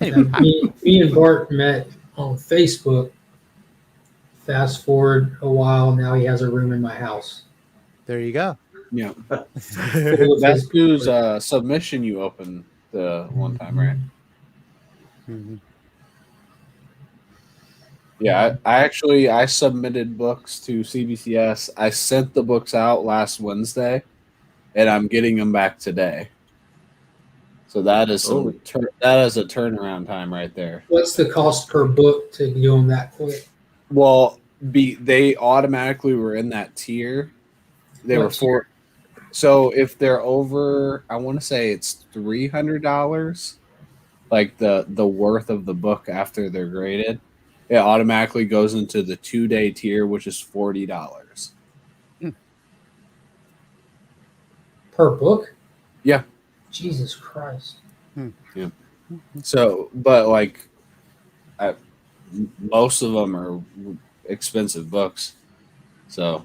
Anyway, And me and Bart met on Facebook. Fast forward a while, now he has a room in my house. there you go. Yeah. Full of That's his- whose submission you opened the one time, right? Mhm. Yeah, I submitted books to CBCS. I sent the books out last Wednesday, and I'm getting them back today. So that is Oh. that is a turnaround time right there. What's the cost per book to do them that quick? Well, they automatically were in that tier. They were What tier? for. So if they're over, I want to say it's $300, like the worth of the book after they're graded, it automatically goes into the 2-day tier, which is $40. Per book? Yeah. Jesus Christ. So, but like, most of them are expensive books. So,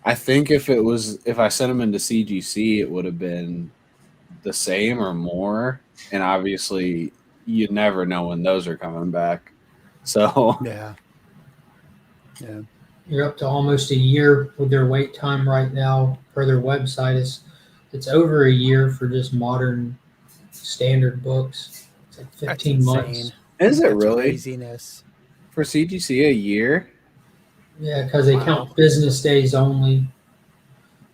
I think if I sent them into CGC, it would have been the same or more. And obviously, you never know when those are coming back. So, Yeah. Yeah. You're up to almost a year with their wait time right now for their website. It's over a year for just modern standard books. It's like That's 15 months. insane. is it That's really craziness? for CGC a year? Yeah, because they Wow. count business days only.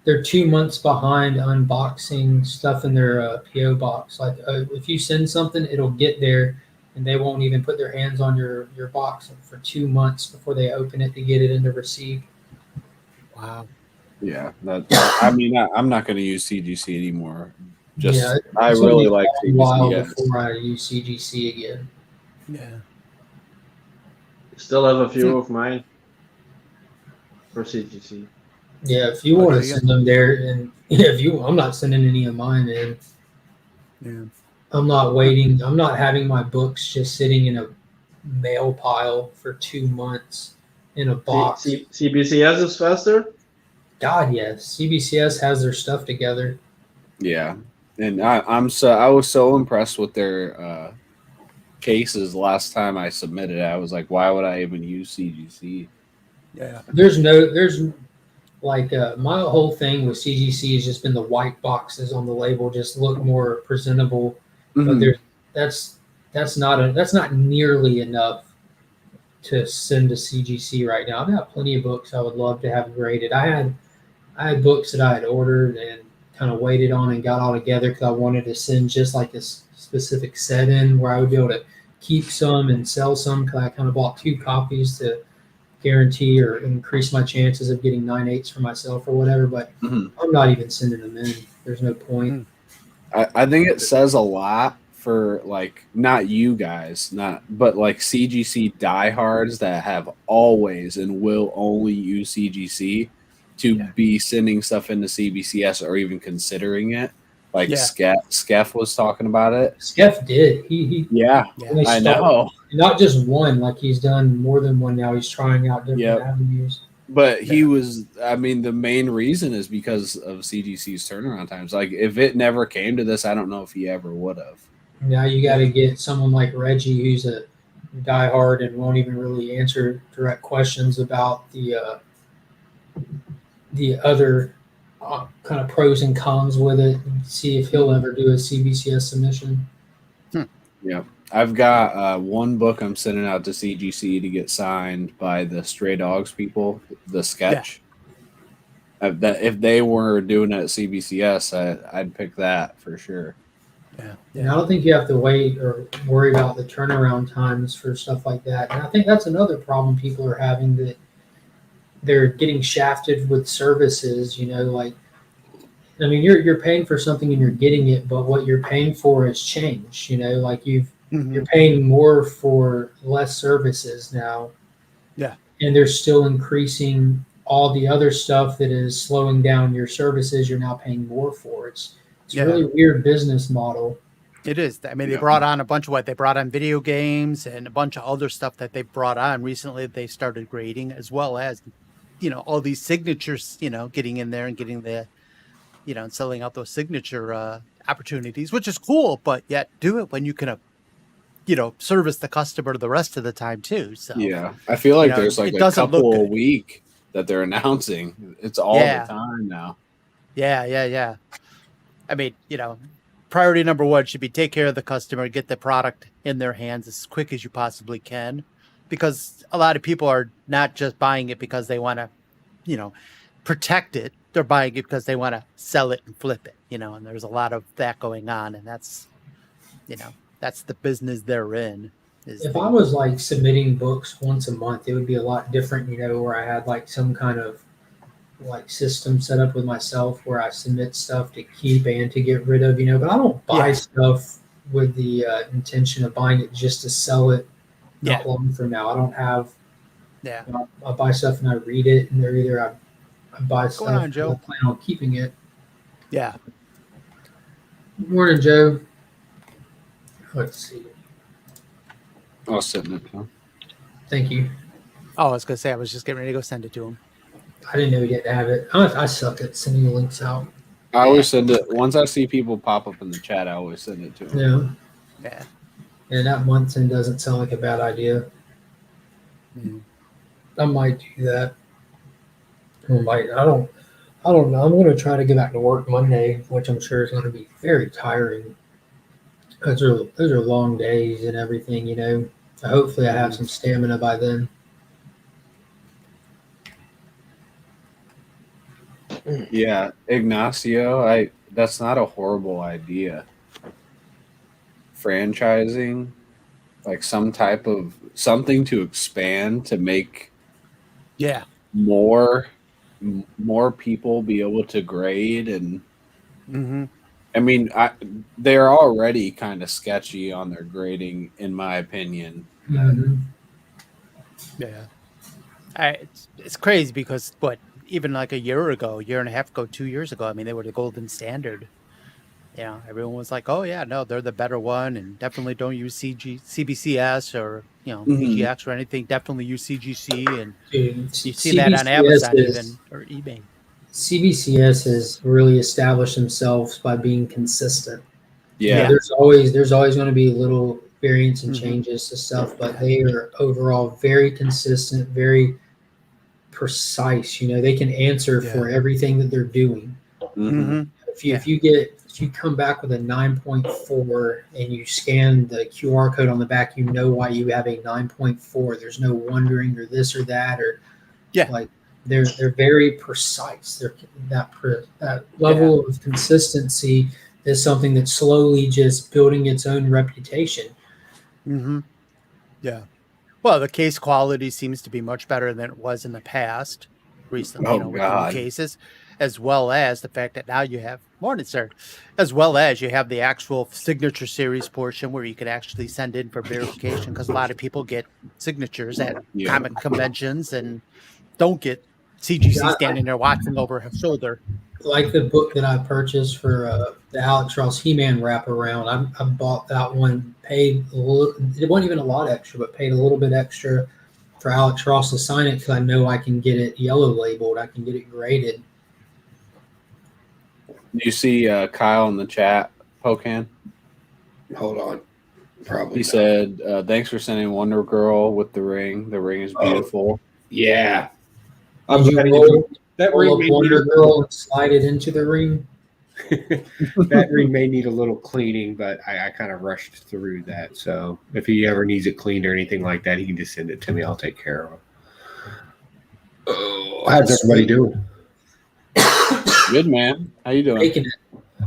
They're 2 months behind unboxing stuff in their PO box. Like if you send something, it'll get there, and they won't even put their hands on your box for 2 months before they open it to get it into receipt. Wow. Yeah, I mean, I'm not going to use CGC anymore. Just Yeah, I it's gonna really be like a while CGC. before I use CGC again. Yeah. Still have a few of mine for CGC. Yeah, if you Oh, want do to you? send them there, and yeah, I'm not sending any of mine in. Yeah. I'm not waiting. I'm not having my books just sitting in a mail pile for 2 months in a box. CBCS is faster. God, yes. CBCS has their stuff together. Yeah, and I was so impressed with their cases last time I submitted. I was like, why would I even use CGC? Yeah. There's like my whole thing with CGC has just been the white boxes on the label just look more presentable, but Mhm. that's not nearly enough to send to CGC right now. I've got plenty of books I would love to have graded. I had books that I had ordered and kind of waited on and got all together because I wanted to send just like this specific set in where I would be able to keep some and sell some because I kind of bought 2 copies to guarantee or increase my chances of getting 9/8 for myself or whatever. But Mhm. I'm not even sending them in. There's no point. I think it says a lot for like not you guys, but like CGC diehards that have always and will only use CGC to Yeah. be sending stuff into CBCS or even considering it. Like Yeah. Skeff was talking about it. Skeff did. He Yeah, Yeah. when they I started, know. not just one. Like he's done more than one now. He's trying out different Yep. avenues. But he Yeah. was, I mean, the main reason is because of CGC's turnaround times. Like, if it never came to this, I don't know if he ever would have. Now you got to get someone like Reggie, who's a diehard and won't even really answer direct questions about the other kind of pros and cons with it, and see if he'll ever do a CBCS submission. Yeah. I've got one book I'm sending out to CGC to get signed by the Stray Dogs people, the sketch. That if they were doing it at CBCS, I'd pick that for sure. Yeah. And I don't think you have to wait or worry about the turnaround times for stuff like that. And I think that's another problem people are having, that they're getting shafted with services, like, I mean, you're paying for something and you're getting it, but what you're paying for has changed, like you're paying more for less services now. Yeah. And they're still increasing all the other stuff that is slowing down your services you're now paying more for. It's a really weird business model. It is. I mean, they brought on a bunch of they brought on video games and a bunch of other stuff that they brought on recently. They started grading, as well as, all these signatures, getting in there and getting the, and selling out those signature opportunities, which is cool, but yet do it when you can, service the customer the rest of the time too. So yeah, I feel like there's like a couple a week that they're announcing. It's all the time now. Yeah. I mean, priority number one should be take care of the customer, get the product in their hands as quick as you possibly can, because a lot of people are not just buying it because they want to, protect it. They're buying it because they want to sell it and flip it, and there's a lot of that going on. And that's, that's the business they're in. If I was like submitting books once a month, it would be a lot different, where I had like some kind of like system set up with myself where I submit stuff to keep and to get rid of, but I don't buy stuff with the intention of buying it just to sell it not long from now. I don't have, I buy stuff and I read it, and they're either I buy stuff and I plan on keeping it. Yeah. Good morning, Joe. Let's see. I'll send it to him. Thank you. Oh, I was going to say, I was just getting ready to go send it to him. I didn't know we get to have it. I suck at sending links out. I always send it. Once I see people pop up in the chat, I always send it to them. Yeah. And that month end doesn't sound like a bad idea. I might do that. I don't know. I'm going to try to get back to work Monday, which I'm sure is going to be very tiring. Those are long days and everything, Hopefully I have some stamina by then. Yeah, Ignacio, that's not a horrible idea. Franchising, like some type of something to expand to make more people be able to grade. And I mean, they're already kind of sketchy on their grading, in my opinion. It's crazy because even like a year and a half ago, 2 years ago, I mean, they were the golden standard. Everyone was like, "Oh yeah, no, they're the better one," and definitely don't use CBCS or PGX or anything. Definitely use CGC, and you see that on Amazon even or eBay. CBCS has really established themselves by being consistent. Yeah, there's always going to be little variants and changes to stuff, but they are overall very consistent, very precise. They can answer for everything that they're doing. If you come back with a 9.4 and you scan the QR code on the back, why you have a 9.4. There's no wondering or this or that like they're very precise. That level of consistency is something that's slowly just building its own reputation. Yeah. Well, the case quality seems to be much better than it was in the past recently, with the new cases, as well as the fact that now you have as well as you have the actual signature series portion where you can actually send in for verification, because a lot of people get signatures at comic conventions and don't get CGC standing there watching over her shoulder. Like the book that I purchased for the Alex Ross He-Man wraparound, I bought that one, paid a little, it wasn't even a lot extra, but paid a little bit extra for Alex Ross to sign it because I know I can get it yellow labeled, I can get it graded. Do you see Kyle in the chat, Pocan? Hold on. Probably. He said, thanks for sending Wonder Girl with the ring. The ring is beautiful. Yeah. Did you roll up Wonder Girl and slide it into the ring? That ring may need a little cleaning, but I kind of rushed through that. So if he ever needs it cleaned or anything like that, he can just send it to me. I'll take care of it. Oh, how's everybody doing? Good, man. How you doing? Making it.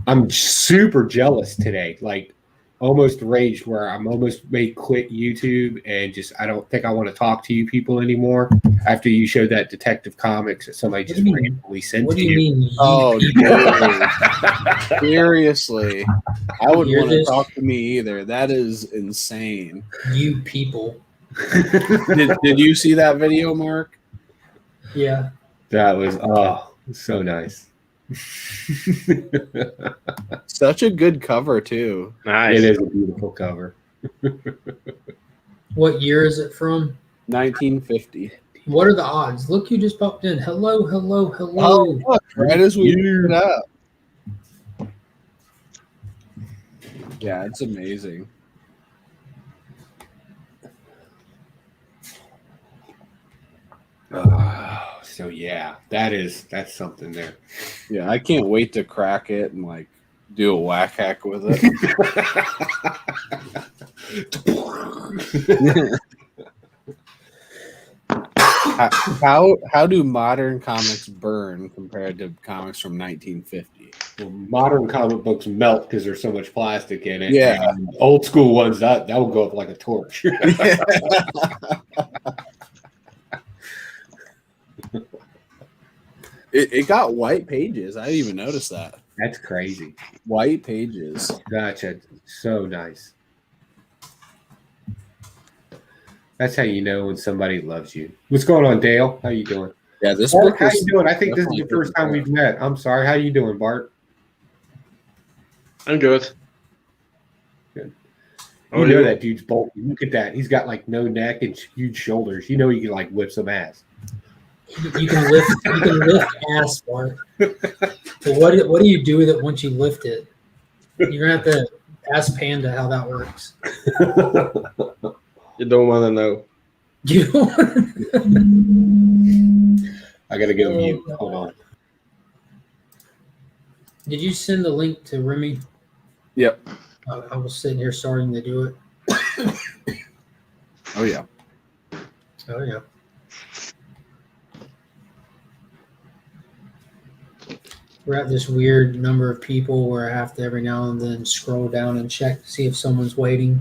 I'm super jealous today. Like, almost raged where I'm almost may quit YouTube and just I don't think I want to talk to you people anymore after you showed that Detective Comics that somebody What do just you mean? randomly sent What do to you you. mean? Oh, dude. Seriously. I wouldn't You're want to just- talk to me either. That is insane. You people. Did you see that video, Mark? Yeah. That was so nice. Such a good cover too. Nice. It is a beautiful cover. What year is it from? 1950. What are the odds? Look, you just popped in. Hello, hello, hello. Oh, look, right as we put it up. Yeah, it's amazing. So yeah, that's something there. Yeah, I can't wait to crack it and like do a whack hack with it. How do modern comics burn compared to comics from 1950? Well, modern comic books melt because there's so much plastic in it. Yeah. And old school ones that will go up like a torch. It got white pages. I didn't even notice that. That's crazy. White pages. Gotcha. So nice. That's how you know when somebody loves you. What's going on, Dale? How you doing? Yeah, this Bart, book how is you doing? I think this is the definitely first time we've met. I'm sorry. How you doing, Bart? I'm good. Good. How You are know you? that dude's bulky. Look at that. He's got like no neck and huge shoulders. You know he can like whip some ass. You can lift ass, Bart. But what do you do with it once you lift it? You're gonna have to ask Panda how that works. You don't want to know. You I gotta go mute. Hold on. Did you send the link to Remy? Yep. I was sitting here starting to do it. Oh yeah. Oh yeah. We're at this weird number of people where I have to every now and then scroll down and check to see if someone's waiting.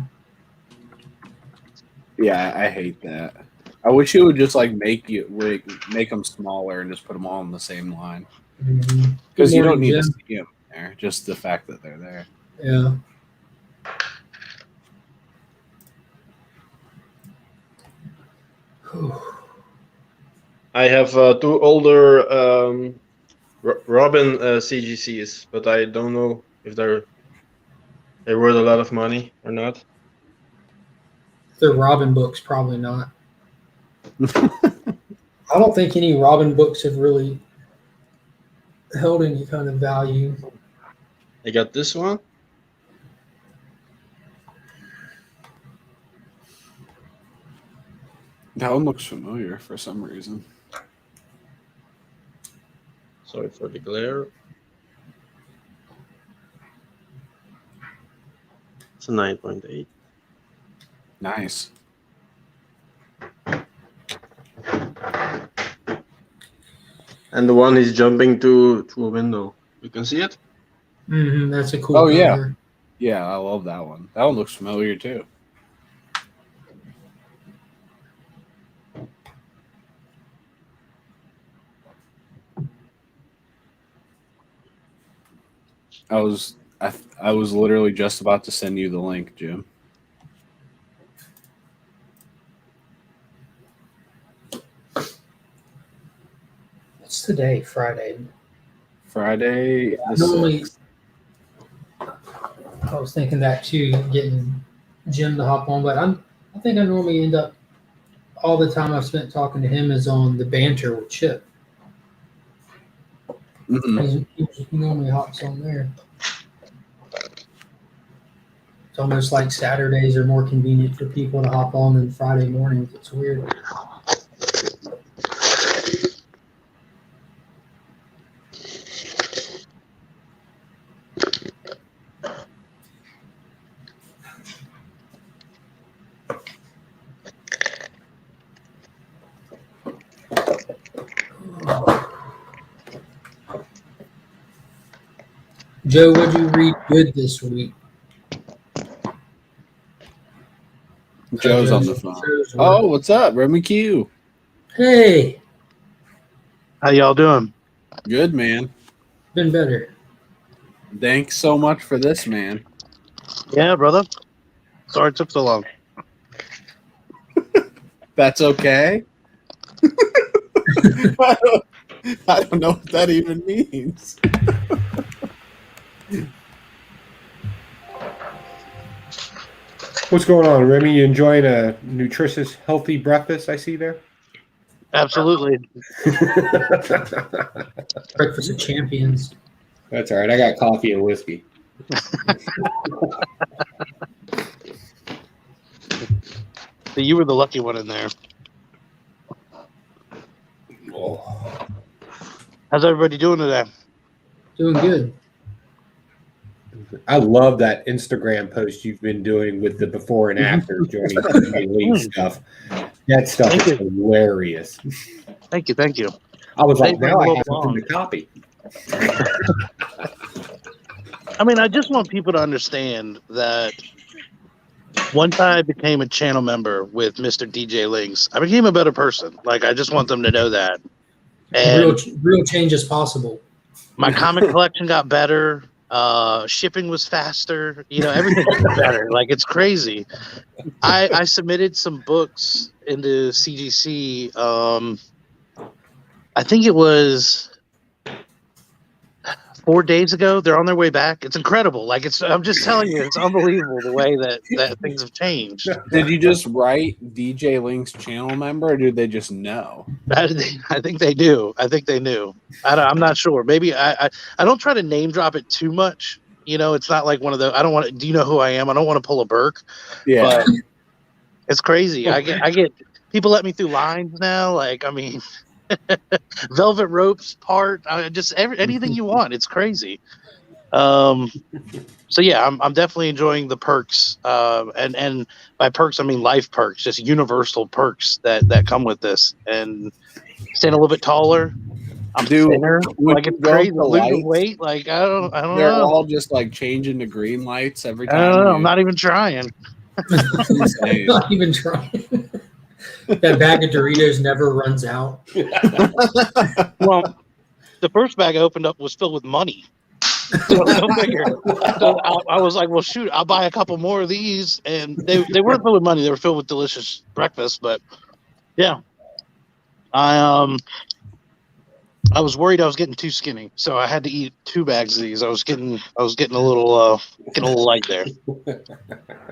Yeah, I hate that. I wish it would just like make them smaller and just put them all on the same line. Good Because you don't morning, need to Jim. see them there. Just the fact that they're there. Yeah. I have two older Robin CGCs, but I don't know if they're worth a lot of money or not. If they're Robin books, probably not. I don't think any Robin books have really held any kind of value. I got this one. That one looks familiar for some reason. Sorry for the glare. It's a 9.8. Nice. And the one is jumping to a window. You can see it? That's a cool Oh, yeah. cover. Yeah, I love that one. That one looks familiar too. I was literally just about to send you the link, Jim. What's today? Friday. Friday. the Normally, 6th. I was thinking that too, getting Jim to hop on, but I think I normally end up all the time I've spent talking to him is on the banter with Chip. Mhm. He normally hops on there. It's almost like Saturdays are more convenient for people to hop on than Friday mornings. It's weird. Joe, what'd you read good this week? Joe's on the phone. Oh, what's up, Remy Q? Hey, How y'all doing? Good, man. been better. Thanks so much for this, man. Yeah, brother. Sorry it took so long. That's okay. I don't know what that even means. What's going on, Remy? You enjoying a nutritious, healthy breakfast? I see there. Absolutely. Breakfast of champions. That's all right. I got coffee and whiskey. So you were the lucky one in there. Oh. How's everybody doing today? Doing good. I love that Instagram post you've been doing with the before and after joining the league stuff. That stuff Thank is you. hilarious. Thank you. Thank you. I was like, Thank you. now I have something to copy. I mean, I just want people to understand that once I became a channel member with Mr. DJ Links, I became a better person. Like, I just want them to know that. And Real change is possible. my comic collection got better. Shipping was faster. You know, everything was better. Like, it's crazy. I submitted some books into CGC. I think it was 4 days ago. They're on their way back. It's incredible. Like, I'm just telling you, it's unbelievable the way that things have changed. Did you just write DJ Link's channel member, or did they just know? I think they do. I think they knew. I'm not sure. Maybe I don't try to name drop it too much. You know, it's not like one of the. I don't want to. Do you know who I am? I don't want to pull a Burke. Yeah. But it's crazy. I get people let me through lines now. Like, I mean, velvet ropes part. Anything you want. It's crazy. So yeah, I'm definitely enjoying the perks. And by perks I mean life perks, just universal perks that come with this. And staying a little bit taller. I'm thinner. Like, it's crazy. Losing weight. Like, I don't They're know. all just like changing to green lights every I time. don't know. I'm not even trying. Not even trying. That bag of Doritos never runs out. Well, the first bag I opened up was filled with money. So go figure. So I was like, well, shoot, I'll buy a couple more of these. And they weren't filled with money. They were filled with delicious breakfast. But yeah, I was worried I was getting too skinny, so I had to eat 2 bags of these. I was getting a little light there.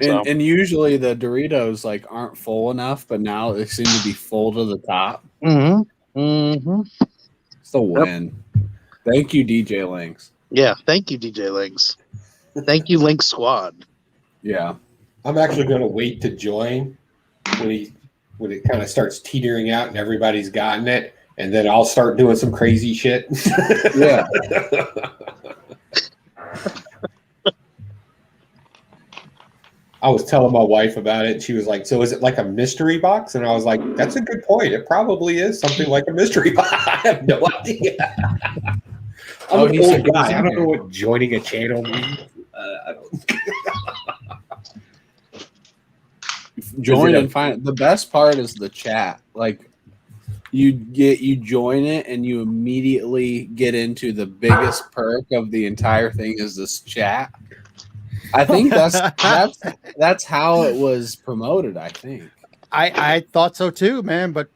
And usually the Doritos like aren't full enough, but now they seem to be full to the top. It's the win. Thank you, DJ Links. Yeah, thank you, DJ Links. Thank you, Link Squad. Yeah, I'm actually going to wait to join when it kind of starts teetering out and everybody's gotten it, and then I'll start doing some crazy shit. Yeah. I was telling my wife about it, and she was like, "So is it like a mystery box?" And I was like, "That's a good point. It probably is something like a mystery box." I have no idea. I'm an old guy. I don't know what joining a channel means. I don't. Join and find. The best part is the chat. Like, you join it, and you immediately get into the biggest perk of the entire thing is this chat. I think that's how it was promoted. I think. I thought so too, man. But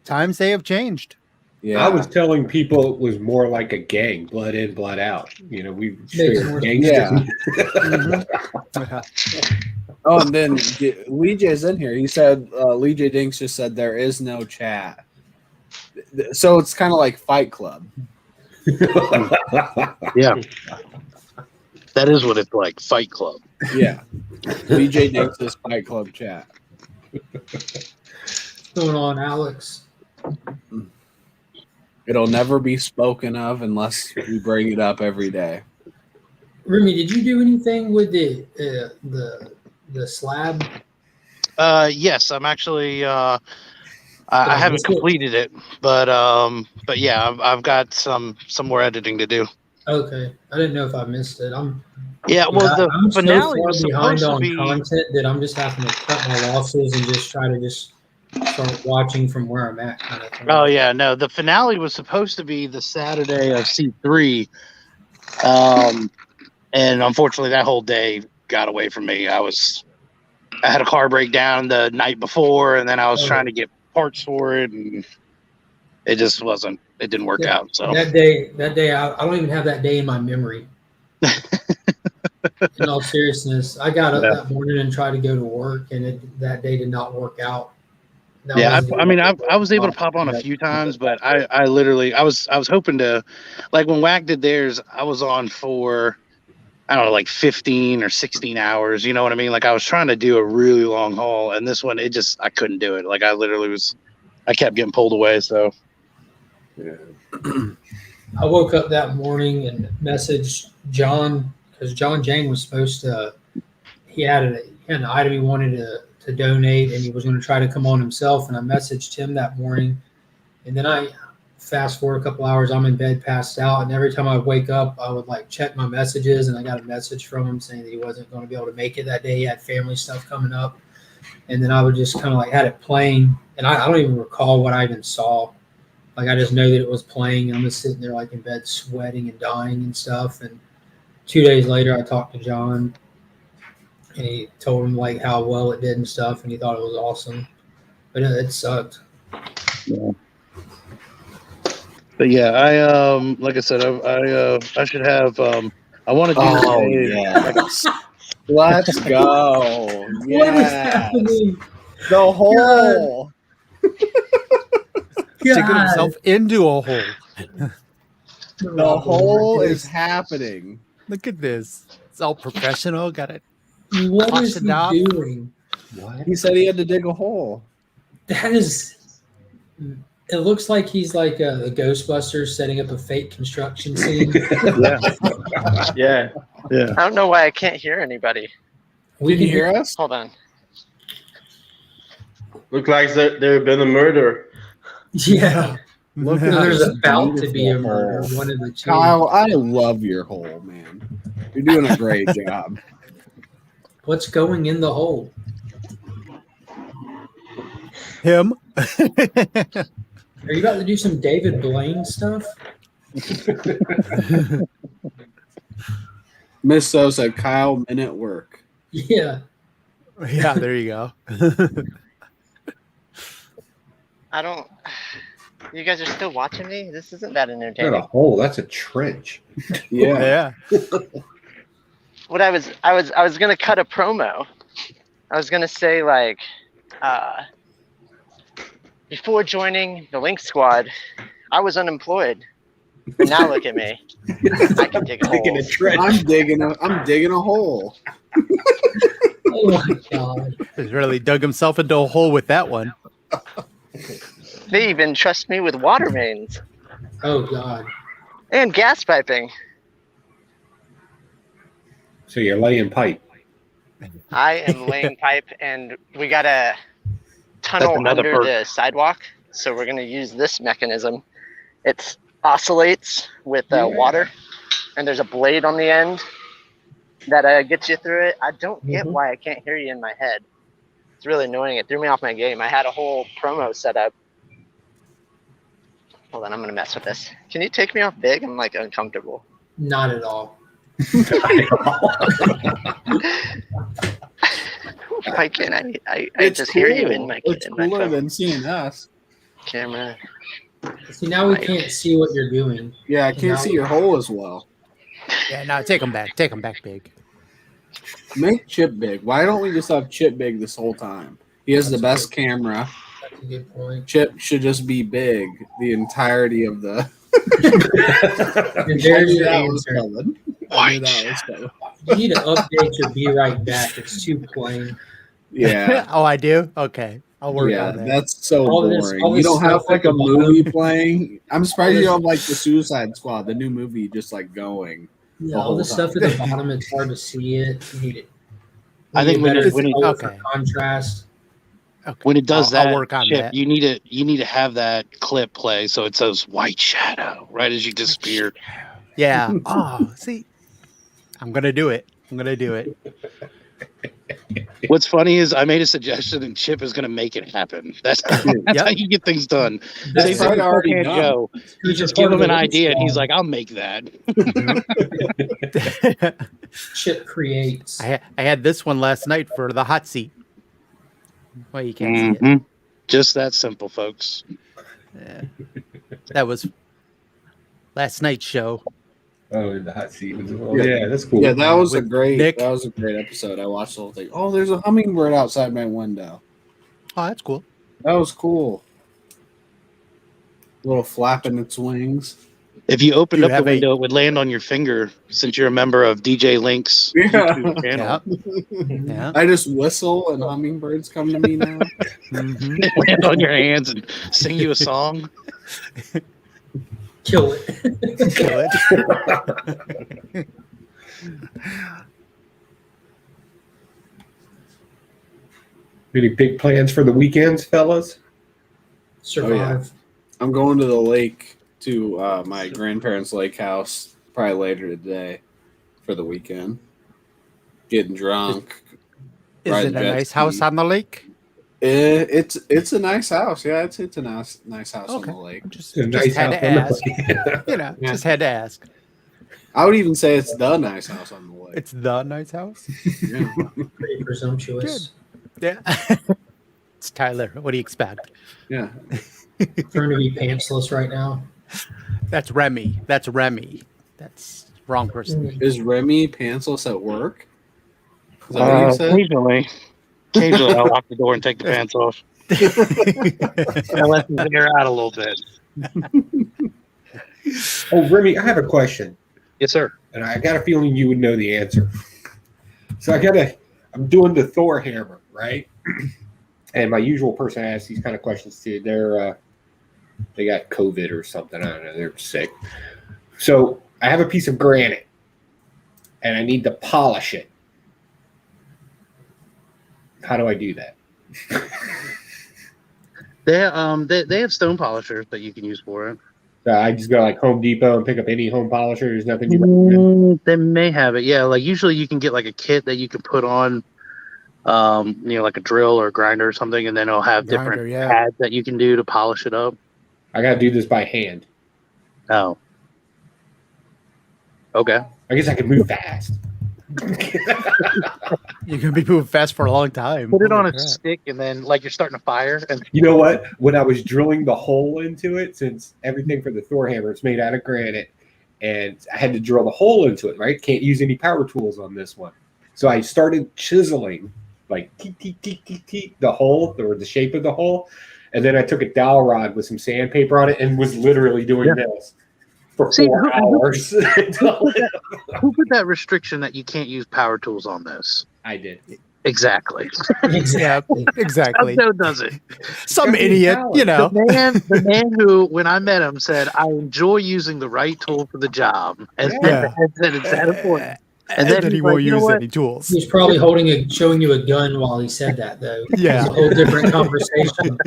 times they have changed. Yeah, I was telling people it was more like a gang, blood in, blood out. You know, we Yeah. Oh, and then Lee J's in here. He said Lee J Dinks just said there is no chat, so it's kind of like Fight Club. Yeah, that is what it's like. Fight Club. Yeah, Lee J Dinks is Fight Club chat. What's going on, Alex? It'll never be spoken of unless we bring it up every day. Remy, did you do anything with the slab? Yes, I'm actually. I haven't completed it, but yeah, I've got some more editing to do. Okay, I didn't know if I missed it. Yeah, well, the I'm so finale far was behind supposed to on be. content that I'm just having to cut my losses and just try to just start watching from where I'm at, kind of thing. Oh yeah, no, the finale was supposed to be the Saturday of C3, and unfortunately, that whole day got away from me. I had a car breakdown the night before, and then I was trying to get parts for it, and it just wasn't. It didn't work out. So that day, I don't even have that day in my memory. In all seriousness, I got up that morning and tried to go to work, and that day did not work out. Yeah, I was able to pop on a few times, but I literally I was hoping to, like when Whack did theirs, I was on for I don't know, like 15 or 16 hours. You know what I mean? Like I was trying to do a really long haul, and this one I couldn't do it. Like I literally I kept getting pulled away. So I woke up that morning and messaged John because John Jang was supposed to. He had an item he wanted to donate, and he was going to try to come on himself. And I messaged him that morning, and then I fast forward a couple hours. I'm in bed, passed out, and every time I wake up, I would like check my messages, and I got a message from him saying that he wasn't going to be able to make it that day. He had family stuff coming up, and then I would just kind of like had it playing, and I don't even recall what I even saw. Like I just know that it was playing. I'm just sitting there like in bed, sweating and dying and stuff. And 2 days later, I talked to John, and he told him like how well it did and stuff, and he thought it was awesome. But it sucked. Yeah. But yeah, I like I said, I should have I want to do. Oh yes, let's go. What is happening? The hole. Digging himself into a hole. The hole is happening. Look at this. It's all professional. Got it. What is Cautioned he up. doing? What? He said he had to dig a hole. That is. It looks like he's like the Ghostbusters setting up a fake construction scene. Yeah. I don't know why I can't hear anybody. We Can you hear us? Hold on. Look like there been a murder. Yeah. Look So at there's this about to be a beautiful murder. hole. One of the two. Kyle, I love your hole, man. You're doing a great job. What's going in the hole? Him. Are you about to do some David Blaine stuff? Miss So said, Kyle, minute work. Yeah. Yeah, there you go. I don't. You guys are still watching me? This isn't that Not a entertaining. hole. That's a trench. Yeah. Yeah. What I was gonna cut a promo. I was gonna say like, before joining the Link Squad, I was unemployed. But now look at me. I can dig Digging a holes. trench. I'm digging a hole. Oh my god. He's really dug himself into a hole with that one. They even trust me with water mains Oh god. and gas piping. So you're laying pipe. I am laying pipe, and we got a tunnel That's another under perk. the sidewalk, so we're gonna use this mechanism. It oscillates with water, and there's a blade on the end that gets you through it. I don't get why I can't hear you in my head. It's really annoying. It threw me off my game. I had a whole promo set up. Hold on, I'm gonna mess with this. Can you take me off big? I'm like uncomfortable. Not at all. Why can't I It's just hear you cool. in my It's in my cooler phone than seeing us. camera. See, now we can't see what you're doing. Yeah, I can't see your hole as well. Yeah, no, take him back. Take him back big. Make Chip big. Why don't we just have Chip big this whole time? He has the best camera. That's a good point. Chip should just be big the entirety of the. And there's your that was answer. coming. I knew that was coming. You need to update your Be Right Back. It's too plain. Yeah. Oh, I do? Okay. I'll work Yeah, on that. that's so All boring. this You don't have stuff like at a the bottom. movie playing. I'm surprised All you this- don't have like the Suicide Squad, the new movie, just like going. Yeah, The all whole this stuff at time. the bottom, it's hard to see it. You need it. I think we better need- color okay. for contrast. Okay. When it does I'll that, work on Chip, that. you need to have that clip play so it says white shadow right as you disappear. Yeah. Oh, see, I'm gonna do it. I'm gonna do it. What's funny is I made a suggestion and Chip is going to make it happen. That's Yep. how you get things done. That's Same thing probably with already Hand done. Joe. You Those are just part give of him an the idea and he's lifestyle. like, I'll make that. Chip creates. I had this one last night for the hot seat. Well, you can't see it. Mhm. Just that simple, folks. Yeah. That was last night's show. Oh, in the hot seat. Yeah. Yeah, that's cool. Yeah, that was a With great Nick. episode. I watched the whole thing. Oh, there's a hummingbird outside my window. Oh, that's cool. That was cool. A little flapping its wings. If you opened You up the have a- window, it would land on your finger since you're a member of DJ Link's Yeah. YouTube channel. Yeah. I just whistle and hummingbirds come to me now. Mhm. They land on your hands and sing you a song. Kill it. Kill it. Any big plans for the weekends, fellas? Survive. I'm going to the lake to my grandparents' lake house probably later today for the weekend. Getting drunk. Is Riding it a jet nice ski. house on the lake? It's a nice house. Yeah, it's a nice house Okay. on the lake. Just A nice had house to on the ask. lake. You know, Yeah. just had to ask. I would even say it's the nice house on the lake. It's the nice house. Yeah. Pretty presumptuous. Yeah. It's Tyler. What do you expect? Yeah. Trying to be pantsless right now. That's Remy. That's Remy. That's wrong person. Is Remy pantsless at work? Is that what you said? Occasionally. Occasionally, I'll lock the door and take the pants off. I'll let the air out a little bit. Oh, Remy, I have a question, Yes, sir. and I got a feeling you would know the answer. So I'm doing the Thor hammer, right? And my usual person I ask these kind of questions to, they got COVID or something. I don't know. They're sick. So I have a piece of granite, and I need to polish it. How do I do that? They have stone polishers that you can use for it. So I just go like Home Depot and pick up any home polisher. There's nothing you recommend. They may have it. Yeah, like usually you can get like a kit that you can put on, like a drill or a grinder or something, and then it'll have Grinder, different yeah. pads that you can do to polish it up. I got to do this by hand. Oh. Okay. I guess I can move fast. You're gonna be moving fast for a long time. Put it on Holy a crap. stick, and then like you're starting a fire, and You know what? When I was drilling the hole into it, since everything for the Thor hammer is made out of granite, and I had to drill the hole into it, right? Can't use any power tools on this one. So I started chiseling, like the hole or the shape of the hole. And then I took a dowel rod with some sandpaper on it and was literally doing this for See, 4 hours. who put that restriction that you can't use power tools on this? I did. Exactly. Yeah, exactly. How does it? Some Gotta be idiot, balanced. you know. The man who, when I met him, said, "I enjoy using the right tool for the job," and Yeah. said it's that important. And then he he's won't like, "You know use what? any tools. He was probably showing you a gun while he said that, though. Yeah. It's a whole different conversation.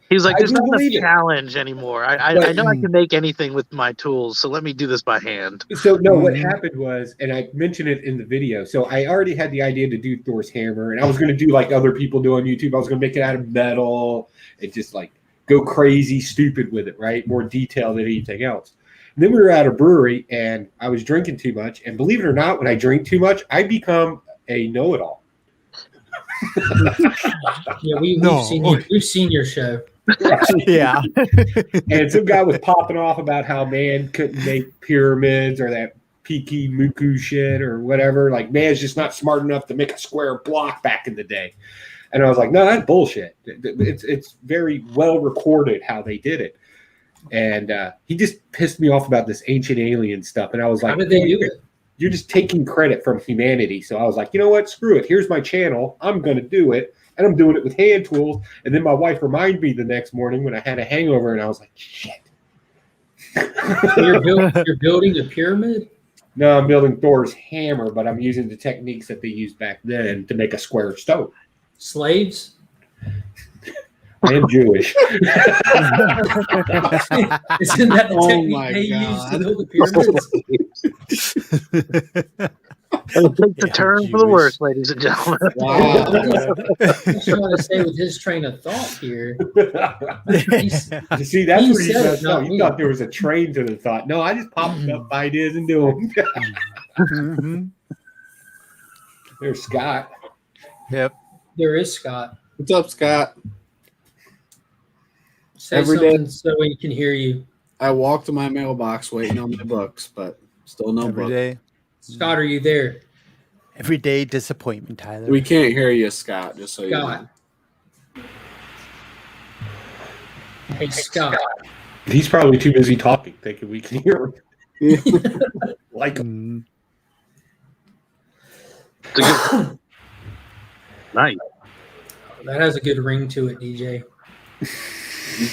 He was like, I "There's do not believe a it. challenge anymore. I But- know I can make anything with my tools, so let me do this by hand." So no, what Mhm. happened was, and I mentioned it in the video. So I already had the idea to do Thor's hammer, and I was going to do like other people do on YouTube. I was going to make it out of metal and just like go crazy, stupid with it, right? More detail than anything else. And then we were at a brewery, and I was drinking too much. And believe it or not, when I drink too much, I become a know-it-all. Yeah, No. we've seen your show. Yeah. And some guy was popping off about how man couldn't make pyramids or that Piki Muku shit or whatever. Like man's just not smart enough to make a square block back in the day. And I was like, no, that's bullshit. It's very well recorded how they did it. And he just pissed me off about this ancient alien stuff. And I was like, How did they do it? you're just taking credit from humanity. So I was like, you know what? Screw it. Here's my channel. I'm going to do it. And I'm doing it with hand tools. And then my wife reminded me the next morning when I had a hangover, and I was like, shit. You're building a pyramid? No, I'm building Thor's hammer, but I'm using the techniques that they used back then to make a square stone. Slaves? and Jewish. Isn't that the Oh technique my they use to God. build the pyramids? It'll take the Yeah, turn for the Jewish. worst, ladies and gentlemen. Wow. I'm trying to stay with his train of thought here. He's- You see, that's He where you said it, messed not up. You me. thought there was a train to the thought. No, I just popped up ideas and do them. Mhm. There's Scott. Yep. there is Scott. What's up, Scott? Say Every day. something so we can hear you. I walked to my mailbox waiting on my books, but still no Every book. day. Scott, are you there? Everyday disappointment, Tyler. We can't hear you, Scott, just so Scott. Hey, Scott. He's probably too busy talking, thinking we can hear him. Like, Mm. Nice. That has a good ring to it, DJ.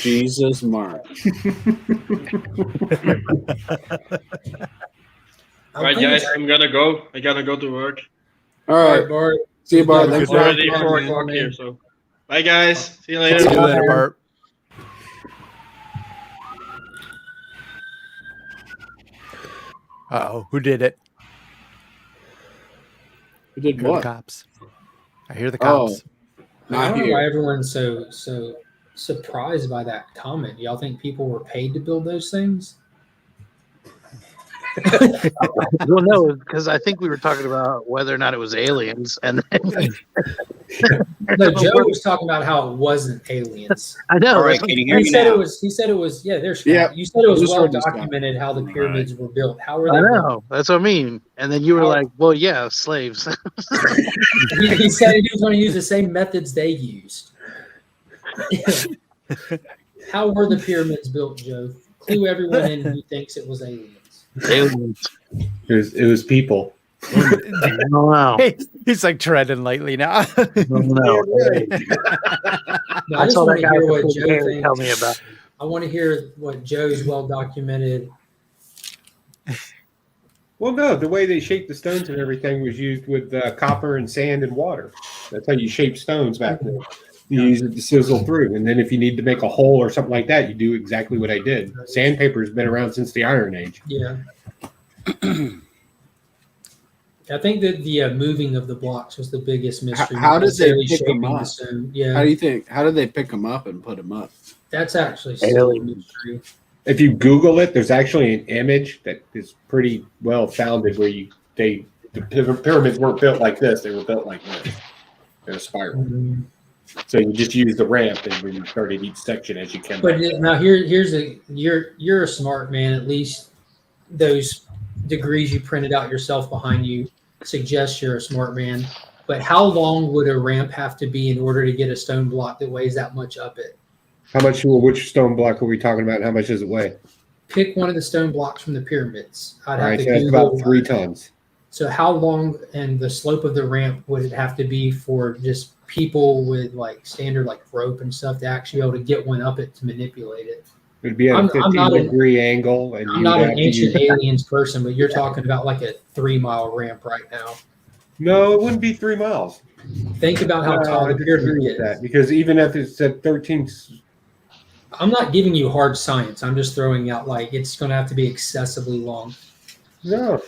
Jesus Mark. All right, guys, I'm gonna go. I gotta go to work. All All right, right. Bart. See you, Bart. Good Thanks It's for night. already having me, 4 man. o'clock here, so bye, guys. See you later. See you later, Bye. Bart. Uh-oh. Who did it? Who did Here are what? the cops. I hear the Oh. cops. I Not don't know why here. everyone's so surprised by that comment. Y'all think people were paid to build those things? Well, no, because I think we were talking about whether or not it was aliens, and then No, Joe was talking about how it wasn't aliens. I know. All right, that's- can you hear He me said now? it was. He said it was. Yeah, there's. Scott. Yeah, You said it was just well heard this guy. documented how the Right. pyramids were built. How were I they built? know. That's what I mean. And then you were like, "Well, yeah, slaves." He said he was going to use the same methods they used. How were the pyramids built, Joe? Clue everyone in who thinks it was aliens. aliens. it was people. I don't know. Hey, he's like treading lightly now. I don't know. No, I That's just all want that to guy hear with what the Joe hair thinks. tell me about. I want to hear what Joe's well documented. Well, no, the way they shaped the stones and everything was used with copper and sand and water. That's how you shape stones back then. You use it to sizzle through. And then if you need to make a hole or something like that, you do exactly what I did. Sandpaper has been around since the Iron Age. Yeah. I think that the moving of the blocks was the biggest mystery. How not did they necessarily pick 'em shaping the up? stone. Yeah, How do you think? How did they pick them up and put them up? that's actually still a mystery. If you Google it, there's actually an image that is pretty well founded where the pyramids weren't built like this; they were built like this in a spiral. Mhm. So you just use the ramp, and when you started each section as you came. But back. now here's you're a smart man. At least those degrees you printed out yourself behind you suggest you're a smart man. But how long would a ramp have to be in order to get a stone block that weighs that much up it? How much? Which stone block are we talking about? And how much does it weigh? Pick one of the stone blocks from the pyramids. I'd All have right, to so that's Google about 3 tons. So how long and the slope of the ramp would it have to be for just people with like standard like rope and stuff to actually be able to get one up it to manipulate it? It'd be at a I'm 15 not an- degree angle, and I'm you not would an have to ancient use- aliens person, but you're talking about like a 3-mile ramp right now. No, it wouldn't be 3 miles. Think about how tall I the disagree pyramid with is. that because even if it's at 13, I'm not giving you hard science. I'm just throwing out like it's going to have to be excessively long. no,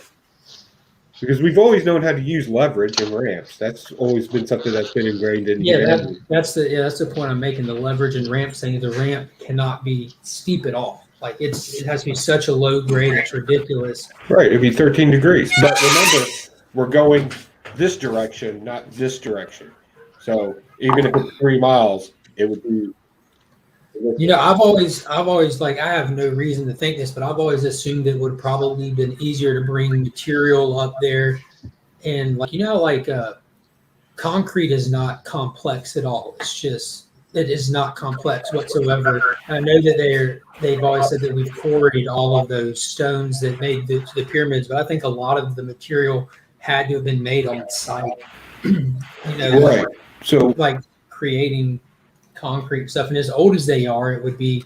because we've always known how to use leverage and ramps. That's always been something that's been ingrained in Yeah, humanity. that's the point I'm making. The leverage and ramp thing. The ramp cannot be steep at all. Like it has to be such a low grade. It's ridiculous. Right, it'd be 13 degrees. But remember, we're going this direction, not this direction. So even if it's 3 miles, it would be. You know, I've always like I have no reason to think this, but I've always assumed it would probably been easier to bring material up there, and like concrete is not complex at all. It is not complex whatsoever. I know that they've always said that we've quarried all of those stones that made the pyramids, but I think a lot of the material had to have been made on site. Right. So like creating concrete stuff, and as old as they are, it would be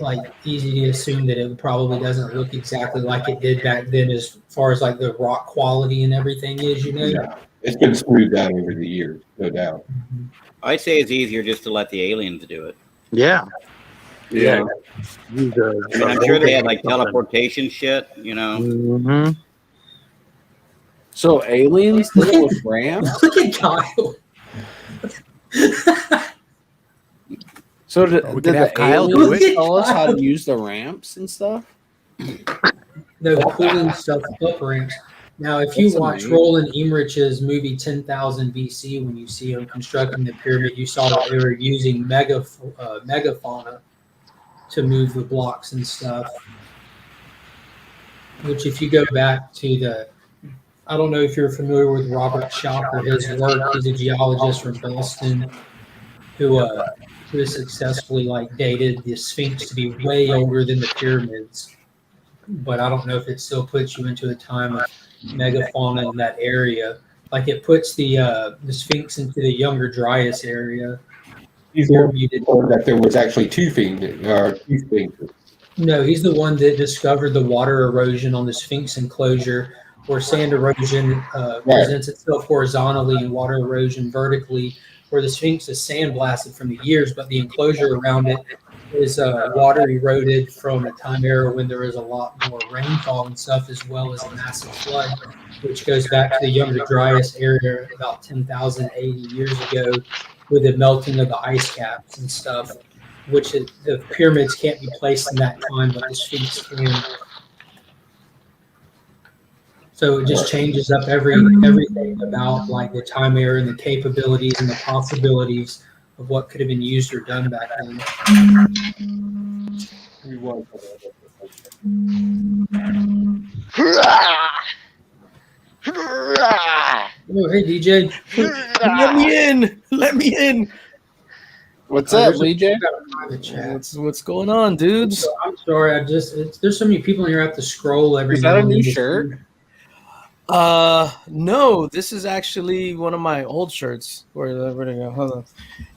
like easy to assume that it probably doesn't look exactly like it did back then as far as like the rock quality and everything is, yeah, It's been smoothed out over the years, no doubt. I'd say it's easier just to let the aliens do it. Yeah. Yeah. I mean, I'm sure they had like teleportation shit, you know. Mm-hmm. So aliens did it with ramps. Look at Kyle. So did We could the have Kyle do aliens it. tell us how to use the ramps and stuff? No, pulling stuff up ramps. Now, if you That's watch amazing. Roland Emmerich's movie 10,000 BC, when you see him constructing the pyramid, you saw that they were using megafauna to move the blocks and stuff. Which, if you go back to I don't know if you're familiar with Robert Schock or his work. He's a geologist from Boston who has successfully dated the Sphinx to be way older than the pyramids. But I don't know if it still puts you into a time of megafauna in that area. Like it puts the Sphinx into the Younger Dryas area. He's the one that there was actually two sphinxes. No, he's the one that discovered the water erosion on the Sphinx enclosure, where sand erosion presents itself horizontally and water erosion vertically, where the Sphinx is sandblasted from the years, but the enclosure around it is water eroded from a time era when there was a lot more rainfall and stuff, as well as a massive flood, which goes back to the Younger Dryas area about 10,080 years ago with the melting of the ice caps and stuff, which the pyramids can't be placed in that time, but the Sphinx can. So it just changes up everything about the time era and the capabilities and the possibilities of what could have been used or done back then. Oh, hey DJ. Let me in. Let me in. What's up, There's Lee J? a private chat. What's going on, dudes? So, I'm sorry. There's so many people in here. I have to scroll every. Is that now a and new then. shirt? No, this is actually one of my old shirts. Where'd it go? Hold on.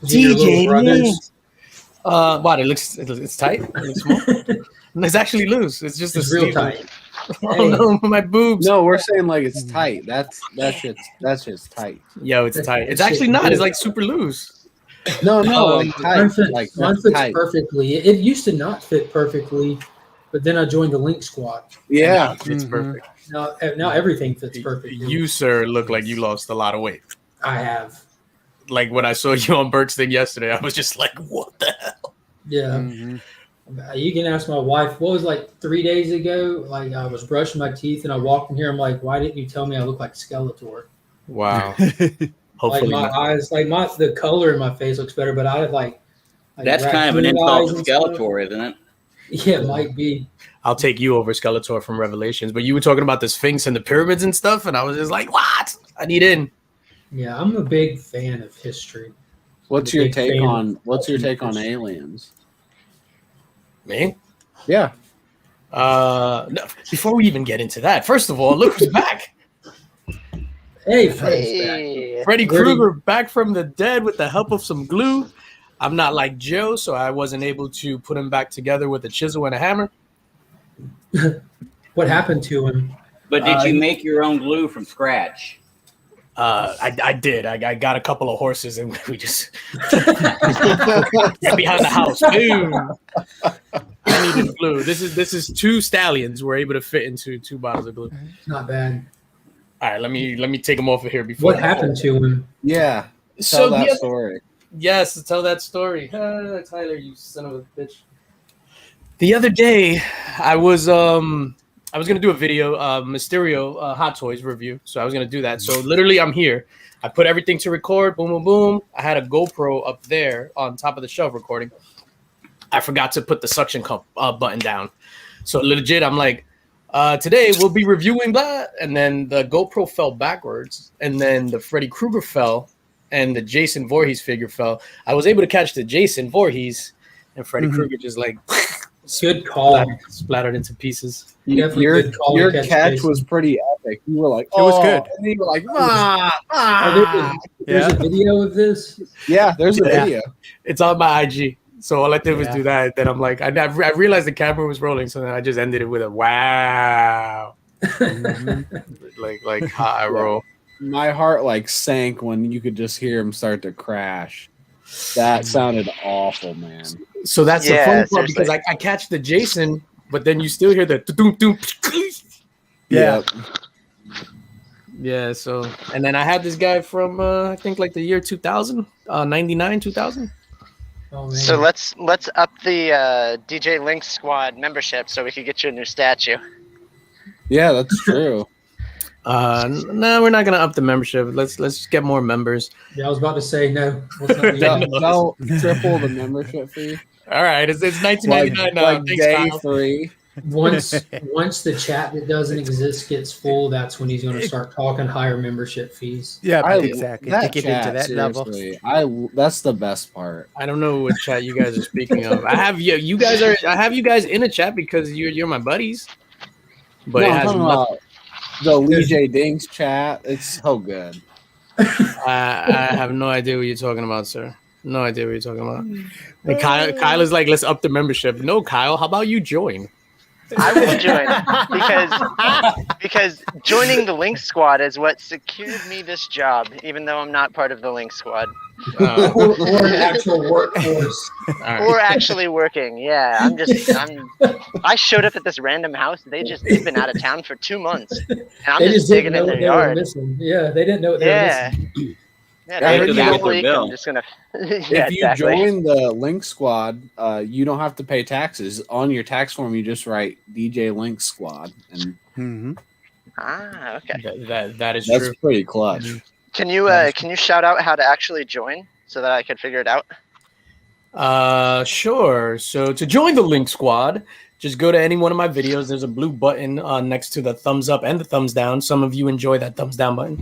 Is it your little brothers? Wow, it's tight. It looks small. It's actually loose. It's just It's a real sleeve. tight. Oh no, my boobs. No, we're saying it's tight. That's just tight. Yo, it's tight. It's actually not. It's super loose. No, Mine tight. fits, mine fits perfectly. It used to not fit perfectly, but then I joined the Link Squad. Yeah, it's perfect. Now everything fits perfectly. You, sir, look like you lost a lot of weight. I have. Like when I saw you on Bert's thing yesterday, I was just like, what the hell? Yeah. You can ask my wife. What was 3 days ago? I was brushing my teeth and I walked in here. I'm like, why didn't you tell me I look like Skeletor? Wow. Hopefully my eyes, the color in my face looks better, but I have That's kind of an insult to Skeletor, isn't it? Yeah, it might be. I'll take you over Skeletor from Revelations, but you were talking about the Sphinx and the pyramids and stuff, and I was just like, what? I need in. Yeah, I'm a big fan of history. What's your take on aliens? Me? Yeah. No, before we even get into that, first of all, look who's back. Hey, Freddy's back. Freddy Krueger back from the dead with the help of some glue. I'm not like Joe, so I wasn't able to put him back together with a chisel and a hammer. What happened to him? But did you make your own glue from scratch? I did. I got a couple of horses and we just behind the house. Boom. I needed glue. This is 2 stallions we're able to fit into 2 bottles of glue. Not bad. All right, let me take them off of here before. What happened to him? Yeah. So Tell that story. Yes, tell that story. Tyler, you son of a bitch. The other day, I was gonna do a video, Mysterio Hot Toys review. So I was gonna do that. So literally, I'm here. I put everything to record. Boom, boom, boom. I had a GoPro up there on top of the shelf recording. I forgot to put the suction cup button down. So legit, I'm like, today we'll be reviewing that, and then the GoPro fell backwards, and then the Freddy Krueger fell, and the Jason Voorhees figure fell. I was able to catch the Jason Voorhees, and Freddy Krueger just good call, splattered into pieces. Your catch was pretty epic. You were like, it was good. And you were like, there's a video of this. Yeah, there's a video. It's on my IG. So all I did was do that. Then I'm like, I realized the camera was rolling, so then I just ended it with a wow, like high roll. my heart like sank when you could just hear him start to crash. That sounded awful, man. So that's the funny part because I catch the Jason, but then you still hear the doom doom. Yeah. Yeah. So and then I had this guy from I think like the year 2000, 99, 2000. Oh, man. So let's up the DJ Link Squad membership so we can get you a new statue. Yeah, that's true. No, we're not gonna up the membership. Let's get more members. Yeah, I was about to say no. Don't triple the membership fee. All right, it's $19.99 now. Like Thanks, day Kyle. 3. Once the chat that doesn't exist gets full, that's when he's going to start talking higher membership fees. Yeah, exactly. To get into that level. That's the best part. I don't know what chat you guys are speaking of. I have you guys in a chat because you're my buddies. But No, it I'm has talking about the Lee J Dings chat. It's so good. I have no idea what you're talking about, sir. No idea what you're talking about. And Kyle is like, let's up the membership. No, Kyle, how about you join? I will join because joining the Link Squad is what secured me this job, even though I'm not part of the Link Squad. Or an actual workforce. Or actually working. Yeah, I showed up at this random house. They've been out of town for 2 months, and I'm They just didn't digging know in what their they were yard. missing. Yeah, they didn't know what they were missing. Yeah, I heard they you got get the leak. their bill. I'm just gonna. If Yeah, you exactly. join the Link Squad, you don't have to pay taxes. On your tax form, you just write DJ Link Squad, and Ah, okay. That is that's true. pretty clutch. Can you shout out how to actually join so that I could figure it out? Sure. So to join the Link Squad, just go to any one of my videos. There's a blue button next to the thumbs up and the thumbs down. Some of you enjoy that thumbs down button.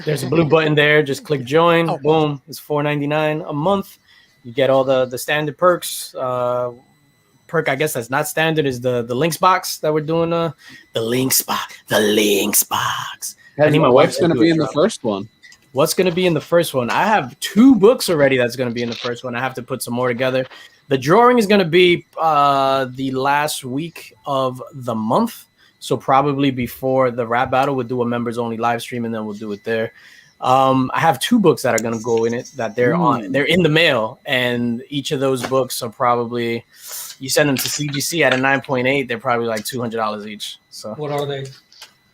There's a blue button there. Just click join. Boom. It's $4.99 a month. You get all the standard perks. Perk, I guess that's not standard, is the Links box that we're doing. The Links box. The Links box. I think my What's wife's going to be in the first one? What's going to be in the first one? I have 2 books already that's going to be in the first one. I have to put some more together. The drawing is going to be the last week of the month. So probably before the rap battle, we'll do a members only live stream and then we'll do it there. I have 2 books that are going to go in it that they're in the mail. And each of those books are probably, you send them to CGC at a 9.8, they're probably like $200 each. So What are they?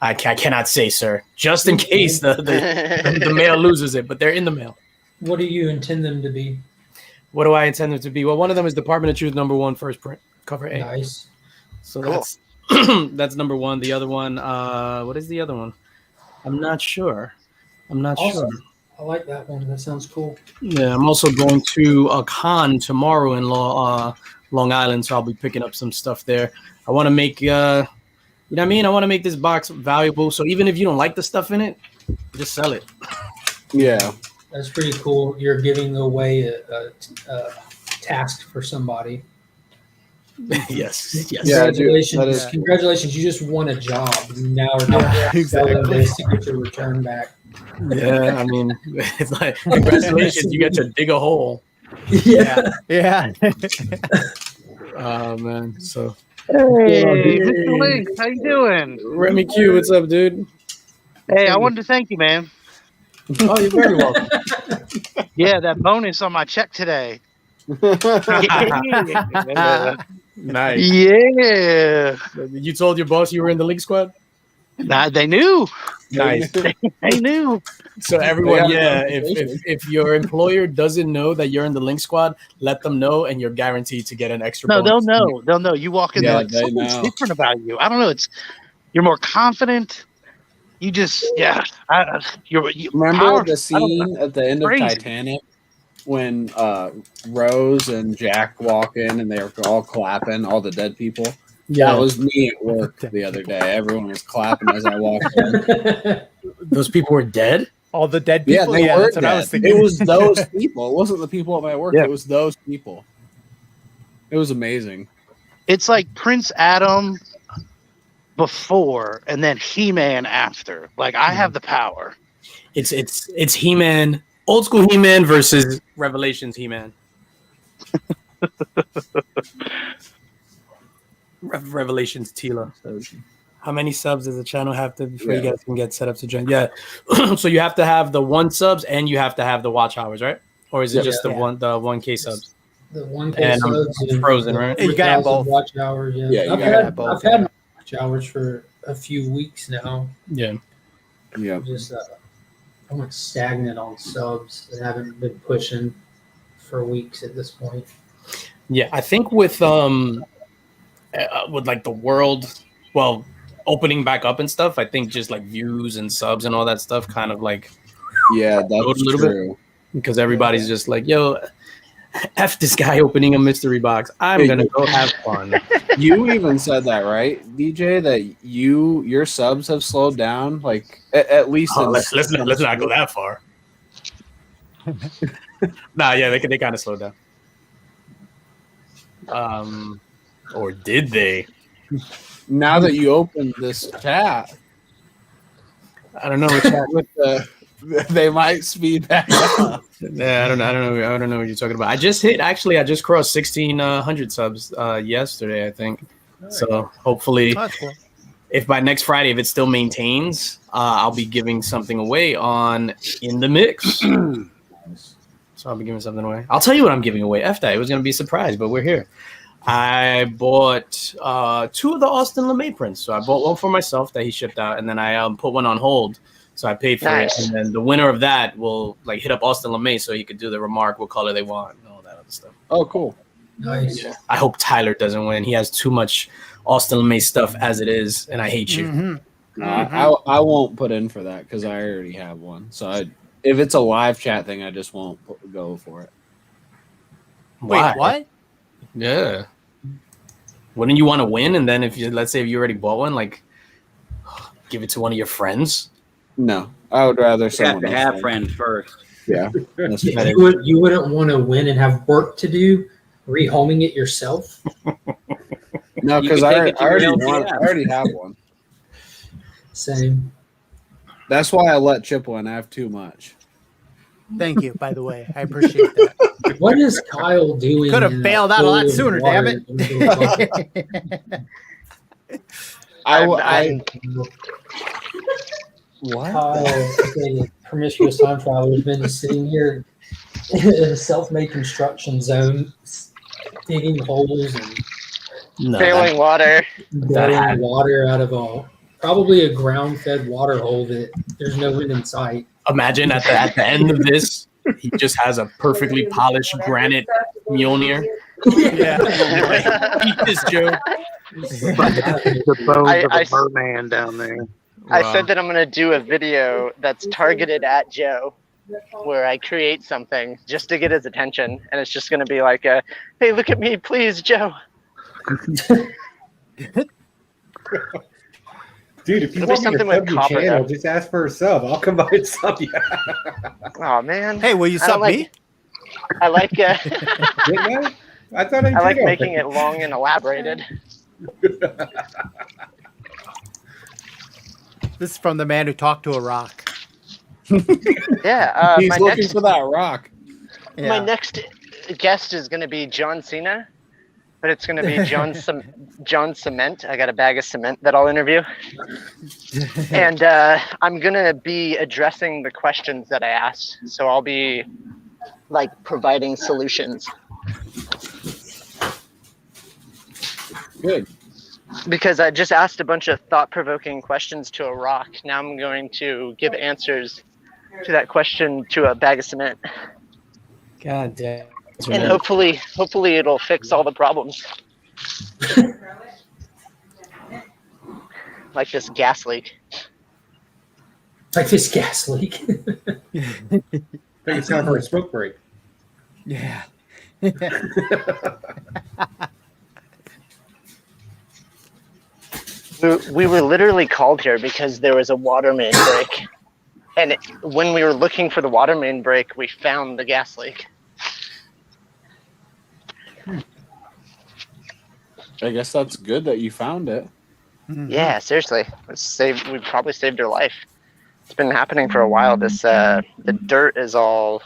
I cannot say, sir, just in case the mail loses it, but they're in the mail. What do you intend them to be? What do I intend them to be? Well, one of them is Department of Truth #1 first print, cover A. Nice. So Cool. that's number 1. The other one, what is the other one? I'm not sure. Awesome. I like that one. That sounds cool. Yeah, I'm also going to a con tomorrow in Long Island, so I'll be picking up some stuff there. I want to make, you know what I mean? I want to make this box valuable, so even if you don't like the stuff in it, just sell it. Yeah. That's pretty cool. You're giving away a task for somebody. Yes. Yeah, Congratulations. Congratulations. You just won a job. Now we're selling this to get your return back. Yeah, I mean, it's like, congratulations, you get to dig a hole. Yeah. Oh, man. So, Hey, Mr. Link, how you doing? Remy Q, what's up, dude? Hey, I wanted to thank you, man. Oh, you're very welcome. Yeah, that bonus on my check today. Nice. Yeah. You told your boss you were in the Link Squad? Nah, they knew. Nice. They knew. So everyone, if your employer doesn't know that you're in the Link Squad, let them know, and you're guaranteed to get an extra. No, bonus. they'll know. They'll know. You walk in there like they something's know. different about you. I don't know. You're more confident. You just you Remember power- the scene at the end of Crazy. Titanic when Rose and Jack walk in and they were all clapping, all the dead people? Yeah, That was me at work the other day. Everyone was clapping as I walked in. those people were dead. All the dead Yeah, people. they were That's what I was dead. thinking. It was those people. It wasn't the people at my work. Yeah. It was those people. It was amazing. It's like Prince Adam before and then He-Man after. Like I have the power. It's He-Man, old school He-Man versus Revelations He-Man. Revelations Tila. How many subs does the channel have to before you Yeah. guys can get set up to join? Yeah. So you have to have the 1 subs and you have to have the watch hours, right? Or is it Yep. just the Yeah. 1K subs? The 1K And I'm subs and frozen, the right? You gotta have 4,000 both. watch hours. Yeah, Yeah, you I've gotta had have both, I've had my watch hours for a few weeks now. Yeah. Yeah. Just I went stagnant on subs and haven't been pushing for weeks at this point. Yeah, I think with like the world, well, opening back up and stuff, I think just like views and subs and all that stuff kind of like Yeah, a that's little bit true. because everybody's just like, yo, F this guy opening a mystery box. I'm Hey, gonna go have fun. You even said that, right, DJ? That your subs have slowed down, like at least. Oh, in let's some not go states. that far. Nah, yeah, they kind of slowed down. Or did they? Now that you opened this chat, I don't know. Chat. with they might speed back up. Yeah, I don't know what you're talking about. I just crossed 1,600 subs yesterday, I think. So hopefully, That's cool. if by next Friday, if it still maintains, I'll be giving something away on In the Mix. So I'll be giving something away. I'll tell you what I'm giving away. F that. It was going to be a surprise, but we're here. I bought 2 of the Austin LeMay prints. So I bought one for myself that he shipped out, and then I put one on hold. So I paid for it, and then the winner of that will like hit up Austin LeMay so he could do the remark what color they want and all that other stuff. Oh, cool. Nice. Yeah. I hope Tyler doesn't win. He has too much Austin LeMay stuff as it is, and I hate you. No, I won't put in for that because I already have one. So if it's a live chat thing, I just won't go for it. Why? Wait, what? Yeah. Wouldn't you want to win? And then let's say if you already bought one, like give it to one of your friends. No, I would rather You have someone to else have win. friends first. Yeah, that's You wouldn't want to win and have work to do, rehoming it yourself. No, You because can I take it to your already LCS. have one. Same. That's why I let Chip win. I have too much. Thank you, by the way. I appreciate that. What is Kyle doing? Could have in a bailed out a pool lot of sooner, water damn into a bucket? What? Kyle, a promiscuous time traveler, has been sitting here in a self-made construction zone, digging holes and Failing water. getting water out of probably a ground-fed water hole that there's no end in sight. Imagine at the end of this, he just has a perfectly polished granite Mjolnir. Yeah. Eat this, Joe. The bones I- of I a s- merman down there. I said that I'm going to do a video that's targeted at Joe where I create something just to get his attention. And it's just going to be like, hey, look at me, please, Joe. Dude, if you It'll be want me to something sub with your copper, channel, though. just ask for a sub. I'll come by and sub you. Oh, man. Hey, will you I don't sub me? I like Didn't I? I thought I I like did making it already. long and elaborated. This is from the man who talked to a rock. Yeah. He's My looking next for that rock. my next guest is going to be John Cena, but it's going to be John Cement. I got a bag of cement that I'll interview. And I'm going to be addressing the questions that I asked. So I'll be like providing solutions. Good. Because I just asked a bunch of thought-provoking questions to a rock. Now I'm going to give answers to that question to a bag of cement. God damn. And hopefully it'll fix all the problems. Like this gas leak. Like this gas leak. It's time for a smoke break. Yeah. We were literally called here because there was a water main break. And when we were looking for the water main break, we found the gas leak. I guess that's good that you found it. Yeah, seriously. We probably saved her life. It's been happening for a while. This the dirt is all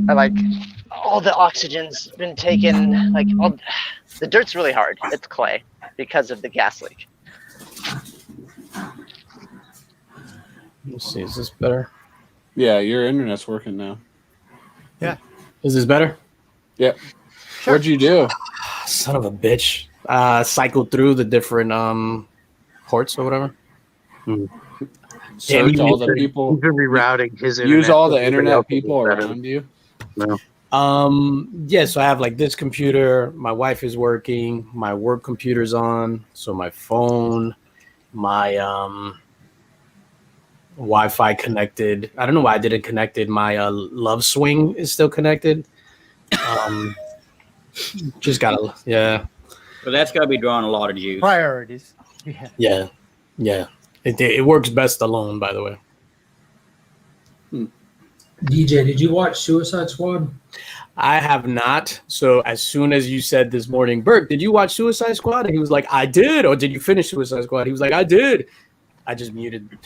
like all the oxygen's been taken. Like the dirt's really hard. It's clay because of the gas leak. Let's see. Is this better? Yeah, your internet's working now. Yeah. Is this better? Yep. Sure. What'd you do? Son of a bitch. Cycled through the different ports or whatever. Search all the people. He's been rerouting his internet. Use all the so everybody internet else will people be better. around you. No. Yeah, so I have like this computer, my wife is working, my work computer's on, so my phone, my Wi-Fi connected. I don't know why I didn't connect it. My Love Swing is still connected. Just gotta, yeah. But that's got to be drawing a lot of juice. Priorities. Yeah. It works best alone, by the way. DJ, did you watch Suicide Squad? I have not. So as soon as you said this morning, Burke, did you watch Suicide Squad? And he was like, I did. Or did you finish Suicide Squad? He was like, I did. I just muted.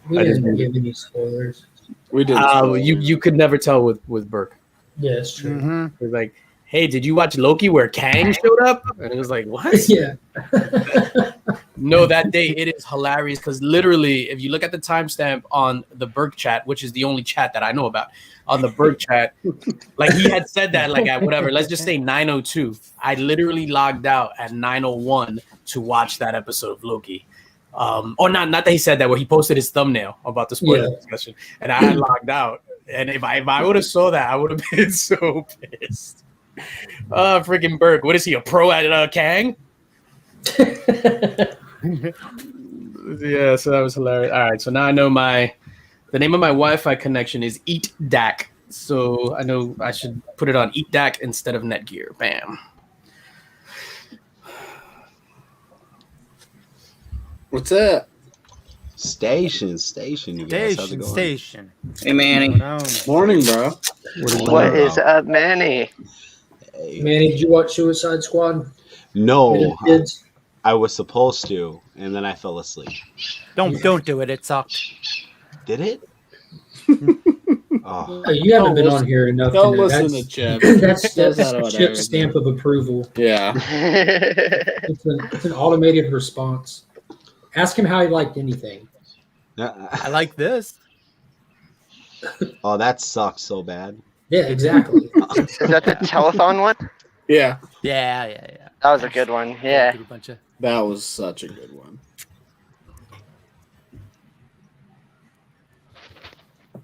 We didn't give any spoilers. We did. You could never tell with Burke. Yeah, it's true. Mm-hmm. He was like, hey, did you watch Loki where Kang showed up? And it was like, what? Yeah. No, that day it is hilarious because literally, if you look at the timestamp on the Burke chat, which is the only chat that I know about, on the Burke chat, like he had said that like at whatever, let's just say 9:02. I literally logged out at 9:01 to watch that episode of Loki. Or not that he said that, where he posted his thumbnail about the spoiler discussion, and I had logged out. And if I would have saw that, I would have been so pissed. Freaking Burke, what is he, a pro at Kang? Yeah, so that was hilarious. All right, so now I know the name of my Wi-Fi connection is EatDAC, so I know I should put it on EatDAC instead of Netgear. Bam. What's that? Station, you guys. How's it going? Station. Hey, Manny. Morning, bro. What is up, Manny? Hey. Manny, did you watch Suicide Squad? No, Kids? I was supposed to, and then I fell asleep. Don't do it. It sucked. Did it? Oh. Oh, you haven't been on here enough. Don't to know. listen That's, to Chip. That's what Chip's I stamp of approval. Yeah. It's an automated response. Ask him how he liked anything. I like this. Oh, that sucks so bad. Yeah, exactly. Is that the telethon one? Yeah. Yeah. That was a good one. Yeah. That was such a good one. I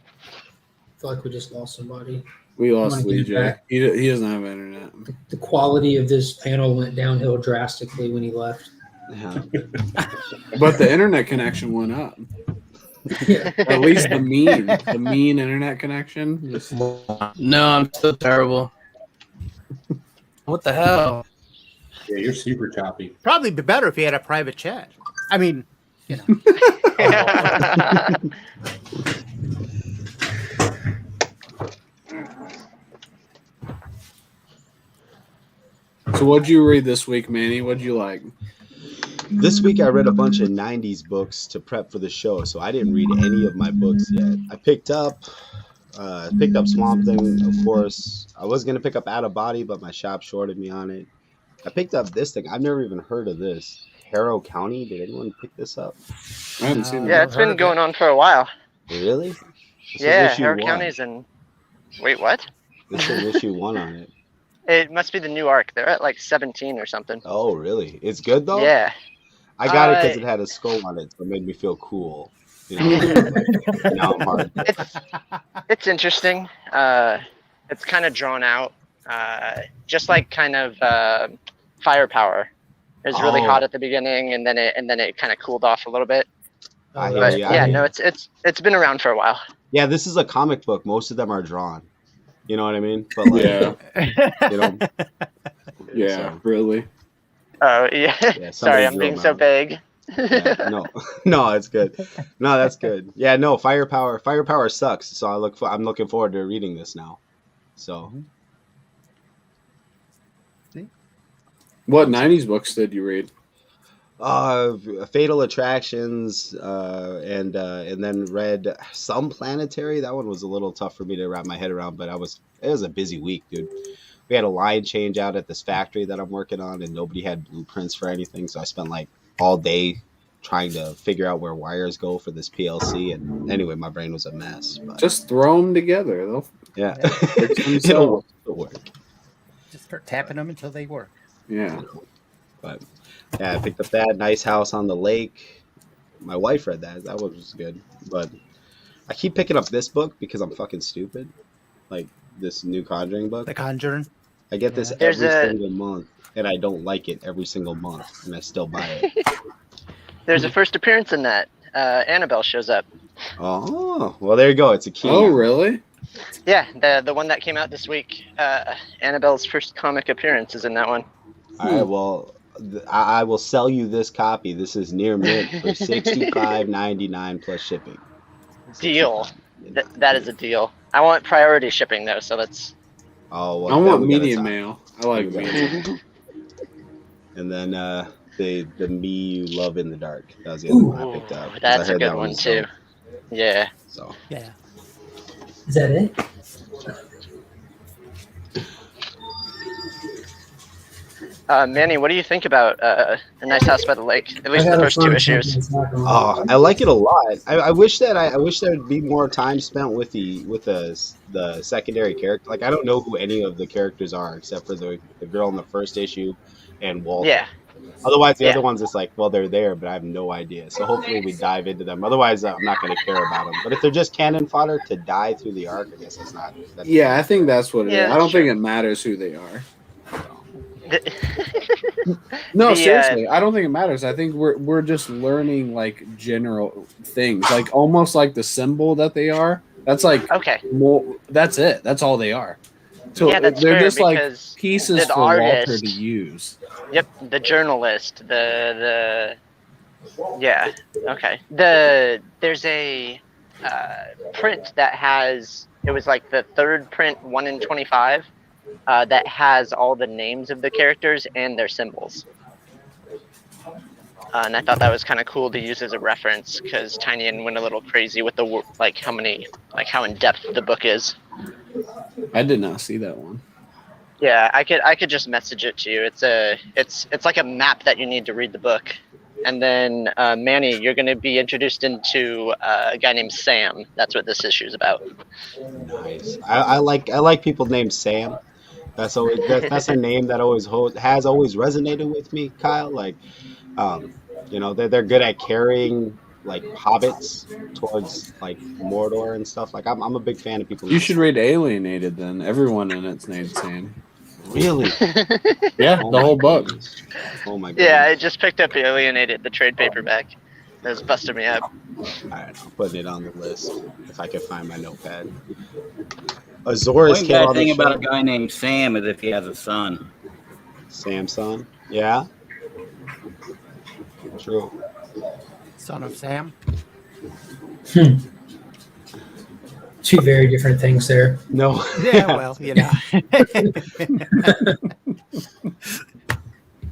feel like we just lost somebody. We lost I'm gonna get it Lee back. J. He doesn't have internet. The quality of this panel went downhill drastically when he left. Yeah. But the internet connection went up. Yeah. At least the mean internet connection. Just... No, I'm still terrible. What the hell? Yeah, you're super choppy. Probably be better if you had a private chat. I mean, you know. So what'd you read this week, Manny? What'd you like? This week I read a bunch of 90s books to prep for the show, so I didn't read any of my books yet. I picked up Swamp Thing, of course. I was going to pick up Out of Body, but my shop shorted me on it. I picked up this thing. I've never even heard of this. Harrow County. Did anyone pick this up? I haven't seen it. Yeah, it's been going on for a while. Really? This Yeah, is issue Harrow 1. County's in. Wait, what? This is issue 1 on it. It must be the new arc. They're at like 17 or something. Oh, really? It's good, though? Yeah. I got it because it had a skull on it, so it made me feel cool. You know, now I'm hard. It's interesting. It's kind of drawn out. Just like kind of Firepower. It was really hot at the beginning, and then it kind of cooled off a little bit. I hear But you. yeah, no, it's been around for a while. Yeah, this is a comic book. Most of them are drawn. You know what I mean? But like, you know, Yeah, so. really. Oh yeah. Yeah, Sorry, I'm being so vague. Yeah, no, it's good. No, that's good. Yeah, no, Firepower sucks. So I'm looking forward to reading this now. So, What 90s books did you read? Fatal Attractions, and then read Some Planetary. That one was a little tough for me to wrap my head around, but it was a busy week, dude. We had a line change out at this factory that I'm working on, and nobody had blueprints for anything, so I spent like all day trying to figure out where wires go for this PLC. And anyway, my brain was a mess. But Just throw them together. They'll yeah, fix it'll themselves. work. It'll work. Just start tapping them until they work. Yeah. But yeah, I picked up that nice house on the lake. My wife read that. That was good. But I keep picking up this book because I'm fucking stupid. Like this new Conjuring book. The Conjuring. I get this There's every a- single month, and I don't like it every single month, and I still buy it. There's a first appearance in that. Annabelle shows up. Oh, well, there you go. It's a key. Oh, really? Yeah, the one that came out this week. Annabelle's first comic appearance is in that one. All right, well, I will sell you this copy. This is near mint for $65.99 plus shipping. Deal. That is a deal. I want priority shipping though, so that's. Oh, well, I then want we gotta medium talk. mail. I like medium. And then the Me You Love in the Dark. That was the other one I picked up. 'cause I That's a heard good that one was too. dope. Yeah. So Yeah. Is that it? Manny, what do you think about A Nice House by the Lake? At least I the got a first two fun issues. sentence back on oh, I like it a lot. I wish there'd be more time spent with the secondary character. Like I don't know who any of the characters are except for the girl in the first issue and Walter. Yeah. Otherwise, the Yeah. other ones it's like, well, they're there, but I have no idea. So hopefully we dive into them. Otherwise, I'm not going to care about them. But if they're just cannon fodder to die through the arc, I guess it's not. That's Yeah, I think that's what it is. Yeah, I don't sure. think it matters who they are. The- No, The, seriously, I don't think it matters. I think we're just learning like general things, like almost like the symbol that they are. That's like Okay. more. That's it. That's all they are. So Yeah, that's they're fair just like because pieces the for Walter artist- to use. Yep, the journalist, the yeah, okay. There's a print that has, it was like the third print, 1 in 25, that has all the names of the characters and their symbols. And I thought that was kind of cool to use as a reference because Tynion went a little crazy with the how in depth the book is. I did not see that one. Yeah, I could just message it to you. It's like a map that you need to read the book. And then Manny, you're going to be introduced into a guy named Sam. That's what this issue is about. nice. I like people named Sam. That's always that's a name that has always resonated with me, Kyle. Like, they're good at carrying like hobbits towards like Mordor and stuff. Like, I'm a big fan of people. You should read Alienated then. Everyone in it's named Sam. Really? Yeah, Oh the my whole book. goodness. Oh my god. Yeah, I just picked up Alienated, the trade paperback. That was busting me up. Alright, I'm putting it on the list if I can find my notepad. Azores One came bad on thing the about show. a guy named Sam is if he has a son. Samson. Yeah. True. Son of Sam. Two very different things there. No. Yeah, well, you know.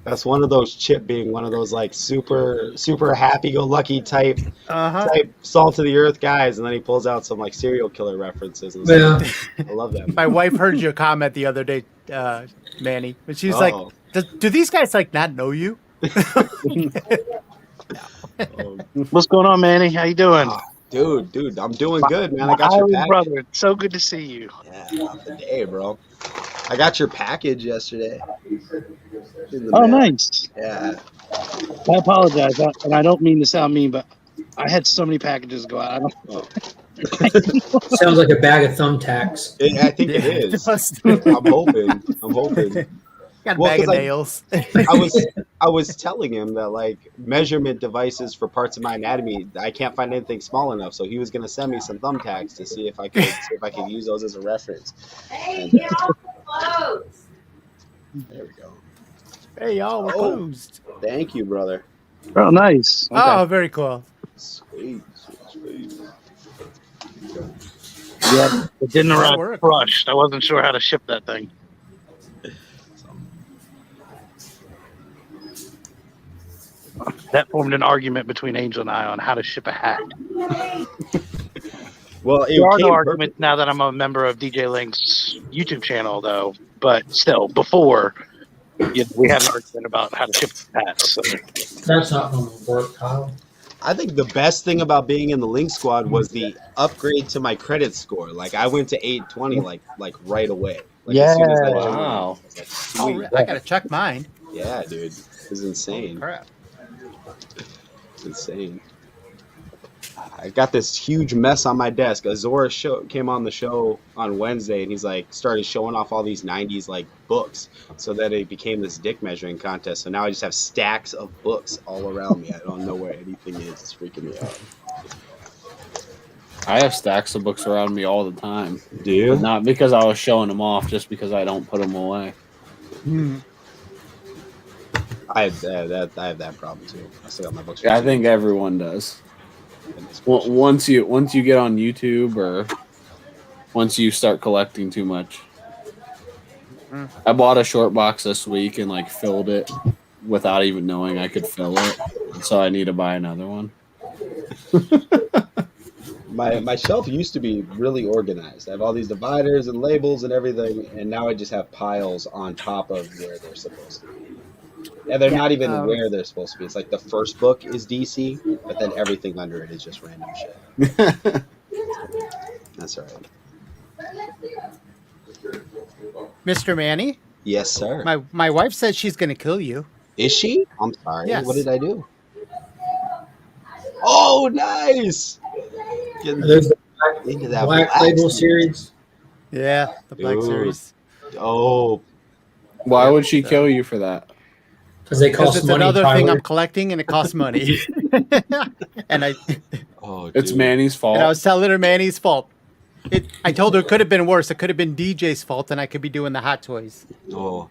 That's one of those Chip being one of those like super happy-go-lucky type salt of the earth guys, and then he pulls out some like serial killer references and stuff. I love that. My wife heard your comment the other day, Manny, but she was like, "Do these guys like not know you?" What's going on, Manny? How you doing? Dude, I'm doing good, man. I got your package. brother. It's so good to see you. Yeah, off the day, bro. I got your package yesterday. In the Oh, mail. nice. Yeah. I apologize, and I don't mean to sound mean, but I had so many packages go out. I don't. Sounds like a bag of thumbtacks. I think it is. I'm hoping. Got a Well, bag of 'cause nails. I was telling him that like measurement devices for parts of my anatomy, I can't find anything small enough. So he was gonna send me some thumbtacks to see if I could use those as a reference. And, there we go. Hey, y'all, we're closed. Thank you, brother. Oh, nice. Oh, very cool. Sweet. Yeah, it didn't That'll arrive work. crushed. I wasn't sure how to ship that thing. That formed an argument between Angel and I on how to ship a hat. Well, There are no arguments now that I'm a member of DJ Link's YouTube channel, though. But still, before we had an argument about how to ship hats. So. That's not going to work, Kyle. I think the best thing about being in the Link Squad was the upgrade to my credit score. Like I went to 820 like right away. Like as soon as I joined, Wow. I was like, Oh, sweet. I gotta check mine. Yeah, dude. It was Holy insane. crap. It's insane. I got this huge mess on my desk. Azora came on the show on Wednesday, and he's like started showing off all these 90s like books, so that it became this dick measuring contest. So now I just have stacks of books all around me. I don't know where anything is. It's freaking me out. I have stacks of books around me all the time. Do you? Not because I was showing them off, just because I don't put them away. I have that problem too. I still got my books. I think everyone does. Once you get on YouTube or once you start collecting too much. I bought a short box this week and like filled it without even knowing I could fill it. So I need to buy another one. My shelf used to be really organized. I have all these dividers and labels and everything, and now I just have piles on top of where they're supposed to be. Yeah, they're not even where they're supposed to be. It's like the first book is DC, but then everything under it is just random shit. That's all right. Mr. Manny? Yes, sir. My wife says she's gonna kill you. Is she? I'm sorry. Yes. What did I do? Oh, nice! There's the Into that Black Label series. Yeah, the Black Dude. Series. Oh, Why would she kill you for that? Because they Because cost it's money. another thing Tyler. I'm collecting and it costs money. and I It's Manny's fault. and I was telling her Manny's fault. I told her it could have been worse. It could have been DJ's fault, and I could be doing the hot toys. Oh,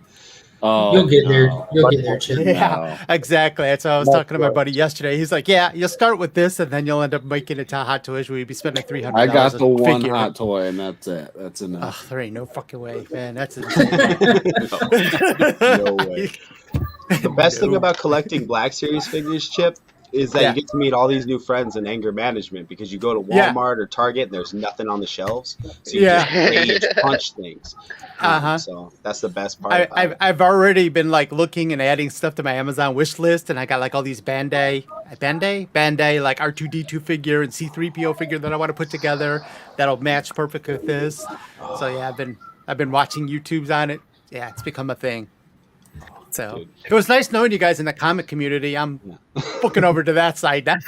You'll get there. You'll get there, Chip. Yeah, exactly. That's what I was talking to my buddy yesterday. He's like, "Yeah, you'll start with this, and then you'll end up making it to hot toys where you'd be spending $300." I got the one figure. hot toy, and that's it. That's enough. Oh, there ain't no fucking way, man. That's insane. no way. The best thing about collecting Black Series figures, Chip, is that you get to meet all these new friends in anger management because you go to Walmart or Target and there's nothing on the shelves. So you just rage punch things. So that's the best part. I've already been like looking and adding stuff to my Amazon wish list, and I got like all these Bandai like R2D2 figure and C3PO figure that I want to put together that'll match perfect with this. So yeah, I've been watching YouTubes on it. Yeah, it's become a thing. So it was nice knowing you guys in the comic community. I'm booking over to that side now.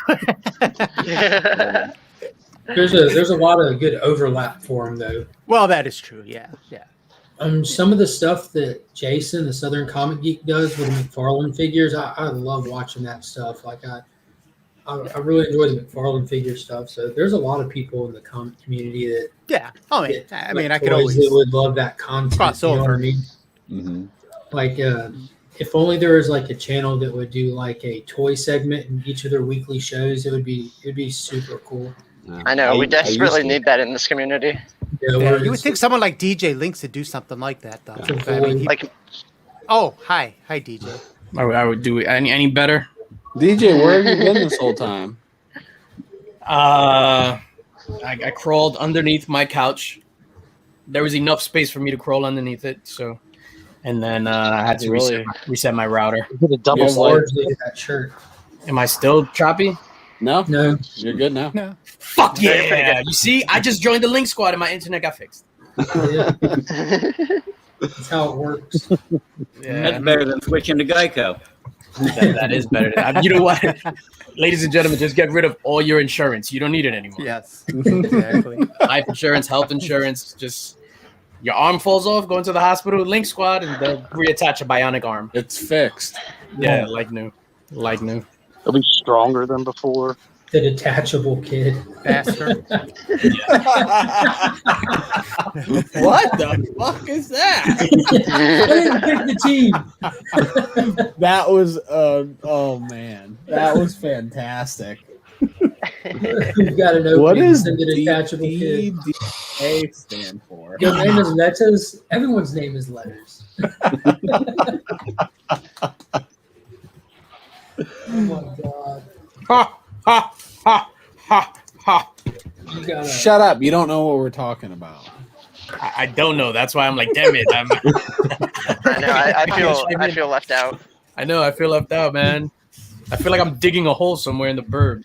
There's a lot of good overlap for them though. Well, that is true. Yeah. Some of the stuff that Jason, the Southern Comic Geek, does with the McFarlane figures, I love watching that stuff. Like I really enjoy the McFarlane figure stuff. So there's a lot of people in the comic community that I mean, I could toys always that would love that content. cross you know what over. I mean? Mm-hmm. Like if only there was like a channel that would do like a toy segment in each of their weekly shows, it'd be super cool. I know we desperately need that in this community. Yeah, you would think someone like DJ Links would do something like that, though. I mean, hi DJ. I would do it any better. DJ, where have you been this whole time? I crawled underneath my couch. There was enough space for me to crawl underneath it, so. And then I had to reset my router. Did a double that shirt. Am I still choppy? No, you're good now. No. Fuck yeah! You see, I just joined the Link Squad and my internet got fixed. That's how it works. Yeah. That's better than switching to Geico. That is better. You know what? Ladies and gentlemen, just get rid of all your insurance. You don't need it anymore. Yes, exactly. Life insurance, health insurance, just your arm falls off, go into the hospital, Link Squad, and they'll reattach a bionic arm. It's fixed. Yeah, like new. It'll be stronger than before. The detachable kid. Faster. What the fuck is that? I didn't pick the team. That was oh man, that was fantastic. You've got to know What is the detachable kid. DDA stand for? Your name is letters. Everyone's name is letters. Oh my god. Ha ha ha ha ha. You gotta Shut up! You don't know what we're talking about. I don't know. That's why I'm like, damn it. I know. I feel left out. I know. I feel left out, man. I feel like I'm digging a hole somewhere in the burbs.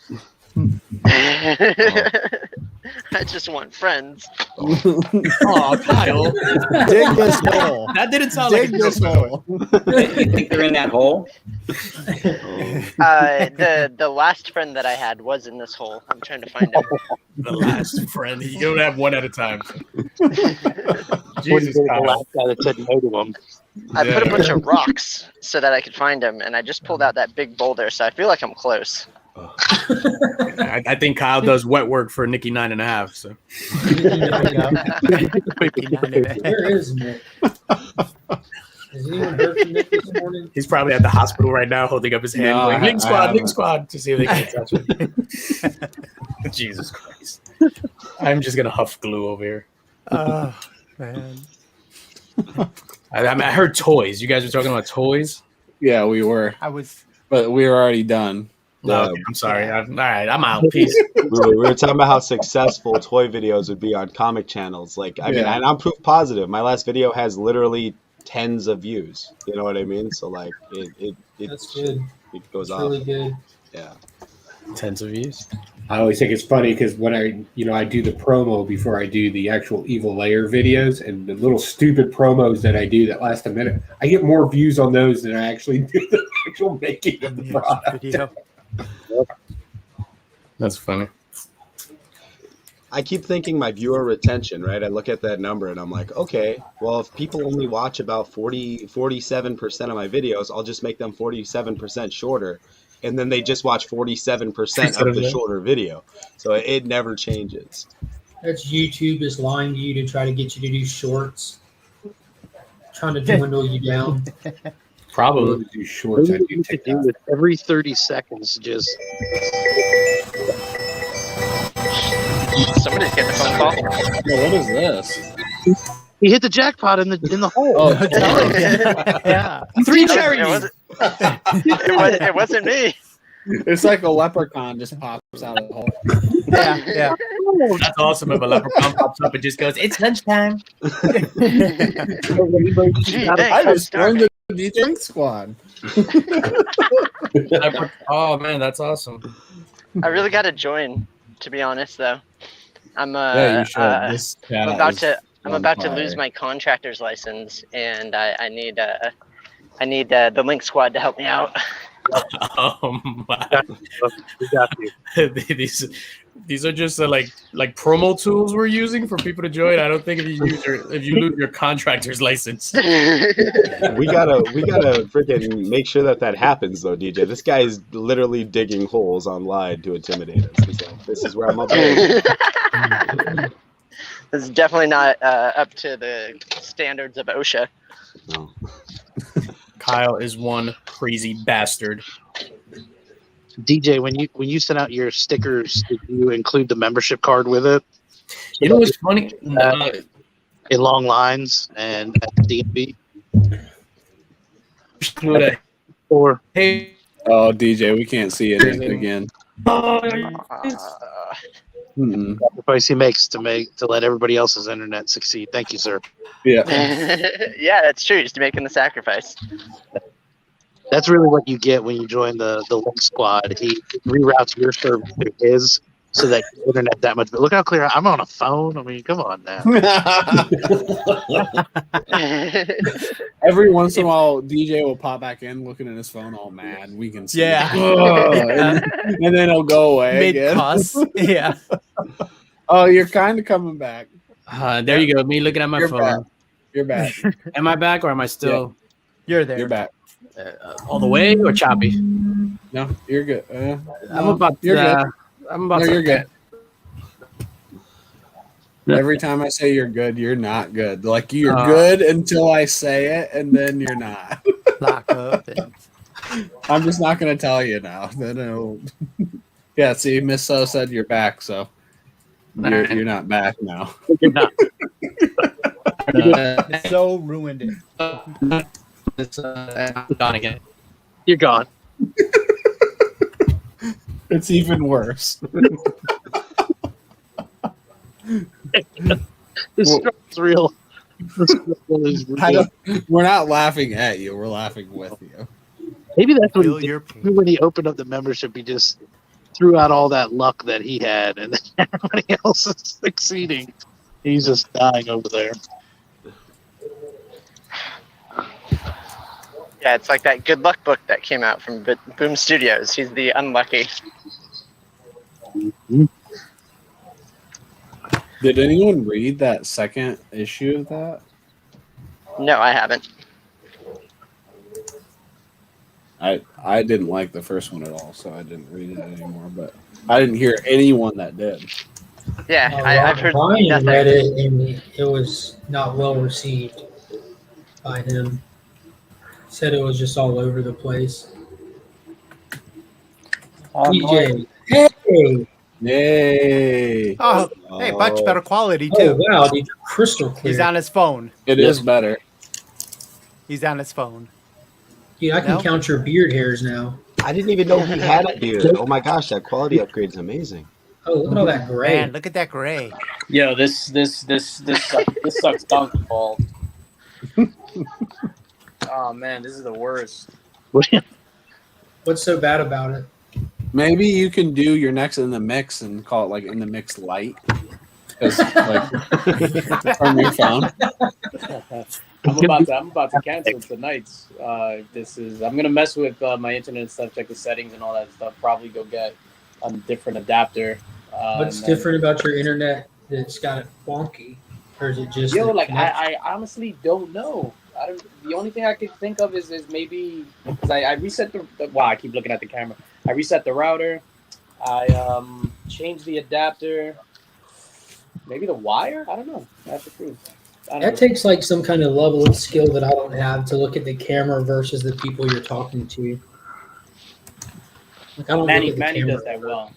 I just want friends. Oh, Kyle. Dig this hole. That didn't sound Dig like a this joke. hole. You think they're in that hole? The last friend that I had was in this hole. I'm trying to find him. The last friend. You don't have one at a time. Jesus, the last guy that said no to him. I put a bunch of rocks so that I could find him, and I just pulled out that big boulder, so I feel like I'm close. I think Kyle does wet work for Nikki 9.5. So Where is Nick? Has anyone heard from Nick this morning? he's probably at the hospital right now, holding up his hand, No, going, I "Link squad, haven't. link squad," to see if they can touch him. Jesus Christ! I'm just gonna huff glue over here. Oh, man. I heard toys. You guys were talking about toys. Yeah, we were, I was. but we were already done. No, okay, I'm sorry. All right, I'm out. Peace. We were talking about how successful toy videos would be on comic channels. Like, I mean, Yeah. and I'm proof positive. My last video has literally tens of views. You know what I mean? So like, That's good. it goes That's off. really good. Yeah. Tens of views. I always think it's funny because when I do the promo before I do the actual Evil Layer videos, and the little stupid promos that I do that last a minute, I get more views on those than I actually do the actual making of the product. Video. That's funny. I keep thinking my viewer retention, right? I look at that number and I'm like, okay, well, if people only watch about 47% of my videos, I'll just make them 47% shorter. And then they just watch 47% of the shorter video. So it never changes. That's YouTube is lying to you to try to get you to do shorts, trying to dwindle you down. Probably do shorts. I do You could do with every 30 seconds, just Somebody's getting a phone call. Yeah, what is this? he hit the jackpot in the hole. Oh, Yeah. 3 It cherries. wasn't, it wasn't me. it's like a leprechaun just pops out of the hole. Yeah. That's awesome. If a leprechaun pops up and just goes, "It's lunchtime." Gee, I thanks. just joined the DJ squad. Oh man, that's awesome. I really got to join, to be honest, though. I'm Yeah, you should. This I'm chat about is to I'm on about to fire. lose my contractor's license, and I need the Link Squad to help me out. We got you. These are just like promo tools we're using for people to join. I don't think if you lose your contractor's license. We gotta freaking make sure that happens though, DJ. This guy is literally digging holes online to intimidate us. He's like, this is where I'm up. It's definitely not up to the standards of OSHA. No. Kyle is one crazy bastard. DJ, when you sent out your stickers, did you include the membership card with it? You know what's funny? In long lines and at the DMV? Or Hey, Oh, DJ, we can't see it again. sacrifice he makes to let everybody else's internet succeed. Thank you, sir. Yeah. Yeah, that's true. He's making the sacrifice. That's really what you get when you join the Link Squad. He reroutes your server to his so that your internet that much. But look how clear I'm on a phone. I mean, come on now. Every once in a while, DJ will pop back in looking at his phone all mad. We can see. Yeah. And then he'll go away again. Mid-cuss. Yeah. Oh, you're kind of coming back. there you go. Me looking at my You're phone. back. You're back. Am I back or am I still You're there. You're back. all the way or choppy? No, you're good. I'm about. You're good. I'm about. No, to, you're good. Every time I say you're good, you're not good. Like you're good until I say it, and then you're not. Lock up. And... I'm just not going to tell you now. Then yeah. See, Miss So said you're back, so you're not back now. You're not. So ruined it. I'm gone again. You're gone. It's even worse. This is real. This is real. We're not laughing at you. We're laughing with you. Maybe that's what Feel he your did. pain. Maybe when he opened up the membership, he just threw out all that luck that he had, and then everybody else is succeeding. He's just dying over there. Yeah, it's like that good luck book that came out from Boom Studios. He's the unlucky. Mm-hmm. Did anyone read that second issue of that? No, I haven't. I didn't like the first one at all, so I didn't read it anymore. But I didn't hear anyone that did. Yeah, I've heard Ryan nothing. read it, and it was not well received by him. Said it was just all over the place. DJ, hey! Yay! Oh, hey, much better quality Oh too. wow, dude, crystal clear. He's on his phone. It is better. He's on his phone. Dude, I can No? count your beard hairs now. I didn't even know he had a beard. Oh my gosh, that quality upgrade is amazing. Oh, look at all that gray. Man, look at that gray. Yo, this sucks donkey ball. Oh man, this is the worst. What's so bad about it? Maybe you can do your next in the mix and call it like in the mix light. Because like from your phone. I'm about to cancel tonight. I'm gonna mess with my internet and stuff, check the settings and all that stuff. Probably go get a different adapter. What's different about your internet that's got it wonky, or is it just? Yo, the like connection? I honestly don't know. The only thing I could think of is maybe because I reset the. Wow, I keep looking at the camera. I reset the router. I changed the adapter. Maybe the wire. I don't know. I have to see. That takes like some kind of level of skill that I don't have to look at the camera versus the people you're talking to. Like I don't Manny look at the camera. does that well.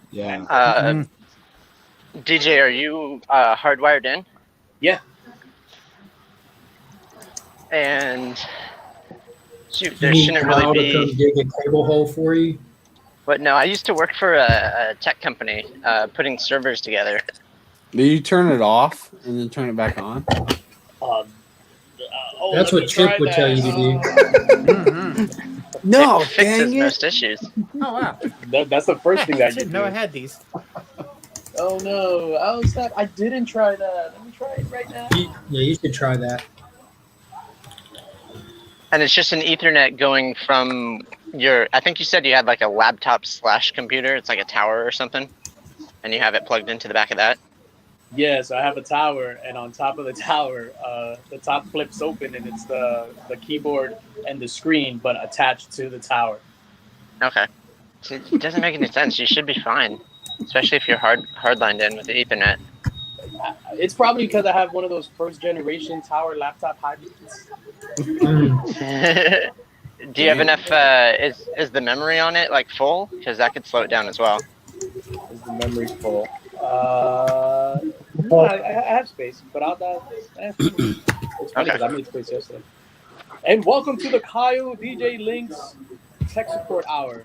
Yeah. DJ, are you hardwired in? Yeah. And shoot, You there need shouldn't Kyle really to come be. dig a cable hole for you. But no, I used to work for a tech company putting servers together. Do you turn it off and then turn it back on? That's what Chip would tell you to do. No, it fixes dang it. most issues. Oh wow. That's the first thing that I you didn't do. know I had these. Oh no! Oh snap! I didn't try that. Let me try it right now. Yeah, you should try that. And it's just an Ethernet going from your. I think you said you had like a laptop / computer. It's like a tower or something, and you have it plugged into the back of that. Yeah, so I have a tower, and on top of the tower, the top flips open, and it's the keyboard and the screen, but attached to the tower. Okay. So it doesn't make any sense. You should be fine, especially if you're hardlined in with the Ethernet. It's probably because I have one of those first generation tower laptop hybrids. Do you have enough? Is the memory on it like full? Because that could slow it down as well. Is the memory full? No, I have space, but I'll die. It's funny because I made space yesterday. And welcome to the Kyle DJ Links Tech Support Hour.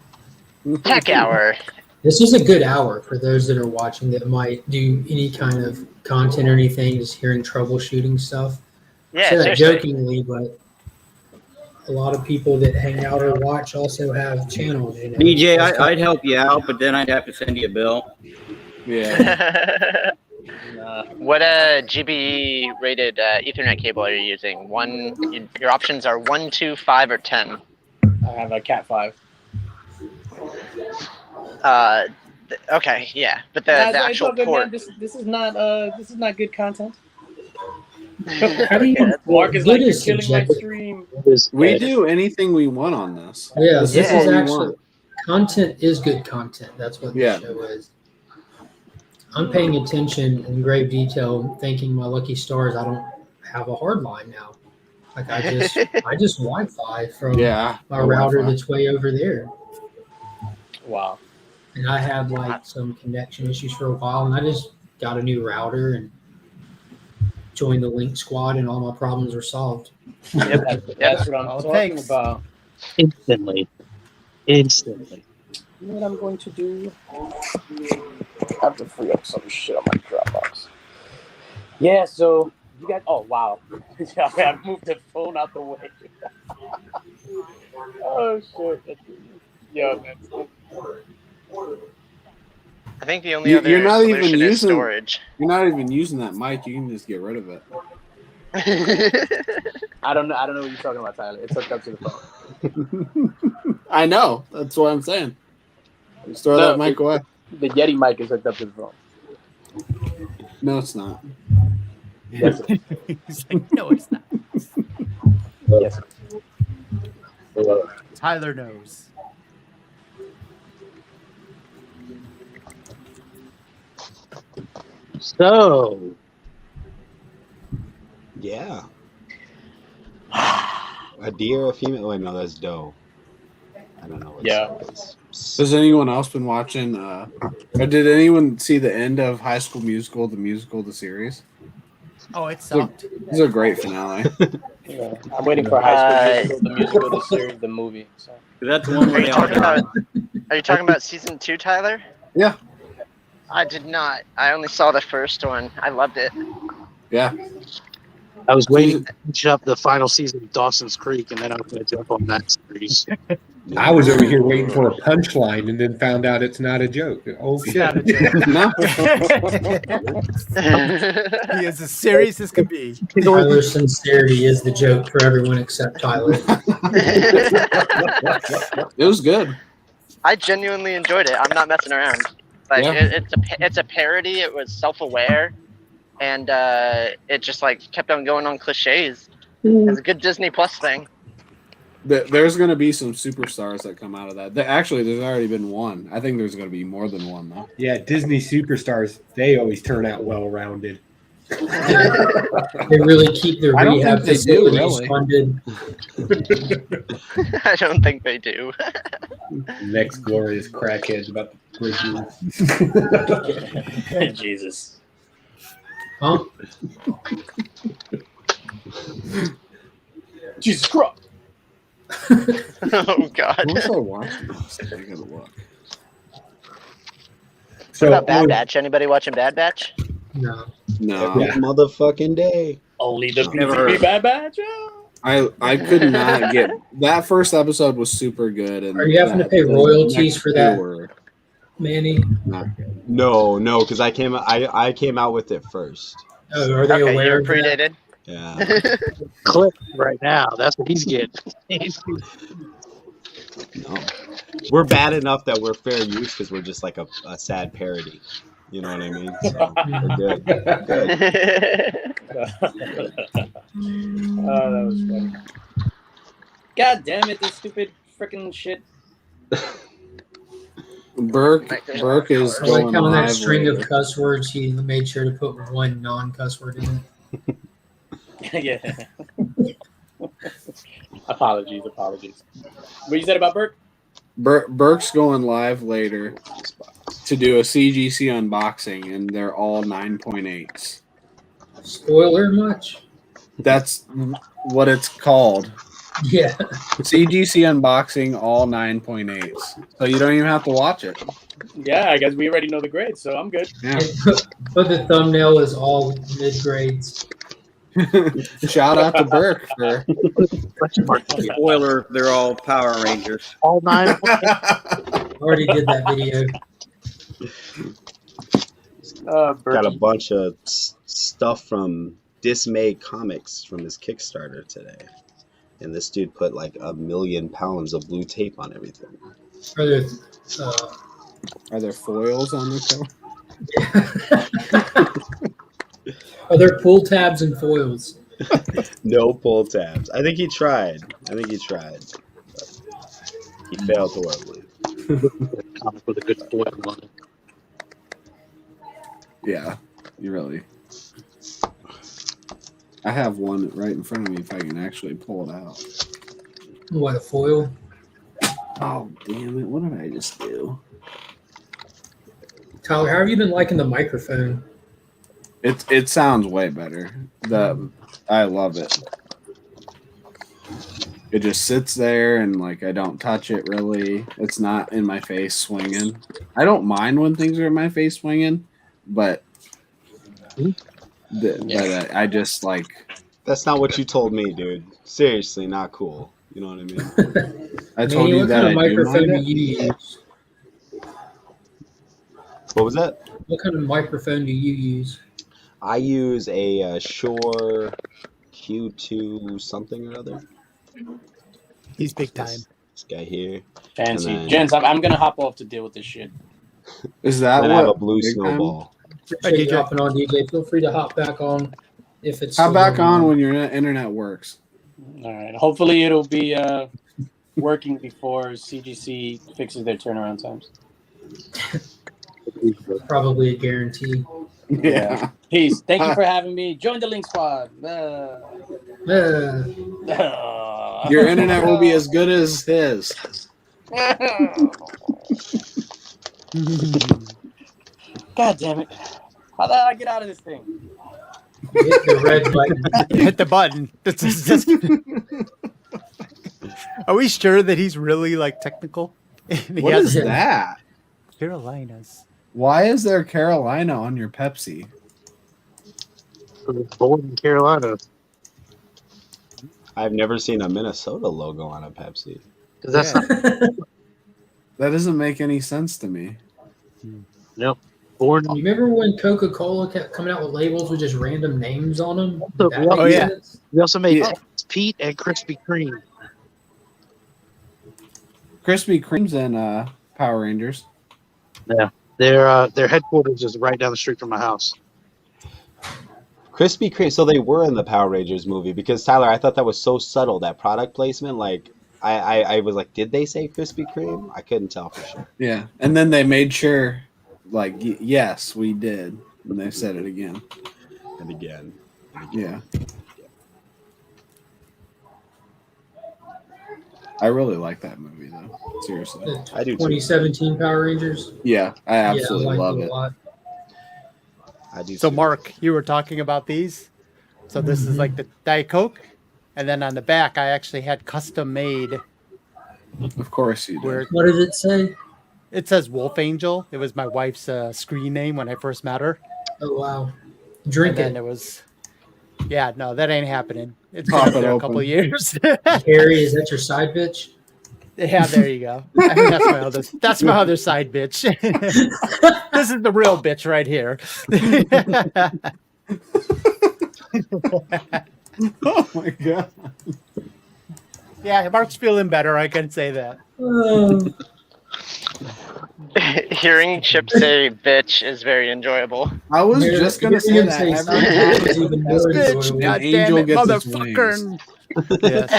Tech Hour. This is a good hour for those that are watching that might do any kind of content or anything, just hearing troubleshooting stuff. Yeah, I say that seriously. jokingly, but a lot of people that hang out or watch also have channels. You know? DJ, I'd help you out, but then I'd have to send you a bill. Yeah. What GBE rated Ethernet cable are you using? Your options are 1, 2, 5, or 10. I have a Cat 5. Okay, yeah, but the actual good, port. man. This is not good content. How do you? Mark is good like, you're is killing my subjective. stream. We do anything we want on this. Yeah, This this is is what we actually want. content is good content. That's what the show is. I'm paying attention in grave detail, thanking my lucky stars I don't have a hard line now. Like I just Wi-Fi from my router Wi-Fi. that's way over there. Wow. And I had like some connection issues for a while, and I just got a new router and joined the Link Squad, and all my problems were solved. That's what I'm talking about. Instantly. You know what I'm going to do? I have to free up some shit on my Dropbox. Yeah, so you guys. Oh wow! I moved the phone out the way. Oh Oh shit! Yeah, man. I think the only You're other not even solution is using. storage. You're not even using that mic. You can just get rid of it. I don't know. I don't know what you're talking about, Tyler. It's hooked up to the phone. I know. That's what I'm saying. Just throw No, that mic away. The Yeti mic is hooked up to the phone. No, it's not. Yes. He's like, no, it's not. Yes. Tyler knows. So, Yeah. A deer, a female. Wait, no, that's doe. I don't know what Yeah. it is. Has anyone else been watching? Or did anyone see the end of High School Musical, the musical, the series? Oh, it sucked. It's a great finale. Yeah. I'm waiting for High School Musical, the musical, the series, the movie. So. That's the one Are where you they all talking die. about? Are you talking about season 2, Tyler? Yeah. I did not. I only saw the first one. I loved it. Yeah. I was waiting to finish up the final season of Dawson's Creek, and then I was going to jump on that series. I was over here waiting for a punchline and then found out it's not a joke. Oh, shit. Not a joke. No. He is as serious as can be. Tyler's sincerity is the joke for everyone except Tyler. It was good. I genuinely enjoyed it. I'm not messing around. Like Yeah. it's a parody. It was self-aware, and it just like kept on going on cliches. It's a good Disney Plus thing. There's going to be some superstars that come out of that. Actually, there's already been one. I think there's going to be more than one, though. Yeah, Disney superstars, they always turn out well-rounded. They really keep their I don't rehab think they do, facilities really. funded. I don't think they do. Next glorious crackheads about to break you. Jesus. Huh? Jesus Christ. Oh God. What was I watching? I gotta look. What about Bad Batch? Anybody watching Bad Batch? No. No. Every motherfucking day. Only the Never heard. PvP Bad Batch. I could not get that first episode was super good. And Are you having to pay royalties for that, Manny? No, because I came out with it first. Oh, are they Okay, aware you're of that? predated. Yeah. Clip right now. That's what he's getting. No. We're bad enough that we're fair use because we're just like a sad parody. You know what I mean? So we're good. Good. Oh, that was funny. God damn it! This stupid freaking shit. Burke is I like going how in that live string later. of cuss words, he made sure to put one non-cuss word in it. Yeah. Apologies. What you said about Burke? Burke's going live later to do a CGC unboxing, and they're all 9.8s. Spoiler much? That's what it's called. Yeah. CGC unboxing, all 9.8s. So you don't even have to watch it. Yeah, I guess we already know the grades, so I'm good. Yeah. But the thumbnail is all mid-grades. Shout out to Burke for Spoiler, they're all Power Rangers. All 9. Already did that video. Got a bunch of stuff from Dismay Comics from his Kickstarter today. And this dude put like 1 million pounds of blue tape on everything. Are there foils on the cover? Are there pull tabs and foils? No pull tabs. I think he tried. But he failed horribly. Comic with a good foil on it. Yeah, you really. I have one right in front of me if I can actually pull it out. What, a foil? Oh, damn it. What did I just do? Tyler, how have you been liking the microphone? It sounds way better. I love it. It just sits there and like I don't touch it really. It's not in my face swinging. I don't mind when things are in my face swinging, but I just like. That's not what you told me, dude. Seriously, not cool. You know what I mean? I told Manny, you what that kind of I do microphone mind do it. you use? What was that? What kind of microphone do you use? I use a Shure Q2 something or other. He's big time. This guy here. Fancy. And then- Gents, I'm gonna hop off to deal with this shit. Is that Then I have a what blue big time? snowball. Appreciate you DJ. hopping on, DJ. Feel free to hop back on if it's How still back going on when your internet works? All right. Hopefully it'll be working before CGC fixes their turnaround times. Probably a guarantee. Yeah. Peace. Thank you for having me. Join the Link Squad. Your internet will be as good as his. God damn it. How do I get out of this thing? Hit the red button. Hit the button. Are we sure that he's really like technical? What is that? Carolinas. Why is there Carolina on your Pepsi? Born in Carolina. I've never seen a Minnesota logo on a Pepsi. That's That doesn't make any sense to me. Nope. Born. You remember when Coca-Cola kept coming out with labels with just random names on them? So, That makes yeah. sense? We also make Pete and Krispy Kreme. Krispy Kreme's in Power Rangers. Yeah, their headquarters is right down the street from my house. Krispy Kreme. So they were in the Power Rangers movie because Tyler, I thought that was so subtle, that product placement. Like I was like, did they say Krispy Kreme? I couldn't tell for sure. Yeah, and then they made sure, like, yes, we did, and they said it again and again. Yeah. I really like that movie, though. Seriously. I do too. 2017 Power Rangers. Yeah, I absolutely liked love a it. lot. I do. So, too. Mark, you were talking about these. So this is like the Diet Coke, and then on the back, I actually had custom made. Of course you did. What did it say? It says Wolf Angel. It was my wife's screen name when I first met her. Oh wow! Drink And it. then it was. Yeah, no, that ain't happening. It's Pop been it there a open. couple of years. Harry, is that your side bitch? Yeah, there you go. I mean, that's my other side bitch. This is the real bitch right here. Oh my god. Yeah, Mark's feeling better. I can say that. Hearing Chip say "bitch" is very enjoyable. I was Here, just gonna say hearing that him every side bitch is even more Bitch, enjoyable. God An damn angel it, gets its motherfucker. Yes.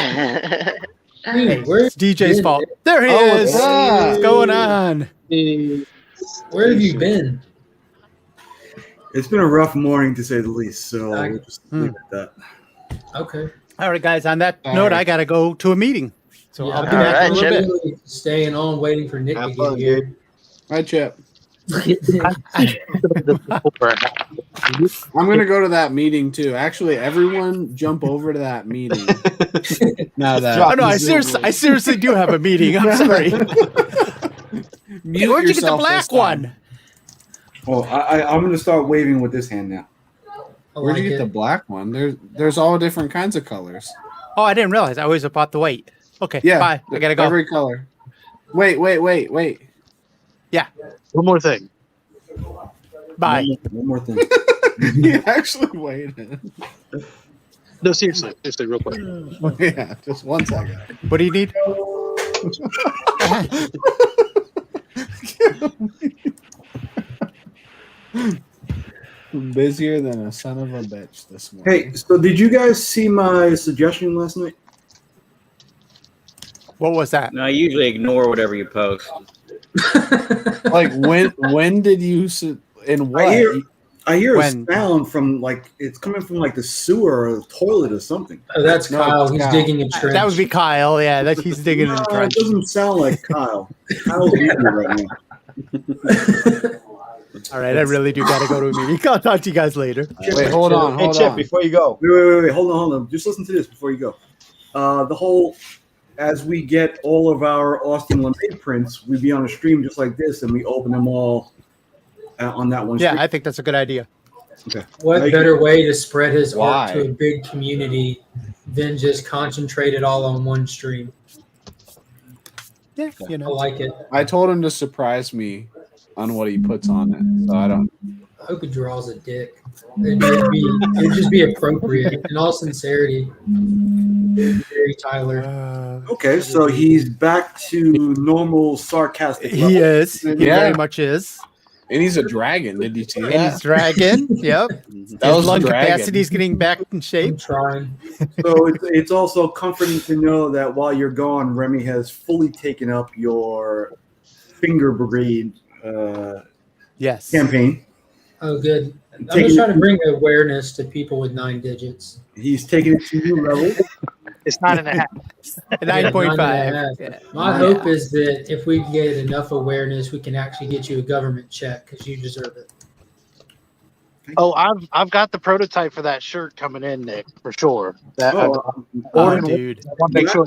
Dude, Hey, where it's DJ's been? fault. There he Oh, is. what's up? What's going on? Where have you been? It's been a rough morning to say the least, so I- we'll just leave it at that. Okay. All right, guys. On that All note, right. I got to go to a meeting. So Yeah, I'll be all back right, in a little Chip. bit. Really staying on, waiting for Nick Have to fun, get here. dude. Hi, Chip. I'm gonna go to that meeting too. Actually, everyone jump over to that meeting. Now that Oh no, I seriously do have a meeting. I'm sorry. Mute Where'd you get the yourself black this time. one? Oh, I'm going to start waving with this hand now. I Where'd like you get the it. black one? There's all different kinds of colors. Oh, I didn't realize. I always bought the white. Okay, Yeah, bye. I gotta go. Every color. Wait. Yeah, One more thing. bye. One more thing. You actually waited. No, seriously, real quick. Yeah, just 1 second. What do you need? I'm busier than a son of a bitch this morning. Hey, so did you guys see my suggestion last night? What was that? No, I usually ignore whatever you post. Like when did you in what? I hear When? a sound from like it's coming from like the sewer or the toilet or something. Oh, that's No, Kyle. it's He's Kyle. digging a trench. That would be Kyle. Yeah, that he's digging in the No, it trench. doesn't sound like Kyle. Kyle's eating right now. All right, I really do gotta go to a meeting. I'll talk to you guys later. Wait, hold on. Hey, Chip, On. before you go. Wait. Hold on. Just listen to this before you go. The whole, as we get all of our Austin LeMay prints, we be on a stream just like this, and we open them all on that one Yeah, stream. I think that's a good idea. Okay. What Thank better you. way to spread his Why? art to a big community than just concentrate it all on one stream. Yeah, you I know. like it. I told him to surprise me on what he puts on it, so I don't. I hope he draws a dick. It'd just be appropriate. In all sincerity, Mary Tyler. Okay, so he's back to normal sarcastic level. He is. He Yeah. very much is. And he's a dragon. Did you see that? And he's dragon. Yep. That His was lung dragon. capacity is getting back in shape. I'm trying. So it's also comforting to know that while you're gone, Remy has fully taken up your Finger Brigade Yes. campaign. Oh, good. I'm just trying to bring awareness to people with 9 digits. He's taking it to new levels. It's 9.5. 9.5. Yeah. My hope is that if we get enough awareness, we can actually get you a government check because you deserve it. Oh, I've got the prototype for that shirt coming in, Nick, for sure. That Dude. I want to make sure.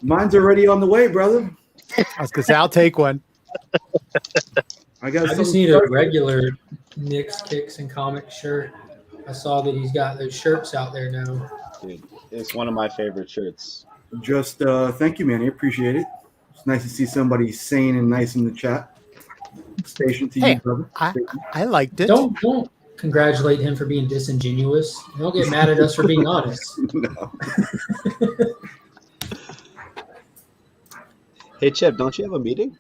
Mine's already on the way, brother. I was gonna say I'll take one. I got. I just need a regular Nick's Kicks and Comics shirt. I saw that he's got those shirts out there now. Dude, it's one of my favorite shirts. Just thank you, man. I appreciate it. It's nice to see somebody sane and nice in the chat. Station to you, brother. I liked it. Don't congratulate him for being disingenuous. Don't get mad at us for being honest. No. Hey, Chip, don't you have a meeting?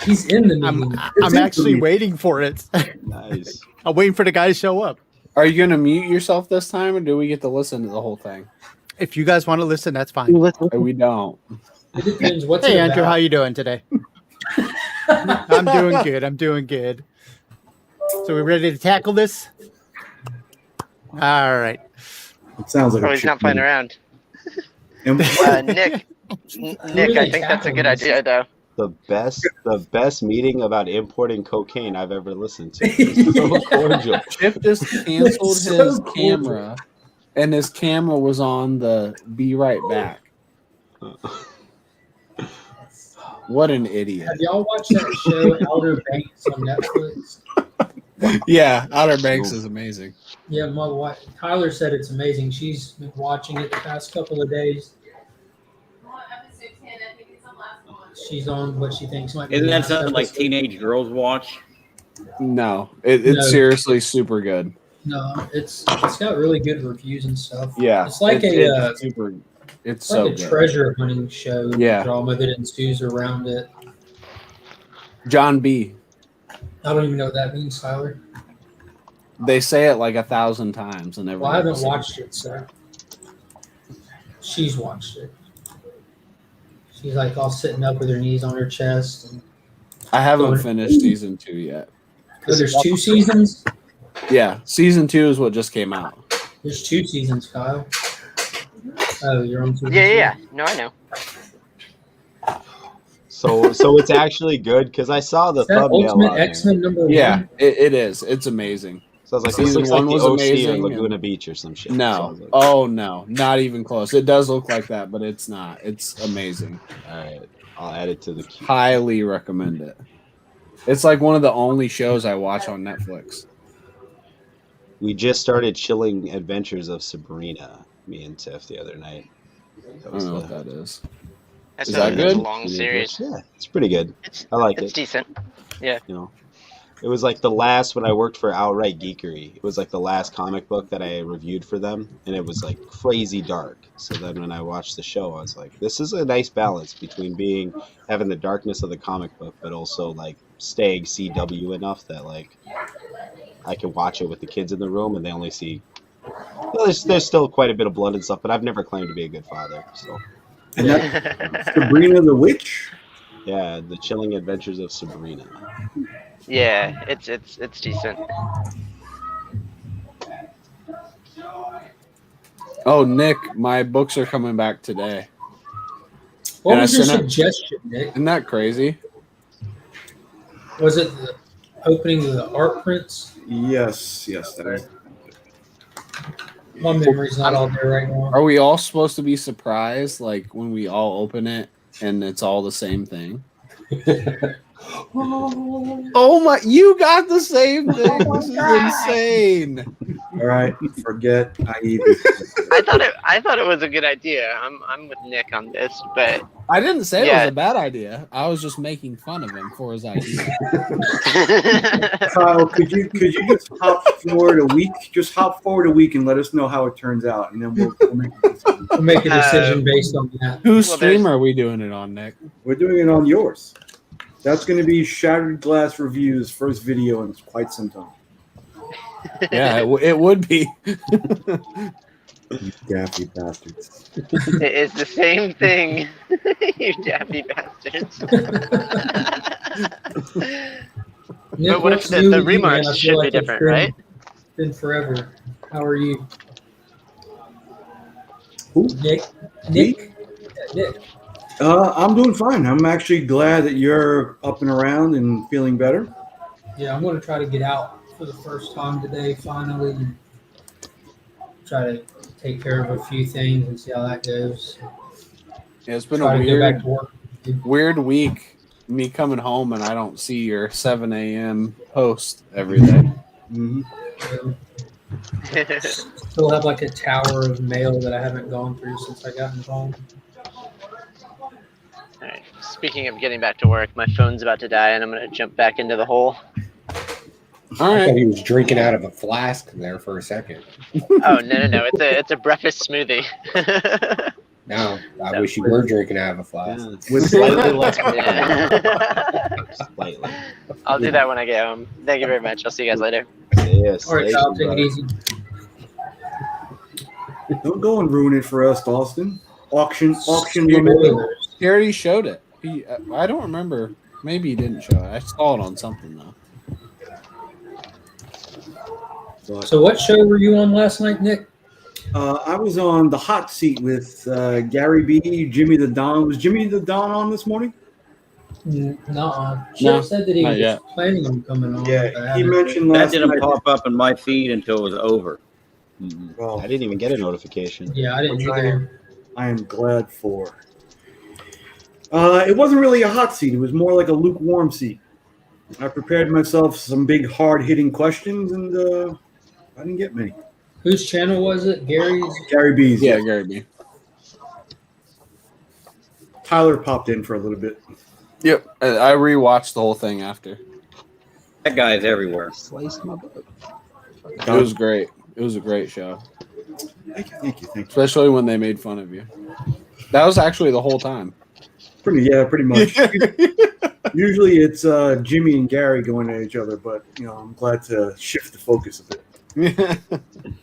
He's in the meeting. I'm actually waiting for it. Nice. I'm waiting for the guy to show up. Are you going to mute yourself this time, or do we get to listen to the whole thing? If you guys want to listen, that's fine. Or we don't. It depends. What's Hey, it Andrew, about? how you doing today? I'm doing good. I'm doing good. So we ready to tackle this? All right. It sounds like Oh, he's not playing around. And Nick, I think that's a good idea, though. The best meeting about importing cocaine I've ever listened to. It's so cordial. Chip just canceled It's so his cordial. camera, and his camera was on the "Be Right Back." What an idiot! Have y'all watched that show Outer Banks on Netflix? Yeah, Outer Banks is amazing. Yeah, my wife Tyler said it's amazing. She's been watching it the past couple of days. She's on what she thinks might be. Isn't the that last something like episode. teenage girls watch? No, it's No. seriously super good. No, it's got really good reviews and stuff. Yeah, it's like it's super. It's so like a good. treasure hunting show. Yeah. Drama that ensues around it. John B. I don't even know what that means, Tyler. They say it like 1,000 times, and Well, I haven't watched it, so she's watched it. She's like all sitting up with her knees on her chest. And, I haven't Going- finished season 2 yet. oh, there's 2 seasons. Yeah, season 2 is what just came out. There's 2 seasons, Kyle. Oh, you're on season Yeah. 2? No, I know. So it's actually good because I saw the Is that thumbnail Ultimate on there. X-Men number Yeah, 1? it is. It's amazing. So I was like, this Season looks like 1 the was OC amazing, in and- Laguna Beach or some shit. So I No. was like, Oh, no. Not even close. It does look like that, but it's not. It's amazing. all right, I'll add it to the queue. Highly recommend it. It's like one of the only shows I watch on Netflix. We just started Chilling Adventures of Sabrina, me and Tiff, the other night. I don't know what that is. That's Is a that good? long series. Yeah, it's pretty good. I like It's it. decent. Yeah. You know, it was like the last when I worked for Outright Geekery. It was like the last comic book that I reviewed for them, and it was like crazy dark. So then when I watched the show, I was like, this is a nice balance between having the darkness of the comic book, but also like staying CW enough that like I can watch it with the kids in the room, and they only see. Well, there's still quite a bit of blood and stuff, but I've never claimed to be a good father. So And that's Sabrina the Witch. yeah, the Chilling Adventures of Sabrina. Yeah, it's decent. Oh, Nick, my books are coming back today. What And was I your sent it- suggestion, Nick? Isn't that crazy? Was it the opening of the art prints? Yes, that is. My memory's not all there right now. Are we all supposed to be surprised, like when we all open it and it's all the same thing? Oh my! You got the same thing. This is insane. All right, forget I even. I thought it was a good idea. I'm with Nick on this, but I didn't say it Yeah. was a bad idea. I was just making fun of him for his idea. Kyle, could you just hop forward a week? Just hop forward a week and let us know how it turns out, and then we'll make a decision. We'll make a decision based on that. Whose Well, stream there's- are we doing it on, Nick? We're doing it on yours. That's going to be Shattered Glass Reviews' first video in quite some time. Yeah, it would be. You daffy bastards. It is the same thing, you daffy bastards. Nick, But what if what's the new with you, man? remarks I should feel be like it's different, right? Been forever. How are you, Who? Nick? Me? Nick. I'm doing fine. I'm actually glad that you're up and around and feeling better. Yeah, I'm going to try to get out for the first time today, finally, and try to take care of a few things and see how that goes. Yeah, it's been Try a to go back to work. weird week. Me coming home and I don't see your 7 a.m. post every day. Mm-hmm. Still have like a tower of mail that I haven't gone through since I got home. All right. Speaking of getting back to work, my phone's about to die, and I'm gonna jump back into the hole. All I thought right. he was drinking out of a flask there for a second. Oh no! It's a breakfast smoothie. No, I wish you were drinking out of a flask. With Slightly less Slightly. I'll do that when I get home. Thank you very much. I'll see you guys later. Yes. All right, Kyle, take it easy. Don't go and ruin it for us, Austin. Auction He memento. already showed it. I don't remember. Maybe he didn't show it. I saw it on something though. So what show were you on last night, Nick? I was on the hot seat with Gary B, Jimmy the Don. Was Jimmy the Don on this morning? No. Chip No, said that he not was yet. planning on coming on. Yeah, but I he haven't- mentioned That last didn't night. pop up in my feed until it was over. Well, I didn't even get a notification. Yeah, I didn't which either. I am glad for. It wasn't really a hot seat. It was more like a lukewarm seat. I prepared myself some big, hard-hitting questions, and I didn't get many. Whose channel was it? Gary's? Gary B's. Yeah, Gary B. Tyler popped in for a little bit. Yep. I rewatched the whole thing after. That guy's everywhere. Sliced my butt. It was great. It was a great show. Thank you. Especially when they made fun of you. That was actually the whole time. Pretty much. Usually it's Jimmy and Gary going at each other, but I'm glad to shift the focus a bit.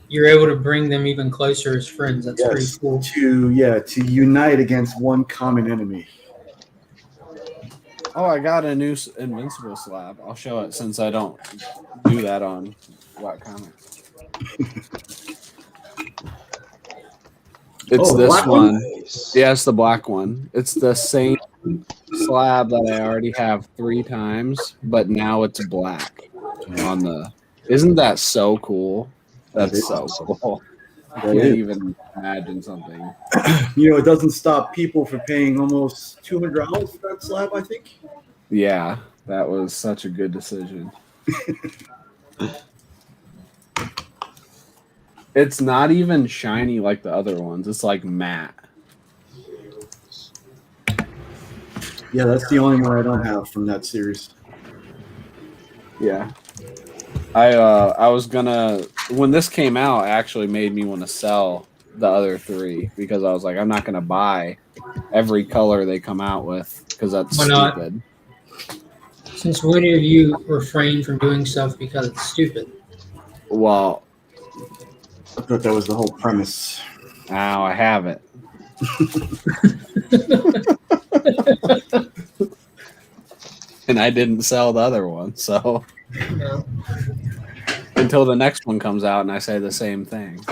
You're able to bring them even closer as friends. That's pretty cool. To unite against one common enemy. Oh, I got a new Invincible slab. I'll show it since I don't do that on Black Comics. It's this black one. one? Yeah, it's the black one. It's the same slab that I already have 3 times, but now it's black on the. Isn't that so cool? That's so cool. I can't even imagine something. It doesn't stop people from paying almost $200 for that slab, I think. Yeah, that was such a good decision. It's not even shiny like the other ones. It's like matte. Yeah, that's the only one I don't have from that series. Yeah. I was gonna when this came out, it actually made me want to sell the other 3 because I was like, I'm not gonna buy every color they come out with because that's Why not? stupid. Since when have you refrained from doing stuff because it's stupid? Well, I thought that was the whole premise. now I have it. And I didn't sell the other one, so until the next one comes out and I say the same thing.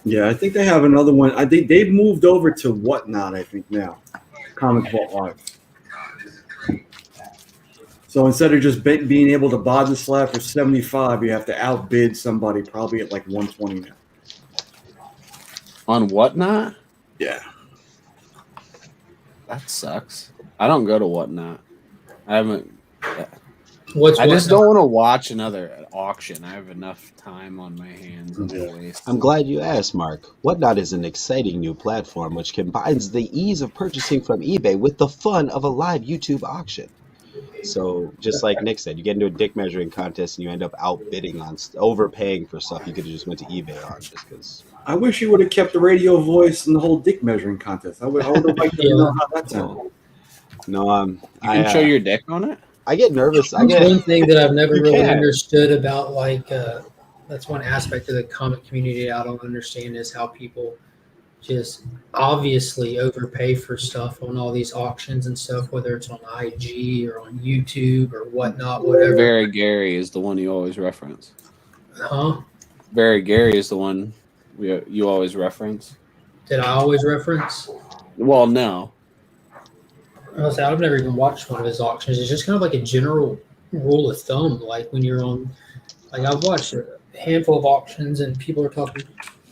Yeah, I think they have another one. I think they've moved over to Whatnot, I think, now. Comic Vault Live. So instead of just being able to buy the slab for $75, you have to outbid somebody probably at like $120 now. On Whatnot? Yeah. That sucks. I don't go to Whatnot. I haven't. I just don't want to watch another auction. I have enough time on my hands. I'm glad you asked, Mark. Whatnot is an exciting new platform which combines the ease of purchasing from eBay with the fun of a live YouTube auction. So, just like Nick said, you get into a dick measuring contest and you end up outbidding on overpaying for stuff you could have just went to eBay on just because. I wish you would have kept the radio voice and the whole dick measuring contest. I would have liked to know how that sounded. No, you can show your dick on it. I get nervous. That's one thing that I've never You really can. understood about that's one aspect of the comic community I don't understand is how people just obviously overpay for stuff on all these auctions and stuff, whether it's on IG or on YouTube or whatnot, whatever. Very Gary is the one you always reference. Huh? Very Gary is the one you always reference. Did I always reference? Well, no. I've never even watched one of his auctions. It's just kind of like a general rule of thumb. Like when you're on, like I've watched a handful of auctions and people are talking,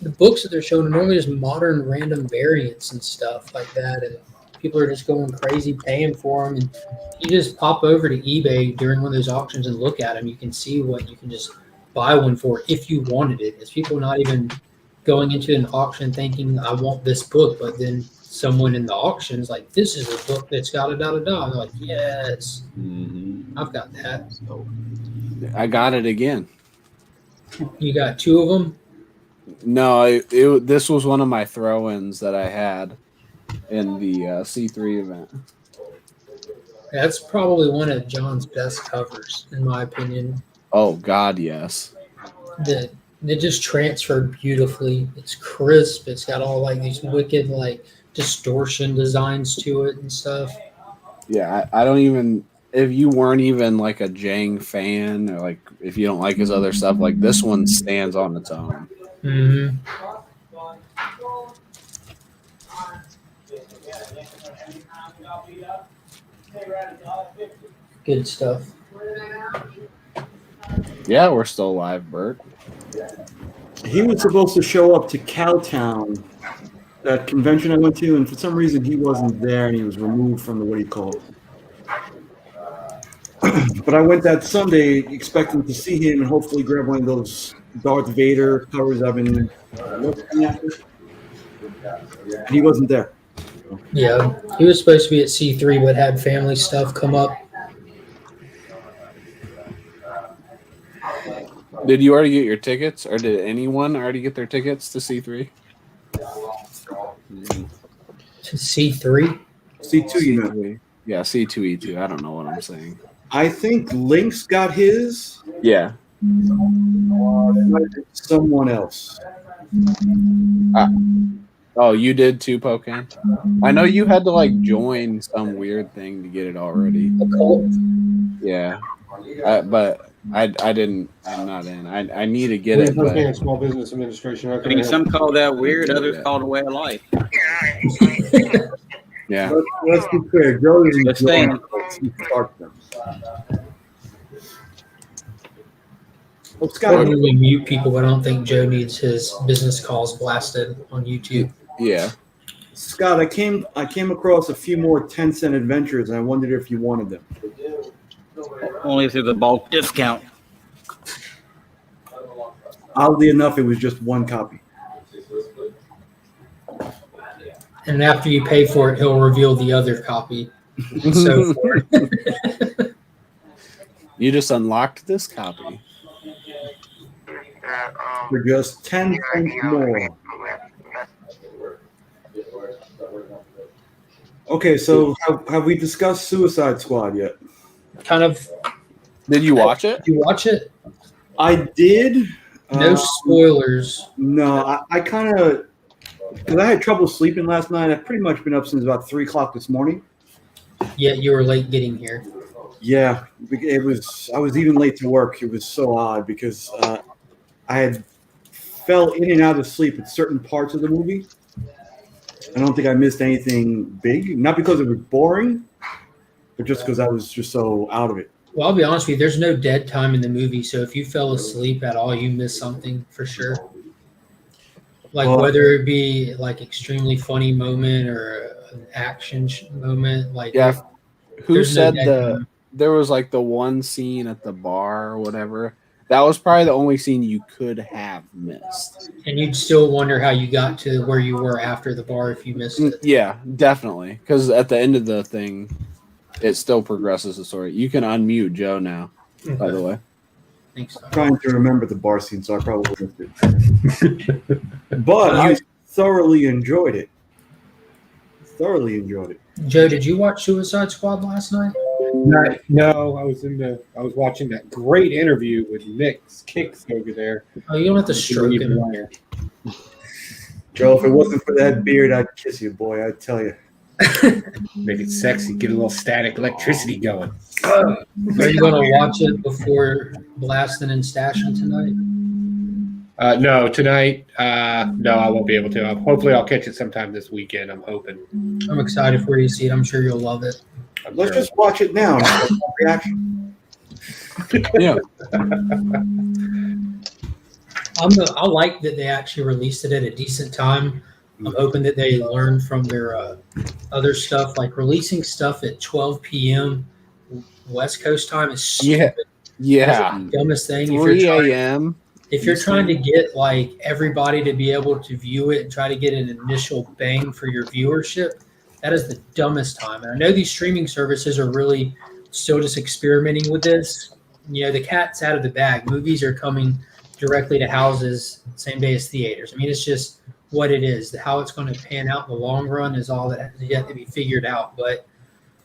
the books that they're showing are normally just modern random variants and stuff like that. And people are just going crazy paying for them. And you just pop over to eBay during one of those auctions and look at them. You can see what you can just buy one for if you wanted it. It's people not even going into an auction thinking, I want this book, but then someone in the auction's like, this is a book that's got a da-da-da. And they're like, yes, I've got that. I got it again. You got two of them? No, this was one of my throw-ins that I had in the C3 event. That's probably one of John's best covers, in my opinion. Oh, God, yes. It just transferred beautifully. It's crisp. It's got all like these wicked like distortion designs to it and stuff. Yeah, I don't even, if you weren't even like a Jang fan or like if you don't like his other stuff, like this one stands on its own. Mm-hmm. Good stuff. Yeah, we're still live, Bert. He was supposed to show up to Cowtown, that convention I went to, and for some reason he wasn't there and he was removed from the, what do you call it? But I went that Sunday expecting to see him and hopefully grab one of those Darth Vader covers I've been looking at. And he wasn't there. Yeah, he was supposed to be at C3, but had family stuff come up. Did you already get your tickets, or did anyone already get their tickets to C3? To C3? C2, you know. Yeah, C2E2. I don't know what I'm saying. I think Lynx got his. Yeah. Someone else. Oh, you did too, Pocan? I know you had to like join some weird thing to get it already. A cult? Yeah. But I didn't. I'm not in. I need to get it. But... Small Business Administration. I mean, some call that weird, others call it a way of life. Yeah. Let's be clear. Joe is Let's think. Scott, we mute people, but I don't think Joe needs his business calls blasted on YouTube. Yeah. Scott, I came across a few more 10-cent adventures, and I wondered if you wanted them. Only through the bulk discount. Oddly enough, it was just one copy. And after you pay for it, he'll reveal the other copy. So you just unlocked this copy. For just 10 cents more. Okay, so have we discussed Suicide Squad yet? Kind of. Did you watch it? Did you watch it? I did. No spoilers. No, I kind of, because I had trouble sleeping last night. I've pretty much been up since about 3 o'clock this morning. Yeah, you were late getting here. Yeah, it was. I was even late to work. It was so odd because I had fell in and out of sleep at certain parts of the movie. I don't think I missed anything big. Not because it was boring, but just because I was just so out of it. Well, I'll be honest with you. There's no dead time in the movie, so if you fell asleep at all, you missed something for sure. Like whether it be like extremely funny moment or an action moment. Like yeah. Who said there was like the one scene at the bar or whatever. That was probably the only scene you could have missed. And you'd still wonder how you got to where you were after the bar if you missed it. Yeah, definitely. Because at the end of the thing, it still progresses the story. You can unmute Joe now, by the way. Thanks. I'm trying to remember the bar scene, so I probably missed it. But I thoroughly enjoyed it. Thoroughly enjoyed it. Joe, did you watch Suicide Squad last night? No, I was watching that great interview with Nick's Kicks over there. Oh, you don't have to stroke him. Joe, if it wasn't for that beard, I'd kiss you, boy. I'd tell you. Make it sexy. Get a little static electricity going. Are you going to watch it before blasting and stashing tonight? No, tonight. No, I won't be able to. Hopefully, I'll catch it sometime this weekend. I'm hoping. I'm excited for you to see it. I'm sure you'll love it. Let's just watch it now. Reaction. Yeah. I like that they actually released it at a decent time. I'm hoping that they learn from their other stuff, like releasing stuff at 12 p.m. West Coast time is stupid. Yeah. It's the dumbest thing. 3 a.m. If you're trying to get like everybody to be able to view it and try to get an initial bang for your viewership, that is the dumbest time. And I know these streaming services are really still just experimenting with this. You know, the cat's out of the bag. Movies are coming directly to houses same day as theaters. I mean, it's just what it is. How it's going to pan out in the long run is all that has yet to be figured out. But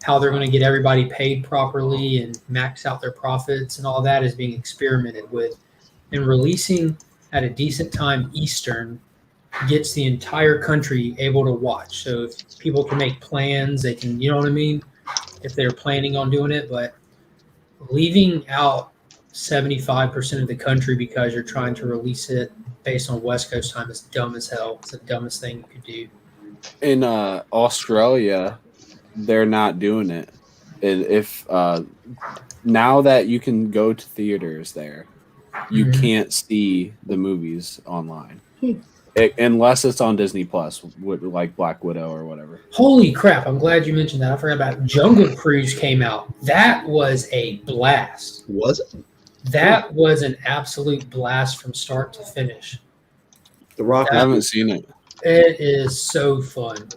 how they're going to get everybody paid properly and max out their profits and all that is being experimented with. And releasing at a decent time Eastern gets the entire country able to watch. So if people can make plans, they can, you know what I mean? If they're planning on doing it, but leaving out 75% of the country because you're trying to release it based on West Coast time is dumb as hell. It's the dumbest thing you could do. In Australia, they're not doing it. If now that you can go to theaters there, you can't see the movies online. Unless it's on Disney Plus, like Black Widow or whatever. Holy crap, I'm glad you mentioned that. I forgot about it. Jungle Cruise came out. That was a blast. Was it? That was an absolute blast from start to finish. The Rock. I haven't seen it. It is so fun.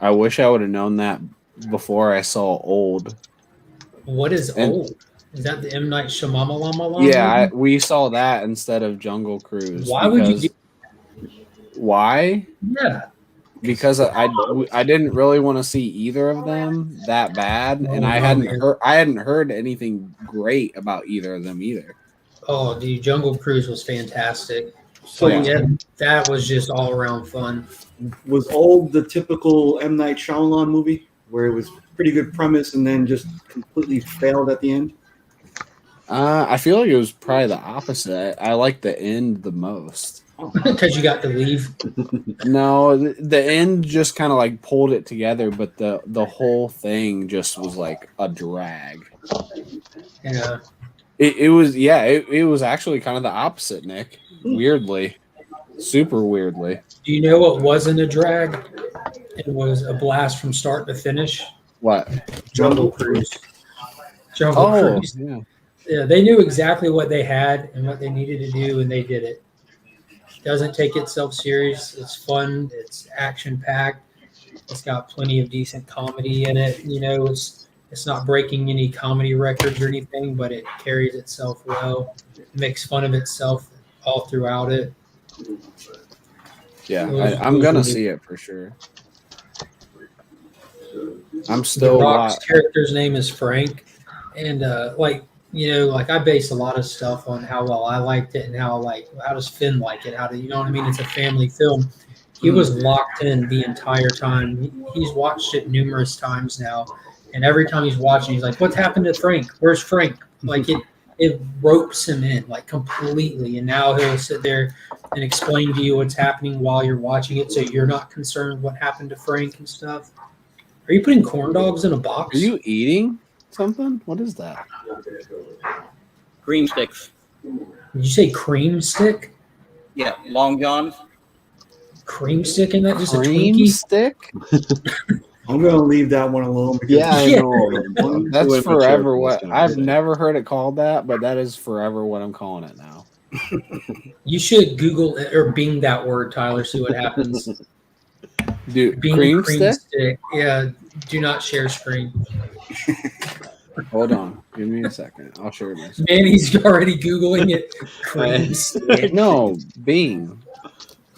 I wish I would have known that before I saw Old. What is Old? Is that the M. Night Shyamalan? Yeah, we saw that instead of Jungle Cruise. Why would you do Why? Yeah. Because I didn't really want to see either of them that bad, and I hadn't heard anything great about either of them either. Oh, dude, Jungle Cruise was fantastic. So yeah, that was just all around fun. Was Old the typical M. Night Shyamalan movie where it was pretty good premise and then just completely failed at the end? I feel like it was probably the opposite. I like the end the most. Because you got to leave. No, the end just kind of like pulled it together, but the whole thing just was like a drag. Yeah. It was actually kind of the opposite, Nick. Weirdly. Super weirdly. Do you know what wasn't a drag? It was a blast from start to finish. What? Jungle Cruise. Jungle Cruise. Yeah. Yeah, they knew exactly what they had and what they needed to do, and they did it. Doesn't take itself serious. It's fun. It's action packed. It's got plenty of decent comedy in it. You know, it's not breaking any comedy records or anything, but it carries itself well. It makes fun of itself all throughout it. Yeah, I'm gonna see it for sure. I'm still. The Rock's character's name is Frank, and I base a lot of stuff on how well I liked it and how does Finn like it? You know what I mean? It's a family film. He was locked in the entire time. He's watched it numerous times now, and every time he's watching, he's like, "What's happened to Frank? Where's Frank?" Like it ropes him in like completely, and now he'll sit there and explain to you what's happening while you're watching it, so you're not concerned what happened to Frank and stuff. Are you putting corn dogs in a box? Are you eating something? What is that? Cream sticks. Did you say cream stick? Yeah, Long John's. Cream stick in that? Just cream a Twinkie? stick? I'm gonna leave that one alone. Because Yeah, I know. One That's too immature forever for this what kind of I've thing. never heard it called that, but that is forever what I'm calling it now. You should Google it or Bing that word, Tyler. See what happens. Dude, Bing cream cream stick? stick. Yeah. Do not share screen. Hold on. Give me a second. I'll share my screen. Manny's already Googling it. Cream stick. No, Bing.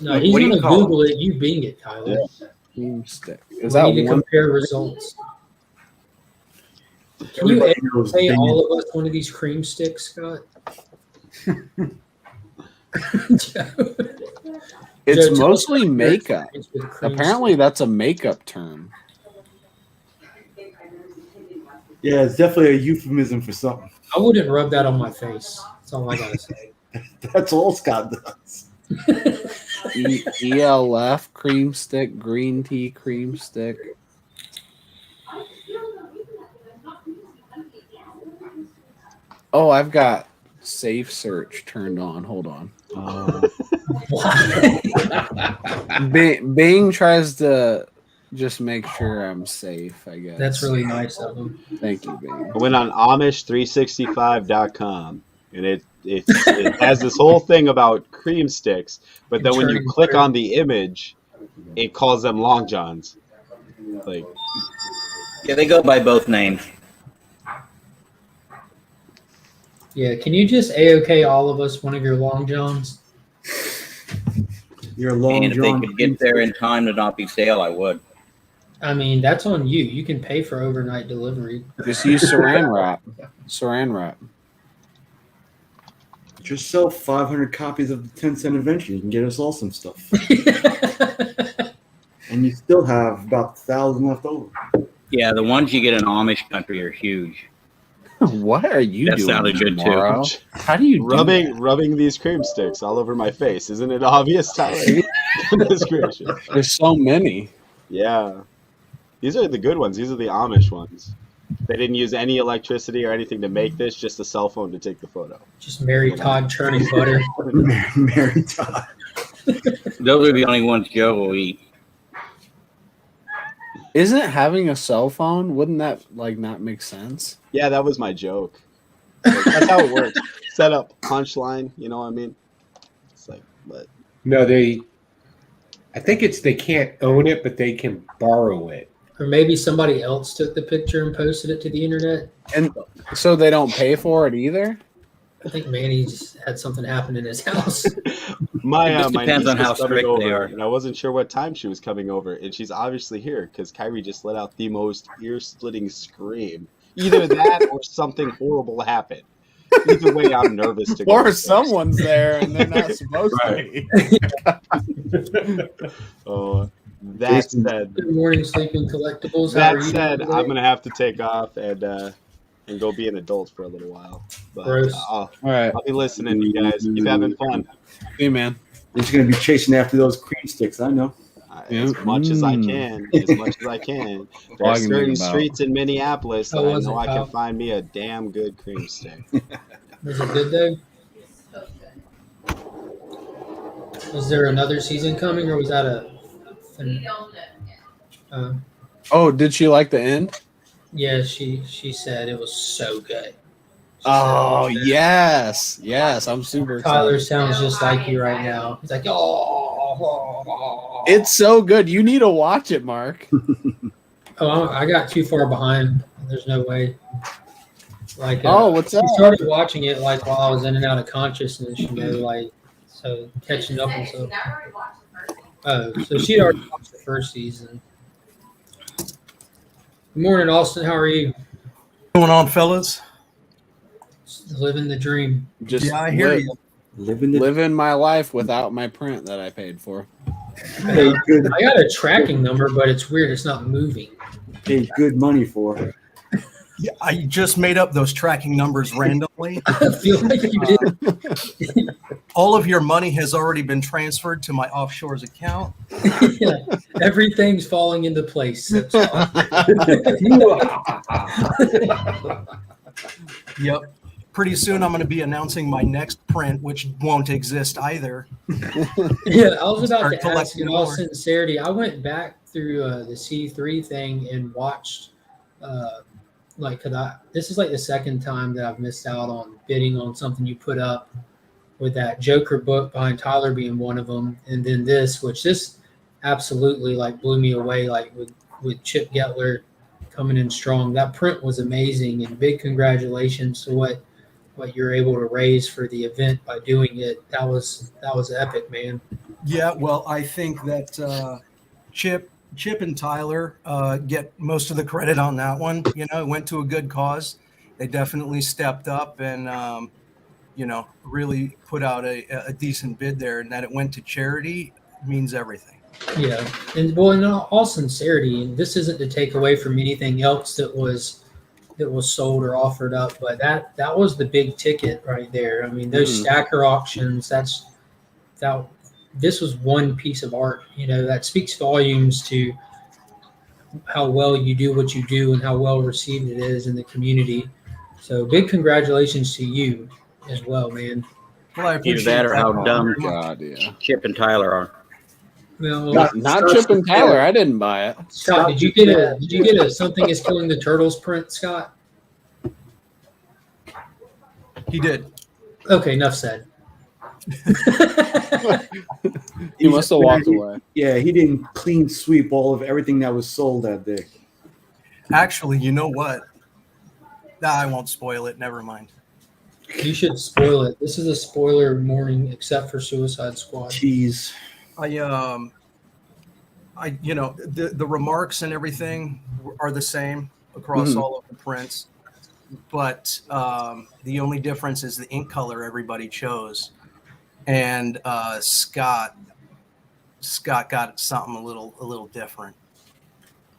No, Like, he's what do going you to call Google it. You Bing it, Tyler. Cream stick. Is We that need to one? compare results. Can you Everybody knows pay Bing. all of us one of these cream sticks, Scott? It's Joe, tell us mostly what your makeup. experience with cream Apparently, that's a makeup term. Yeah, it's definitely a euphemism for something. I wouldn't rub that on my face. That's all I gotta say. That's all Scott does. ELF cream stick, green tea cream stick. Oh, I've got safe search turned on. Hold on. Bing tries to just make sure I'm safe, I guess. That's really nice of him. Thank you, Bing. I went on Amish365.com and it has this whole thing about cream sticks, but then when you Turning click butter. on the image, it calls them long johns. Like, Yeah, they go by both names. Yeah, can you just A-OK all of us one of your long johns? Your long And if they john. could get there in time to not be stale, I would. I mean, that's on you. You can pay for overnight delivery. Just use saran wrap. Saran wrap. Just sell 500 copies of the 10-cent invention. You can get us all some stuff. And you still have about 1,000 left over. Yeah, the ones you get in Amish country are huge. What are you That doing sounded good, too. tomorrow? How do you rubbing these cream sticks all over my face. Isn't it obvious, Tyler? Goodness gracious. There's so many. Yeah. These are the good ones. These are the Amish ones. They didn't use any electricity or anything to make this, just a cell phone to take the photo. Just Mary Todd churning butter. Mary Todd. Those are the only ones Joe will eat. Isn't having a cell phone, wouldn't that like not make sense? Yeah, that was my joke. Like, that's how it works. Set up, punchline, you know what I mean? It's like, but No, I think it's they can't own it, but they can borrow it. Or maybe somebody else took the picture and posted it to the internet. And so they don't pay for it either? I think Manny just had something happen in his house. my It just my depends niece on how was coming strict they over, are. and I wasn't sure what time she was coming over, and she's obviously here because Kyrie just let out the most ear-splitting scream. Either that or something horrible happened. Either way, I'm nervous to go. Or upstairs. someone's there and they're not supposed to be. That said, Good morning, Sleeping Collectibles. How that are you said, doing I'm today? gonna have to take off and go be an adult for a little while. But Gross. All right. I'll be listening, you guys. Keep having fun. Hey, man. You're just going to be chasing after those cream sticks, I know. As much as I can. As much as I can. There All are I can certain think about. streets in Minneapolis that How I was know it, I can Kyle? find me a damn good cream stick. Was it good though? Was there another season coming, or was that a? Oh, did she like the end? Yeah, she said it was so good. Oh, yes. Yes, I'm super Tyler excited. sounds just like you right now. He's like, oh. It's so good. You need to watch it, Mark. Oh, I got too far behind. There's no way. Like, what's she up? started watching it like while I was in and out of consciousness, like, so catching up and stuff. Oh, so she'd already watched the first season. Good morning, Austin. How are you? What's going on, fellas? Living the dream. Just Yeah, I hear you. living my life without my print that I paid for. Paid good, I got a tracking number, but it's weird. It's not moving. paid good money for it. Yeah, I just made up those tracking numbers randomly. I feel like you did. All of your money has already been transferred to my offshore's account. Yeah, everything's falling into place. Yep. Pretty soon I'm going to be announcing my next print, which won't exist either. Yeah, I was about Start to ask collecting in all more. sincerity. I went back through the C3 thing and watched, like, this is like the second time that I've missed out on bidding on something you put up, with that Joker book behind Tyler being one of them, and then this absolutely like blew me away, like with Chip Getler coming in strong. That print was amazing, and big congratulations to what you're able to raise for the event by doing it. That was epic, man. Yeah, well, I think that Chip and Tyler get most of the credit on that one. You know, it went to a good cause. They definitely stepped up and you know, really put out a decent bid there, and that it went to charity means everything. Yeah, and well, in all sincerity, and this isn't to take away from anything else that was sold or offered up, but that was the big ticket right there. I mean, those stacker auctions. This was one piece of art. You know, that speaks volumes to how well you do what you do and how well received it is in the community. So, big congratulations to you as well, man. Well, I Either appreciate that or how dumb God, yeah. Chip and Tyler are. Well, Not Chip and Tyler. I didn't buy it. Scott, did you get a Something is Killing the Turtles print, Scott? He did. Okay, enough said. He must have walked away. Yeah, he didn't clean sweep all of everything that was sold that day. Actually, you know what? Nah, I won't spoil it. Never mind. You should spoil it. This is a spoiler warning, except for Suicide Squad. Jeez. I you know, the remarks and everything are the same across all of the prints, but the only difference is the ink color everybody chose, and Scott got something a little different.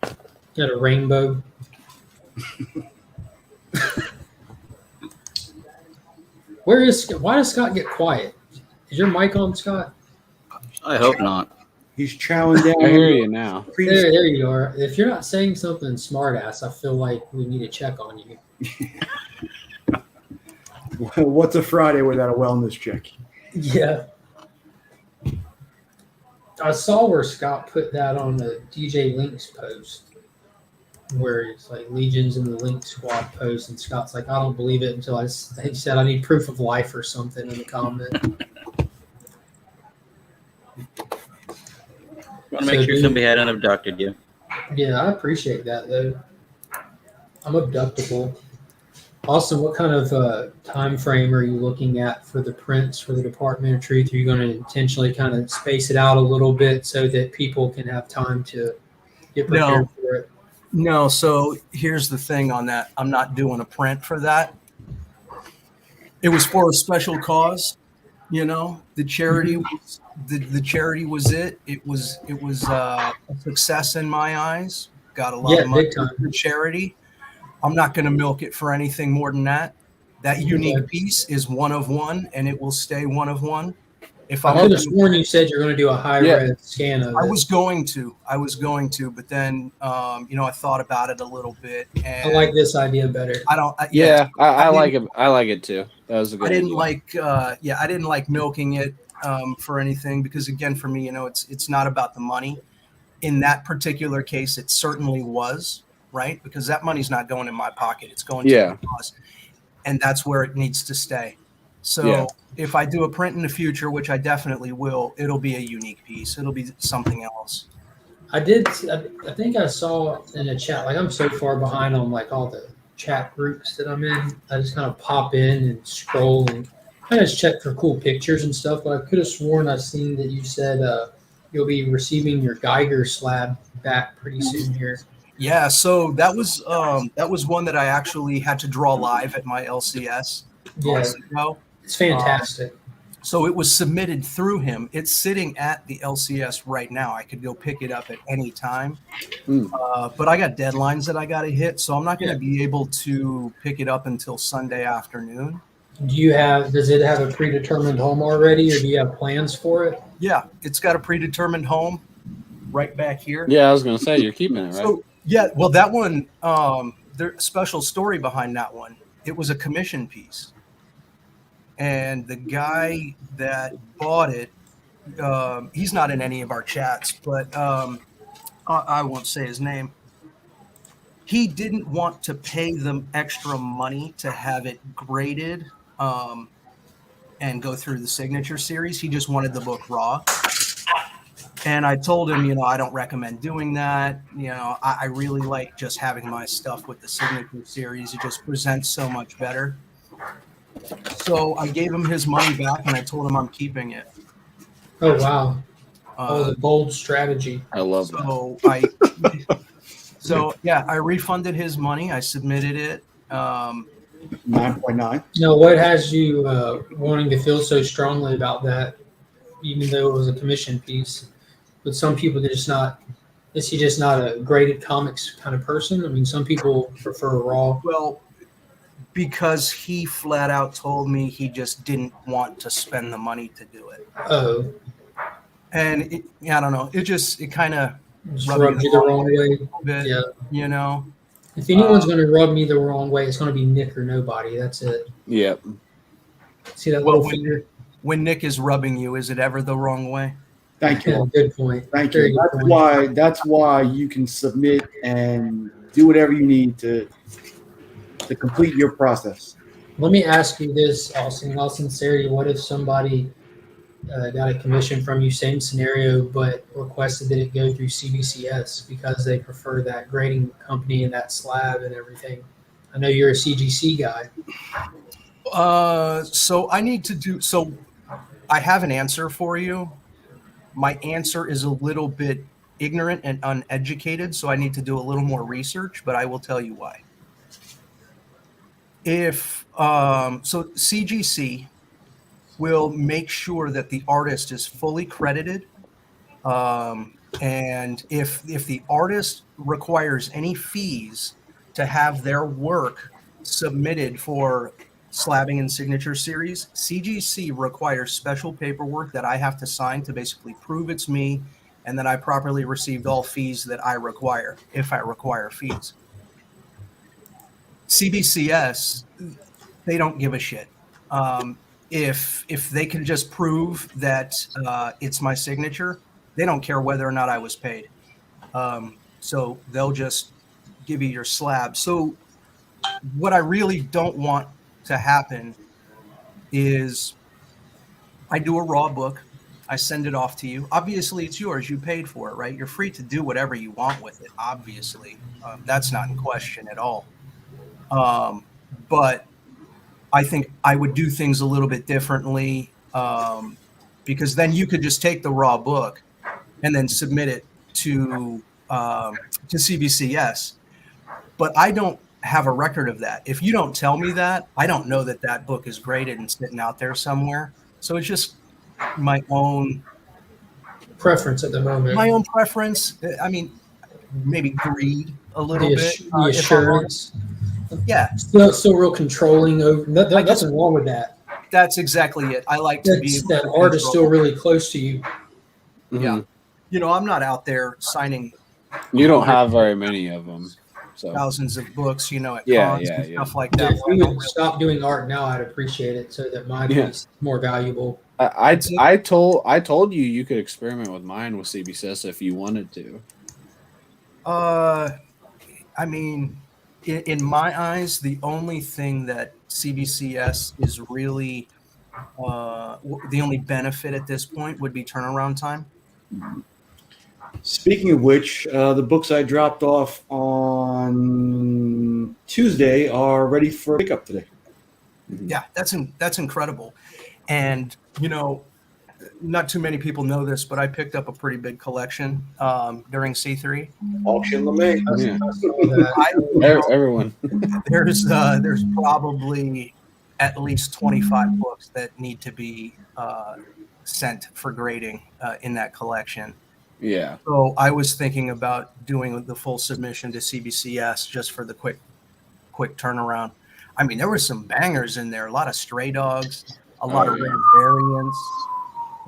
Got a rainbow. Why does Scott get quiet? Is your mic on, Scott? I hope not. He's chowing down. I hear you now. There you are. If you're not saying something smart ass, I feel like we need to check on you. What's a Friday without a wellness check? Yeah. I saw where Scott put that on the DJ Links post, where it's like Legions in the Link Squad post, and Scott's like, I don't believe it until he said I need proof of life or something in the comment. Want to make sure somebody hadn't abducted you. Yeah, I appreciate that though. I'm abductible. Austin, what kind of time frame are you looking at for the prints for the Department of Truth? Are you going to intentionally kind of space it out a little bit so that people can have time to get prepared for it? No, so here's the thing on that. I'm not doing a print for that. It was for a special cause, you know. The charity was the charity was it. It was a success in my eyes. Got a lot of money for charity. I'm not going to milk it for anything more than that. That unique piece is one of one, and it will stay one of one. If I could have sworn you said you're going to do a high-res scan of it. I was going to, but then, you know, I thought about it a little bit. And I like this idea better. I don't. I like it. I like it too. That was a good. I didn't idea. I didn't like milking it for anything because, again, for me, you know, it's not about the money. In that particular case, it certainly was, right? Because that money's not going in my pocket; it's going to the cause, and that's where it needs to stay. So if I do a print in the future, which I definitely will, it'll be a unique piece. It'll be something else. I think I saw in a chat, like I'm so far behind on like all the chat groups that I'm in. I just kind of pop in and scroll and I just check for cool pictures and stuff. But I could have sworn I've seen that you said you'll be receiving your Geiger slab back pretty soon here. Yeah, so that was one that I actually had to draw live at my LCS. Yeah, it's fantastic. So it was submitted through him. It's sitting at the LCS right now. I could go pick it up at any time. But I got deadlines that I got to hit, so I'm not going to be able to pick it up until Sunday afternoon. Does it have a predetermined home already, or do you have plans for it? Yeah, it's got a predetermined home right back here. Yeah, I was going to say, you're keeping it, right? So, yeah, well, that one, there's a special story behind that one. It was a commission piece. And the guy that bought it, he's not in any of our chats, but I won't say his name. He didn't want to pay them extra money to have it graded and go through the signature series. He just wanted the book raw. And I told him, I don't recommend doing that. I really like just having my stuff with the signature series. It just presents so much better. So I gave him his money back and I told him I'm keeping it. Oh, wow. That was a bold strategy. I love that. So yeah, I refunded his money. I submitted it. 9.9. Now, what has you wanting to feel so strongly about that, even though it was a commission piece? But some people, is he just not a graded comics kind of person? I mean, some people prefer raw. Well, because he flat out told me he just didn't want to spend the money to do it. Oh. And I don't know. It kind of rubbed you the wrong way. A little bit, Yeah. If anyone's going to rub me the wrong way, it's going to be Nick or nobody. That's it. Yep. See that little finger? When Nick is rubbing you, is it ever the wrong way? Thank you. Good point. Thank Very you. good That's point. That's why you can submit and do whatever you need to complete your process. Let me ask you this, Austin. In all sincerity, what if somebody got a commission from you, same scenario, but requested that it go through CBCS because they prefer that grading company and that slab and everything? I know you're a CGC guy. So I have an answer for you. My answer is a little bit ignorant and uneducated, so I need to do a little more research, but I will tell you why. So CGC will make sure that the artist is fully credited, and if the artist requires any fees to have their work submitted for slabbing and signature series, CGC requires special paperwork that I have to sign to basically prove it's me and that I properly received all fees that I require, if I require fees. CBCS, they don't give a shit. If they can just prove that it's my signature, they don't care whether or not I was paid. So they'll just give you your slab. So what I really don't want to happen is I do a raw book, I send it off to you. Obviously, it's yours. You paid for it, right? You're free to do whatever you want with it, obviously. That's not in question at all. But I think I would do things a little bit differently because then you could just take the raw book and then submit it to CBCS. But I don't have a record of that. If you don't tell me that, I don't know that that book is graded and sitting out there somewhere. So it's just my own preference at the moment. My own preference. I mean, maybe greed a little bit. The assurance. Yeah. Still real controlling over. Nothing wrong with that. That's exactly it. I like to be. That art is still really close to you. Yeah. I'm not out there signing. You don't have very many of them. So. Thousands of books, at cons and stuff like that. If we would stop doing art now, I'd appreciate it so that my piece is more valuable. I told you could experiment with mine with CBCS if you wanted to. I mean, in my eyes, the only thing that CBCS is really the only benefit at this point would be turnaround time. Speaking of which, the books I dropped off on Tuesday are ready for pickup today. Yeah, that's incredible. And, not too many people know this, but I picked up a pretty big collection during C3. Auction LeMay. Everyone. There's probably at least 25 books that need to be sent for grading in that collection. Yeah. So I was thinking about doing the full submission to CBCS just for the quick turnaround. I mean, there were some bangers in there, a lot of stray dogs, a lot of rare variants.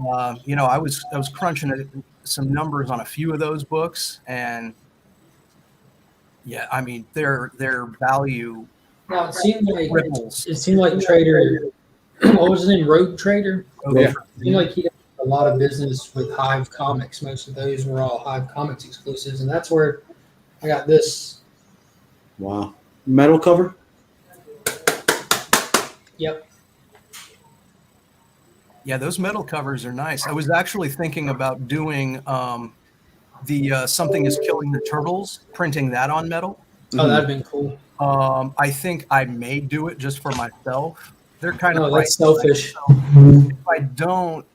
I was crunching some numbers on a few of those books, and yeah, I mean, their value. Now it seemed ripples. Trader. What was his name? Rogue Trader. Yeah. It seemed like he had a a lot of business with Hive Comics. Most of those were all Hive Comics exclusives, and that's where I got this. Wow. Metal cover? Yep. Yeah, those metal covers are nice. I was actually thinking about doing the Something is Killing the Turtles, printing that on metal. Oh, that'd been cool. I think I may do it just for myself. They're kind of Oh, that's pricey, selfish. so if I don't,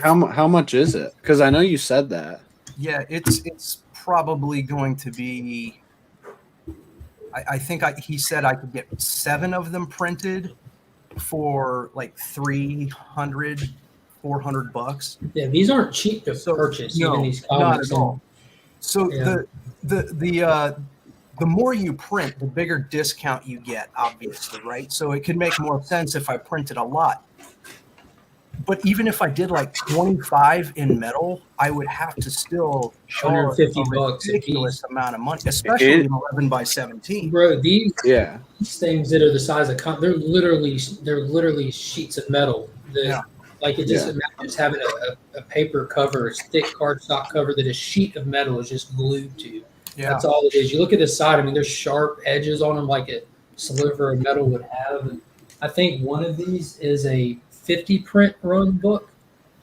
How much is it? Because I know you said that. yeah, it's probably going to be. I think he said I could get 7 of them printed for like $300, $400. Yeah, these aren't cheap to purchase. No, even these not comics. at all. So Yeah. the more you print, the bigger discount you get, obviously, right? So it could make more sense if I printed a lot. But even if I did like 25 in metal, I would have to still charge a $150 ridiculous amount of money, especially in 11 by 17. Bro, these Yeah. things that are the size of they're literally sheets of metal. Like it just imagines having a paper cover, a thick cardstock cover that a sheet of metal is just glued to. Yeah. That's all it is. You look at the side. I mean, there's sharp edges on them, like a sliver of metal would have. And I think one of these is a 50 print run book.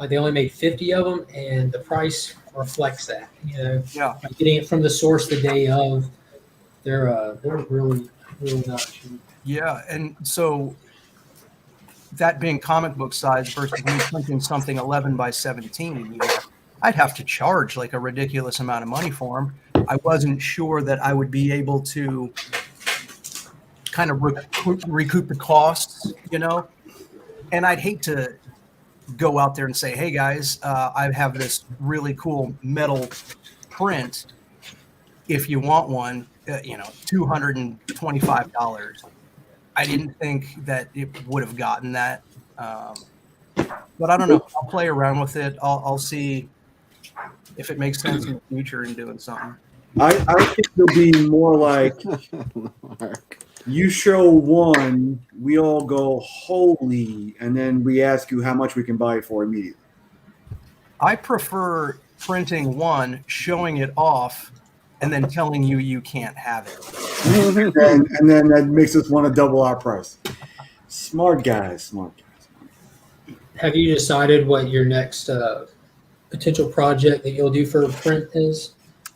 Like they only made 50 of them, and the price reflects that. You know, like getting it from the source the day of, they're really not cheap. Yeah, and so that being comic book size versus me printing something 11 by 17, I'd have to charge like a ridiculous amount of money for them. I wasn't sure that I would be able to kind of recoup the costs, and I'd hate to go out there and say, hey guys, I have this really cool metal print. If you want one, $225. I didn't think that it would have gotten that. But I don't know. I'll play around with it. I'll see if it makes sense in the future in doing something. I think it'll be more like you show one, we all go holy, and then we ask you how much we can buy it for immediately. I prefer printing one, showing it off, and then telling you can't have it. and then that makes us want to double our price. Smart guys. Have you decided what your next potential project that you'll do for a print is?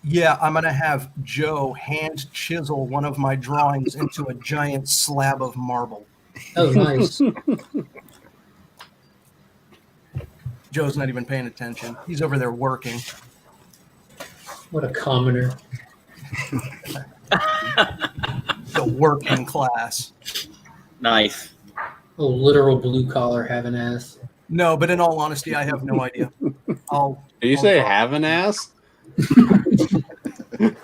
Yeah, I'm going to have Joe hand chisel one of my drawings into a giant slab of marble. Oh, nice. Joe's not even paying attention. He's over there working. What a commoner. The working class. Nice. Oh, literal blue collar having ass. No, but in all honesty, I have no idea. Did you say have an ass?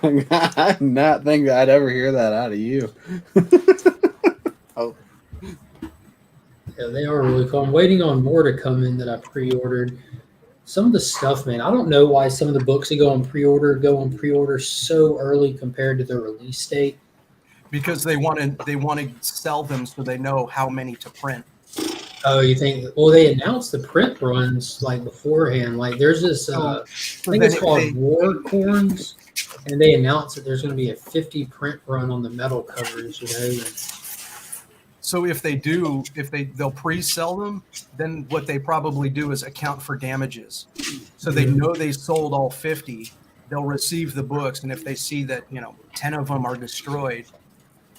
I did not think I'd ever hear that out of you. Oh. Yeah, they are really cool. I'm waiting on more to come in that I pre-ordered. Some of the stuff, man, I don't know why some of the books that go on pre-order so early compared to their release date. Because they want to sell them so they know how many to print. Oh, you think? Well, they announced the print runs like beforehand. Like there's this, I think it's called War Corns, and they announced that there's going to be a 50 print run on the metal covers. So if they'll pre-sell them, then what they probably do is account for damages. So they know they sold all 50. They'll receive the books, and if they see that 10 of them are destroyed,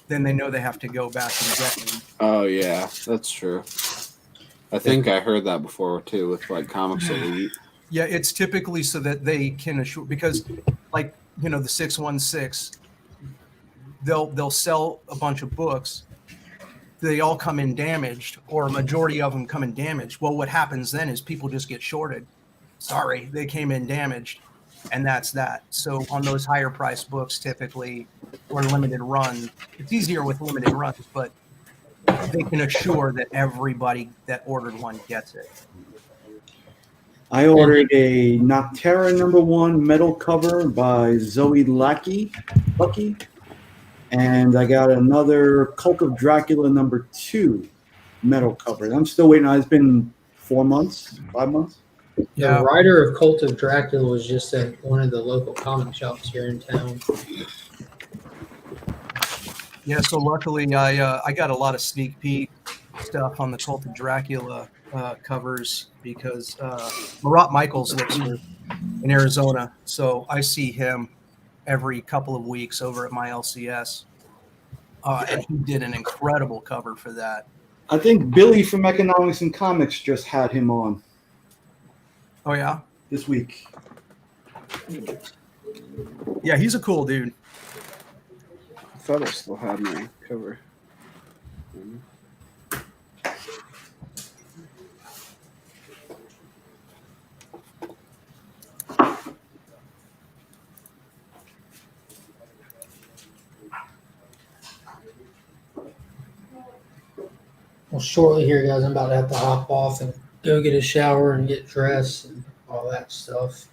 then they know they have to go back and get them. Oh yeah, that's true. I think I heard that before too with like Comics Elite. Yeah, it's typically so that they can assure, because like the 616, they'll sell a bunch of books. They all come in damaged, or a majority of them come in damaged. Well, what happens then is people just get shorted. Sorry, they came in damaged, and that's that. So on those higher priced books, typically, or limited run, it's easier with limited runs, but they can assure that everybody that ordered one gets it. I ordered a Noctera #1 metal cover by Zoe Lucky, and I got another Cult of Dracula #2 metal cover. I'm still waiting on it. It's been 4 months, 5 months. The writer of Cult of Dracula was just at one of the local comic shops here in town. Yeah, so luckily I got a lot of sneak peek stuff on the Cult of Dracula covers because Marat Michaels lives here in Arizona, so I see him every couple of weeks over at my LCS, and he did an incredible cover for that. I think Billy from Economics and Comics just had him on. Oh yeah, this week. Yeah, he's a cool dude. I thought I still had my cover. Well, shortly here, guys, I'm about to have to hop off and go get a shower and get dressed and all that stuff.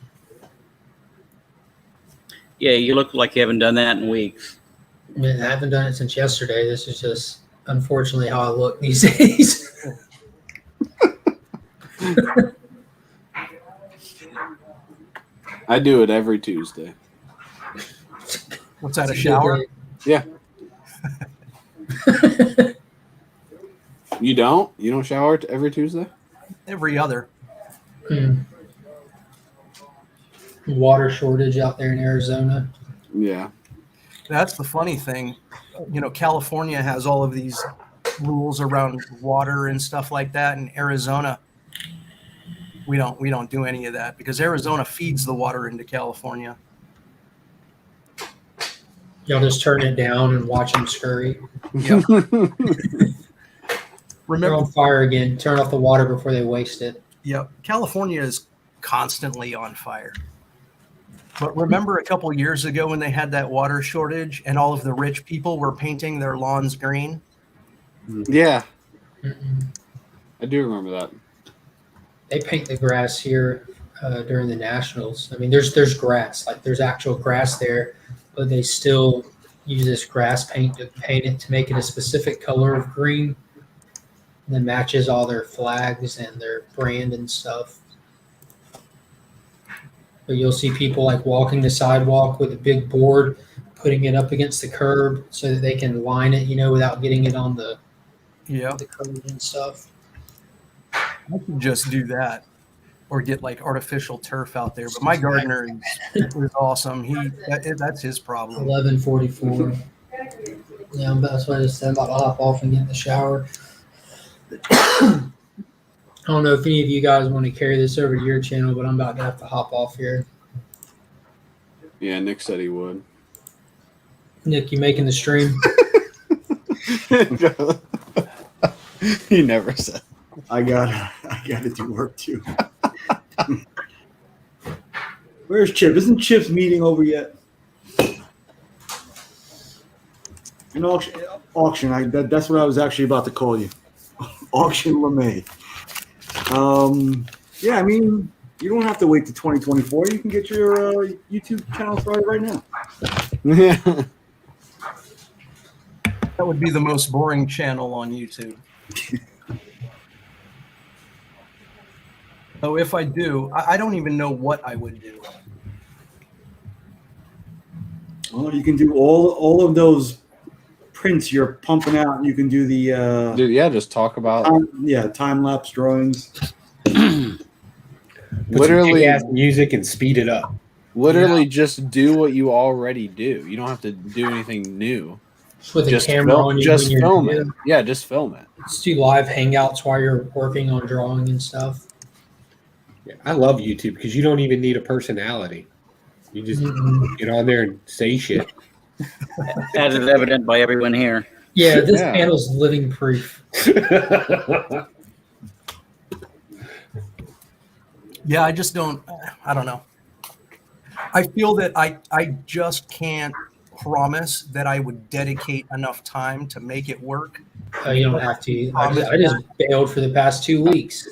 Yeah, you look like you haven't done that in weeks. I mean, I haven't done it since yesterday. This is just, unfortunately, how I look these days. I do it every Tuesday. What's that, a shower? Yeah. You don't? You don't shower every Tuesday? Every other. Water shortage out there in Arizona. Yeah. That's the funny thing. You know, California has all of these rules around water and stuff like that. In Arizona, we don't do any of that because Arizona feeds the water into California. Y'all just turn it down and watch them scurry. Yep. They're on fire again. Turn off the water before they waste it. Yep. California is constantly on fire. But remember a couple years ago when they had that water shortage and all of the rich people were painting their lawns green? Yeah. I do remember that. They paint the grass here during the Nationals. I mean, there's grass. Like, there's actual grass there, but they still use this grass paint to paint it to make it a specific color of green that matches all their flags and their brand and stuff. But you'll see people like walking the sidewalk with a big board, putting it up against the curb so that they can line it, without getting it on the curb and stuff. I could just do that or get like artificial turf out there. But my gardener is awesome. That's his problem. 11:44. Yeah, that's what I just said. I'm about to hop off and get in the shower. I don't know if any of you guys want to carry this over to your channel, but I'm about to have to hop off here. Yeah, Nick said he would. Nick, you making the stream? He never said. I gotta do work too. Where's Chip? Isn't Chip's meeting over yet? An auction. That's what I was actually about to call you. Auction LeMay. Yeah, I mean, you don't have to wait to 2024. You can get your YouTube channel started right now. Yeah. That would be the most boring channel on YouTube. So if I do, I don't even know what I would do. Well, you can do all of those prints you're pumping out. You can do the just talk about time lapse drawings. Literally music and speed it up. Literally, just do what you already do. You don't have to do anything new. With a camera on you, just when you're film doing it. Yeah, just film it. Just do live hangouts while you're working on drawing and stuff. Yeah, I love YouTube because you don't even need a personality. You just get on there and say shit. As is evident by everyone here. Yeah, this panel's living proof. Yeah, I just don't. I don't know. I feel that I just can't promise that I would dedicate enough time to make it work. You don't have to. I just bailed for the past 2 weeks.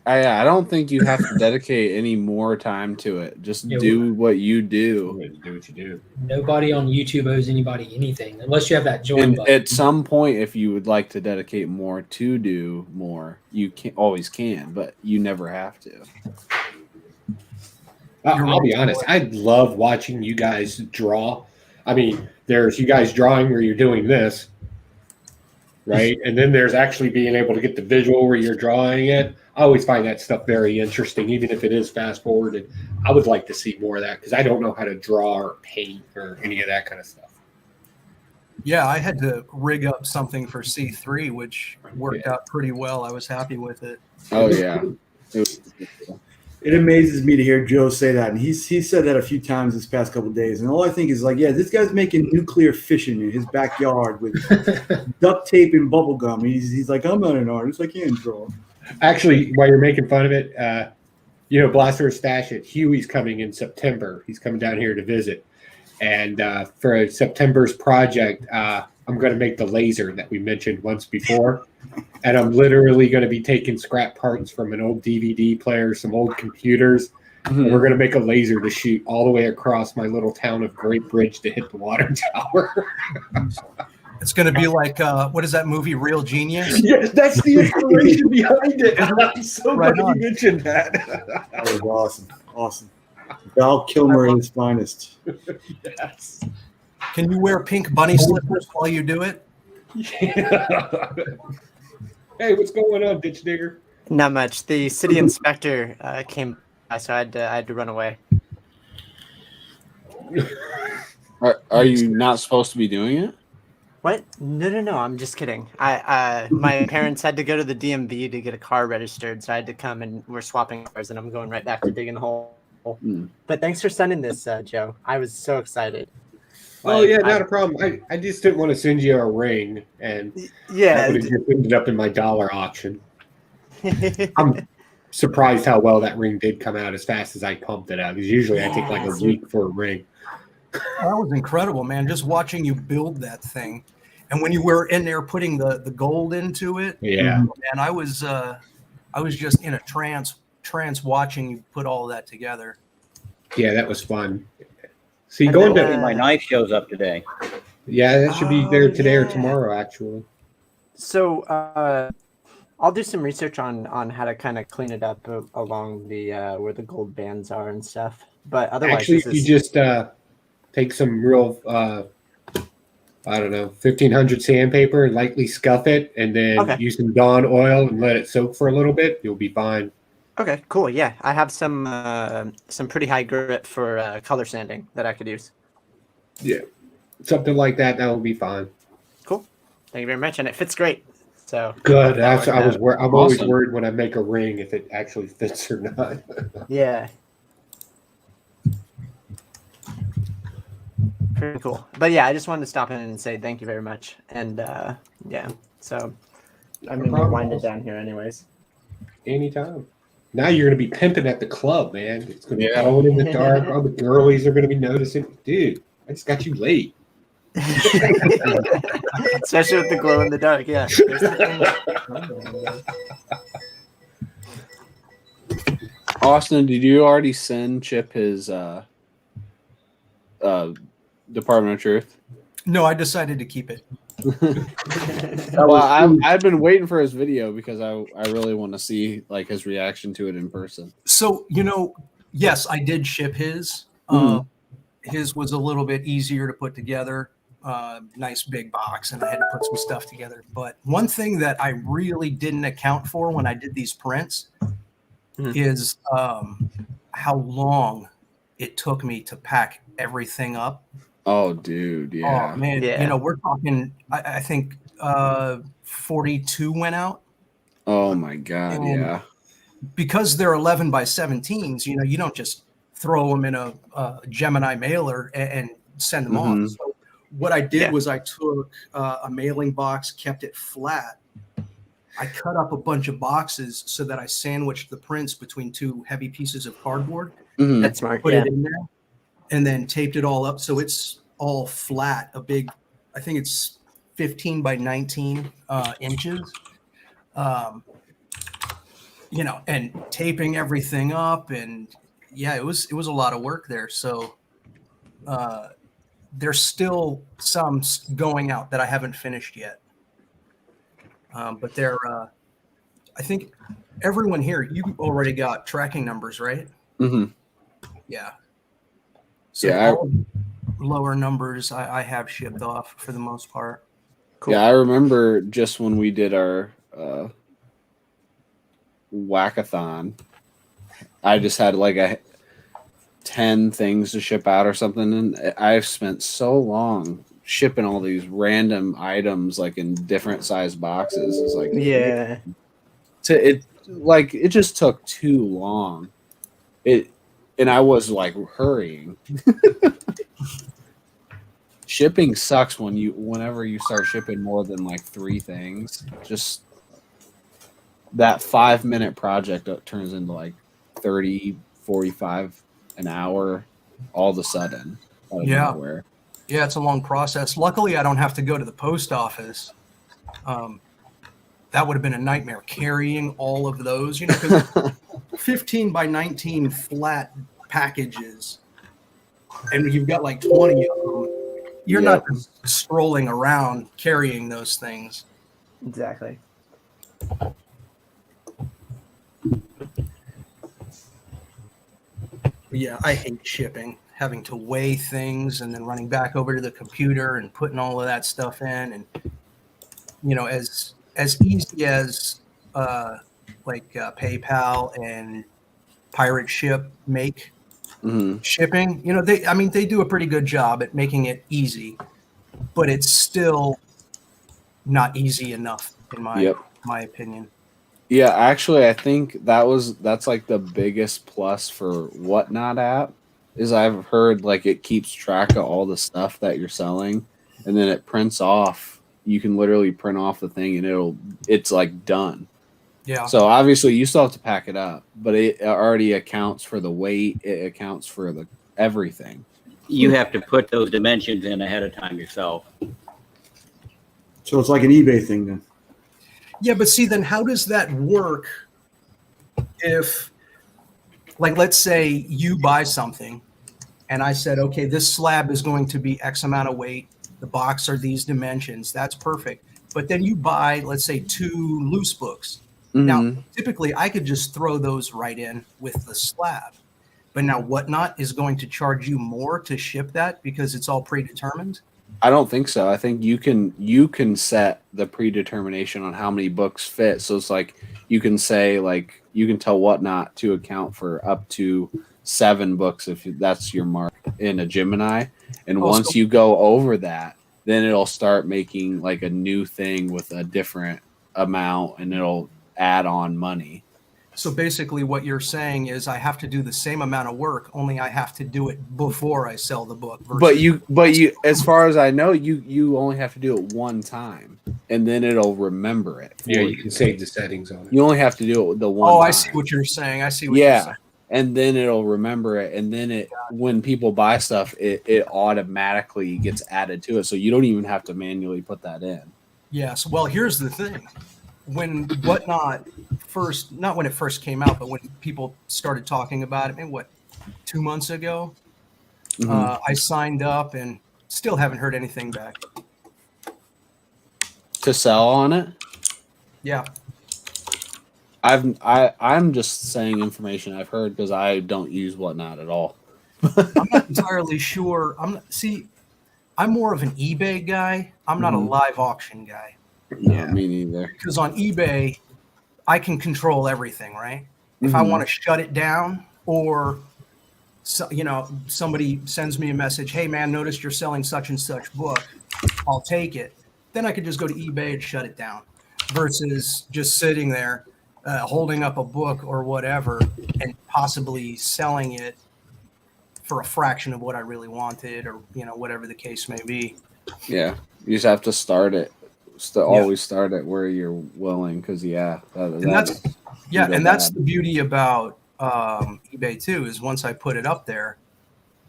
I don't think you have to dedicate any more time to it. Just do what you do. Do what you do. Nobody on YouTube owes anybody anything unless you have that join And button. at some point, if you would like to dedicate more to do more, you always can, but you never have to. I'll be honest. I love watching you guys draw. I mean, there's you guys drawing where you're doing this, right? And then there's actually being able to get the visual where you're drawing it. I always find that stuff very interesting, even if it is fast forwarded. I would like to see more of that because I don't know how to draw or paint or any of that kind of stuff. Yeah, I had to rig up something for C3, which worked out pretty well. I was happy with it. Oh yeah. It amazes me to hear Joe say that, and he's said that a few times this past couple of days. And all I think is like, yeah, this guy's making nuclear fission in his backyard with duct tape and bubble gum. He's like, I'm not an artist, I can't draw. Actually, while you're making fun of it, Blaster Stash at Huey's coming in September. He's coming down here to visit, and for September's project, I'm going to make the laser that we mentioned once before. And I'm literally going to be taking scrap parts from an old DVD player, some old computers. Mm-hmm. And we're going to make a laser to shoot all the way across my little town of Great Bridge to hit the water tower. It's going to be like, what is that movie, Real Genius? Yes, that's the inspiration behind it. I'm so glad you mentioned that. That was awesome. Awesome. Val Kilmer in his finest. Yes. Can you wear pink bunny slippers while you do it? Yeah. Hey, what's going on, ditch digger? Not much. The city inspector came by, so I had to run away. Are you not supposed to be doing it? What? No. I'm just kidding. My parents had to go to the DMV to get a car registered, so I had to come, and we're swapping cars, and I'm going right back to digging a hole. But thanks for sending this, Joe. I was so excited. Oh yeah, not a problem. I just didn't want to send you a ring, and that would have just ended up in my dollar auction. I'm surprised how well that ring did come out as fast as I pumped it out. Because usually I take like a week for a ring. That was incredible, man. Just watching you build that thing, and when you were in there putting the gold into it, yeah. And I was just in a trance watching you put all of that together. Yeah, that was fun. See, going to my knife shows up today. Yeah, that should be there today or tomorrow, actually. So I'll do some research on how to kind of clean it up along the where the gold bands are and stuff. But otherwise, actually, you just take some real, 1500 sandpaper and lightly scuff it, and then use some Dawn oil and let it soak for a little bit. You'll be fine. Okay, cool. Yeah, I have some pretty high grit for color sanding that I could use. Yeah, something like that. That will be fine. Cool. Thank you very much, and it fits great. So good. I'm always worried when I make a ring if it actually fits or not. Yeah. Pretty cool. But yeah, I just wanted to stop in and say thank you very much. And yeah, so I'm gonna wind it down here, anyways. Anytime. Now you're going to be pimping at the club, man. It's going to be glowing in the dark. All the girlies are going to be noticing. Dude, I just got you late. Especially with the glow in the dark, yeah. Austin, did you already send Chip his Department of Truth? No, I decided to keep it. Well, I've been waiting for his video because I really want to see like his reaction to it in person. So yes, I did ship his. His was a little bit easier to put together. Nice big box, and I had to put some stuff together. But one thing that I really didn't account for when I did these prints is how long it took me to pack everything up. Oh, dude, yeah. Oh, man, we're talking, I think 42 went out. Oh, my God, yeah. Because they're 11 by 17s, you don't just throw them in a Gemini mailer and send them off. So what I did was I took a mailing box, kept it flat. I cut up a bunch of boxes so that I sandwiched the prints between two heavy pieces of cardboard. That's smart. Put it in there. And then taped it all up so it's all flat. I think it's 15 by 19 inches. And taping everything up, and it was a lot of work there. So there's still some going out that I haven't finished yet. But they're, I think everyone here, you already got tracking numbers, right? Yeah. So Yeah, all lower numbers I have shipped off for the most part. Yeah, I remember just when we did our whackathon, I just had like 10 things to ship out or something, and I've spent so long shipping all these random items like in different size boxes. It's like it just took too long. And I was like hurrying. Shipping sucks whenever you start shipping more than like 3 things. Just that 5-minute project turns into like 30, 45 an hour all of a sudden out of Yeah. nowhere. Yeah, it's a long process. Luckily, I don't have to go to the post office. That would have been a nightmare carrying all of those, because 15 by 19 flat packages, and you've got like 20 of them. You're not just strolling around carrying those things. Exactly. Yeah, I hate shipping, having to weigh things and then running back over to the computer and putting all of that stuff in. And, as easy as PayPal and Pirate Ship make shipping, they do a pretty good job at making it easy, but it's still not easy enough in my opinion. Yeah, actually, I think that's like the biggest plus for Whatnot app is I've heard like it keeps track of all the stuff that you're selling, and then it prints off. You can literally print off the thing, and it's like done. Yeah. So obviously, you still have to pack it up, but it already accounts for the weight. It accounts for everything. You have to put those dimensions in ahead of time yourself. So it's like an eBay thing then. Yeah, but see, then how does that work if, like, let's say you buy something and I said, okay, this slab is going to be X amount of weight. The box are these dimensions. That's perfect. But then you buy, let's say, 2 loose books. Now, typically, I could just throw those right in with the slab. But now Whatnot is going to charge you more to ship that because it's all predetermined? I don't think so. I think you can set the predetermination on how many books fit. So it's like you can say like you can tell Whatnot to account for up to 7 books if that's your mark in a Gemini. And once you go over that, then it'll start making like a new thing with a different amount, and it'll add on money. So basically what you're saying is I have to do the same amount of work, only I have to do it before I sell the book. But you, as far as I know, you only have to do it one time, and then it'll remember it. Yeah, you can save the settings on it. You only have to do it the one time. I see what you're saying. I see what you're saying. And then it'll remember it, and then when people buy stuff, it automatically gets added to it, so you don't even have to manually put that in. Yes. Well, here's the thing. When Whatnot not when it first came out, but when people started talking about it, 2 months ago, I signed up and still haven't heard anything back. To sell on it? Yeah. I'm just saying information I've heard because I don't use Whatnot at all. I'm not entirely sure. I'm more of an eBay guy. I'm not a live auction guy. Yeah, me neither. Because on eBay, I can control everything, right? If I want to shut it down, or somebody sends me a message, hey man, noticed you're selling such and such book, I'll take it. Then I could just go to eBay and shut it down, versus just sitting there holding up a book or whatever and possibly selling it for a fraction of what I really wanted, or whatever the case may be. Yeah, you just have to start it. Always start it where you're willing, because that's the beauty about eBay too, is once I put it up there,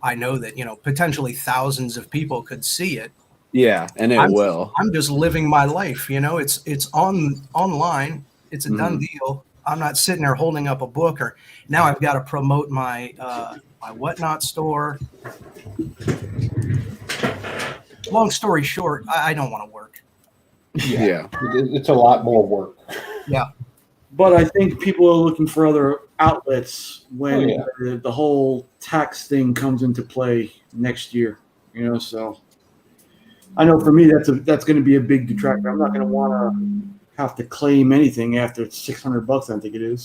I know that potentially thousands of people could see it. Yeah, and will. I'm just living my life. It's online. It's a done deal. I'm not sitting there holding up a book, or now I've got to promote my my Whatnot store. Long story short, I don't want to work. Yeah. It's a lot more work. Yeah. But I think people are looking for other outlets when Oh, yeah. the whole tax thing comes into play next year. So I know for me that's going to be a big detractor. I'm not going to want to have to claim anything after it's $600. I think it is.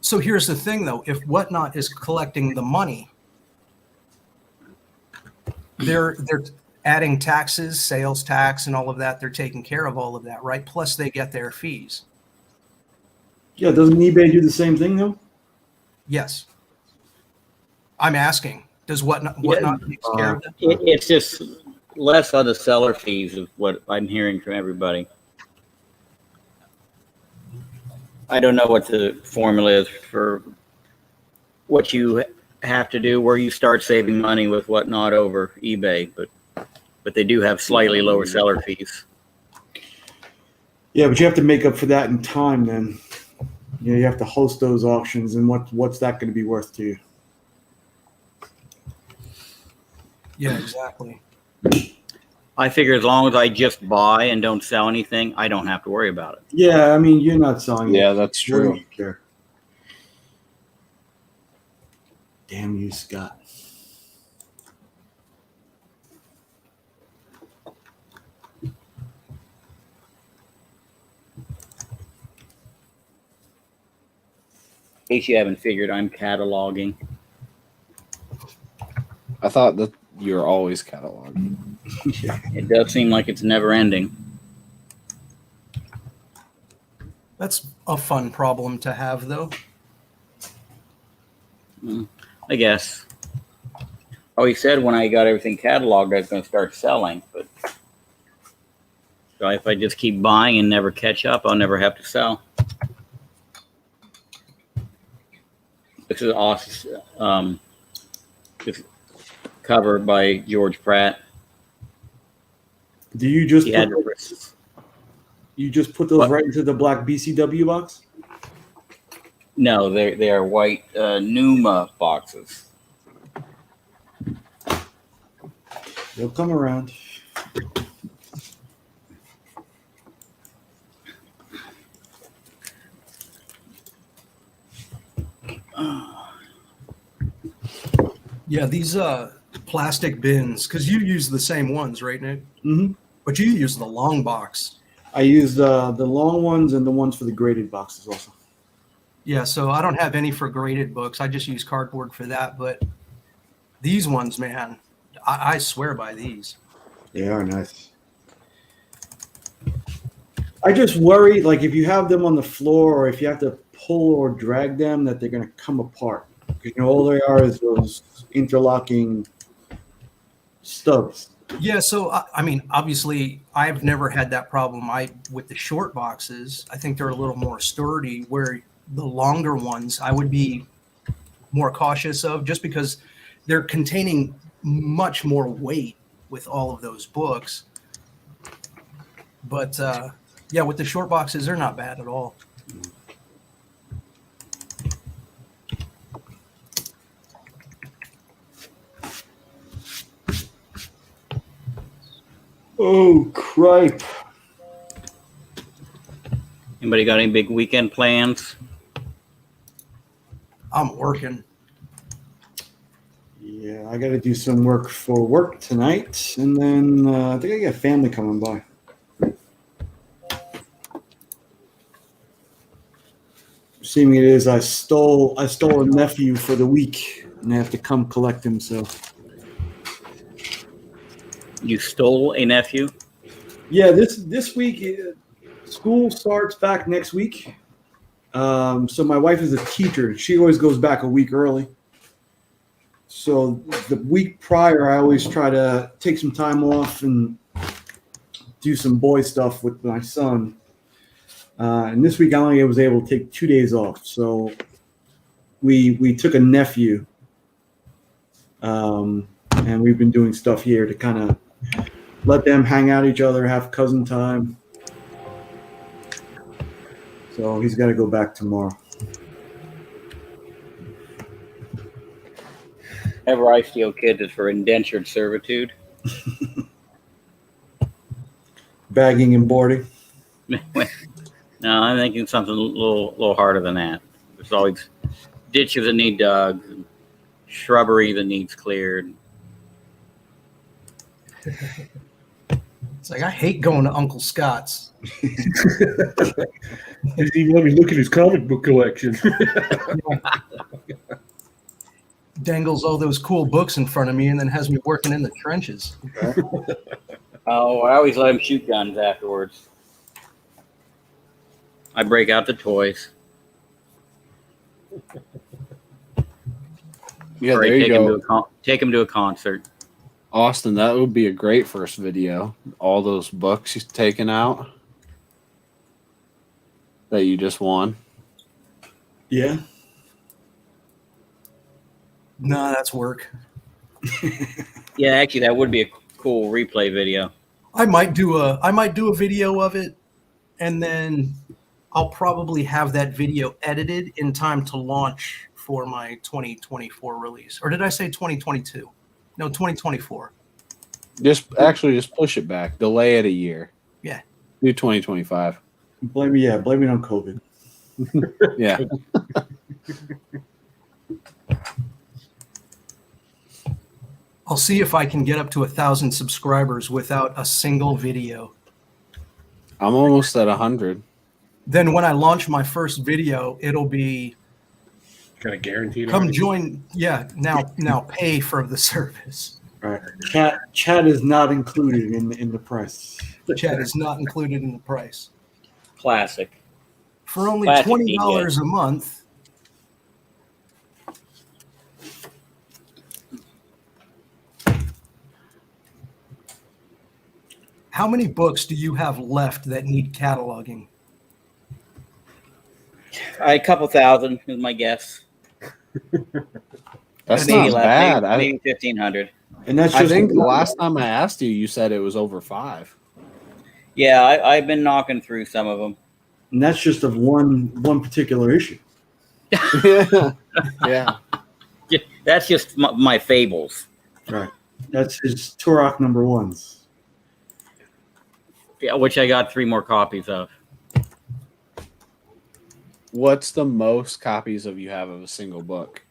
So here's the thing, though: if Whatnot is collecting the money, they're adding taxes, sales tax, and all of that. They're taking care of all of that, right? Plus, they get their fees. Yeah, doesn't eBay do the same thing though? Yes. I'm asking, does Whatnot take care of that? It's just less on the seller fees is what I'm hearing from everybody. I don't know what the formula is for what you have to do, where you start saving money with Whatnot over eBay, but they do have slightly lower seller fees. Yeah, but you have to make up for that in time then. You have to host those auctions, and what's that going to be worth to you? Yeah, exactly. I figure as long as I just buy and don't sell anything, I don't have to worry about it. Yeah, I mean, you're not selling it. Yeah, that's What do true. you care? Damn you, Scott. In case you haven't figured, I'm cataloging. I thought that you're always cataloging. It does seem like it's never ending. That's a fun problem to have, though. I guess. Oh, he said when I got everything cataloged, I was going to start selling. But so if I just keep buying and never catch up, I'll never have to sell. This is awesome. This cover by George Pratt. Do you just put those right into the black BCW box? No, they are white Numa boxes. They'll come around. Yeah, these plastic bins, because you use the same ones, right, Nick? Mm-hmm. But you use the long box. I use the long ones and the ones for the graded boxes also. Yeah, so I don't have any for graded books. I just use cardboard for that. But these ones, man, I swear by these. They are nice. I just worry, like if you have them on the floor or if you have to pull or drag them, that they're going to come apart. Because all they are is those interlocking stubs. Yeah, so I mean, obviously, I've never had that problem. With the short boxes, I think they're a little more sturdy. Where the longer ones, I would be more cautious of, just because they're containing much more weight with all of those books. But yeah, with the short boxes, they're not bad at all. Oh, cripe. Anybody got any big weekend plans? I'm working. Yeah, I got to do some work for work tonight, and then I think I got family coming by. Seeing it is, I stole a nephew for the week, and I have to come collect him. So You stole a nephew? yeah, this week school starts back next week. So my wife is a teacher. She always goes back a week early. So the week prior, I always try to take some time off and do some boy stuff with my son. And this week I only was able to take 2 days off. So we took a nephew, and we've been doing stuff here to kind of let them hang out each other, have cousin time. So he's got to go back tomorrow. Whenever I steal kids, it's for indentured servitude. Bagging and boarding. No, I'm thinking something a little harder than that. There's always ditches that need dug, and shrubbery that needs cleared. It's like I hate going to Uncle Scott's. Doesn't even let me look at his comic book collection. Dangles all those cool books in front of me and then has me working in the trenches. Oh, I always let him shoot guns afterwards. I break out the toys. Yeah, Or I there you take him go. take him to a concert. Austin, that would be a great first video. All those books he's taken out that you just won. Yeah. No, that's work. Yeah, actually, that would be a cool replay video. I might do a video of it, and then I'll probably have that video edited in time to launch for my 2024 release. Or did I say 2022? No, 2024. Just push it back. Delay it a year. Yeah. Do 2025. Blame it on COVID. Yeah. I'll see if I can get up to 1,000 subscribers without a single video. I'm almost at 100. Then when I launch my first video, it'll be Got a guaranteed. come join. Yeah, now pay for the service. All right. Chat is not included in the price. Chat is not included in the price. Classic. For only Classic $20 a month. How many books do you have left that need cataloging? A couple thousand is my guess. That's Maybe not less, bad. Maybe 1,500. And that's I just think the last time I asked you, you said it was over 5. Yeah, I've been knocking through some of them. and that's just of one particular issue. Yeah. Yeah. That's just my fables. Right. That's his Turok number ones. Yeah, which I got 3 more copies of. What's the most copies of you have of a single book?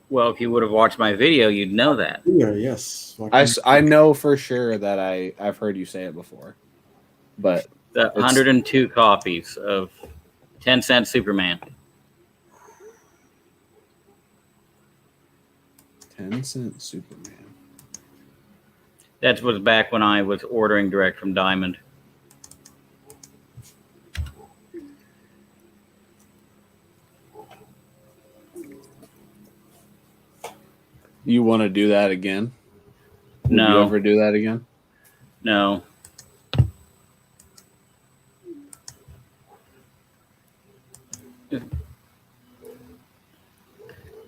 Well, if you would have watched my video, you'd know that. Yeah, yes. I know for sure that I've heard you say it before, but The 102 copies of 10-cent Superman. 10-cent Superman. That was back when I was ordering direct from Diamond. You want to do that again? Would No. you ever do that again? No.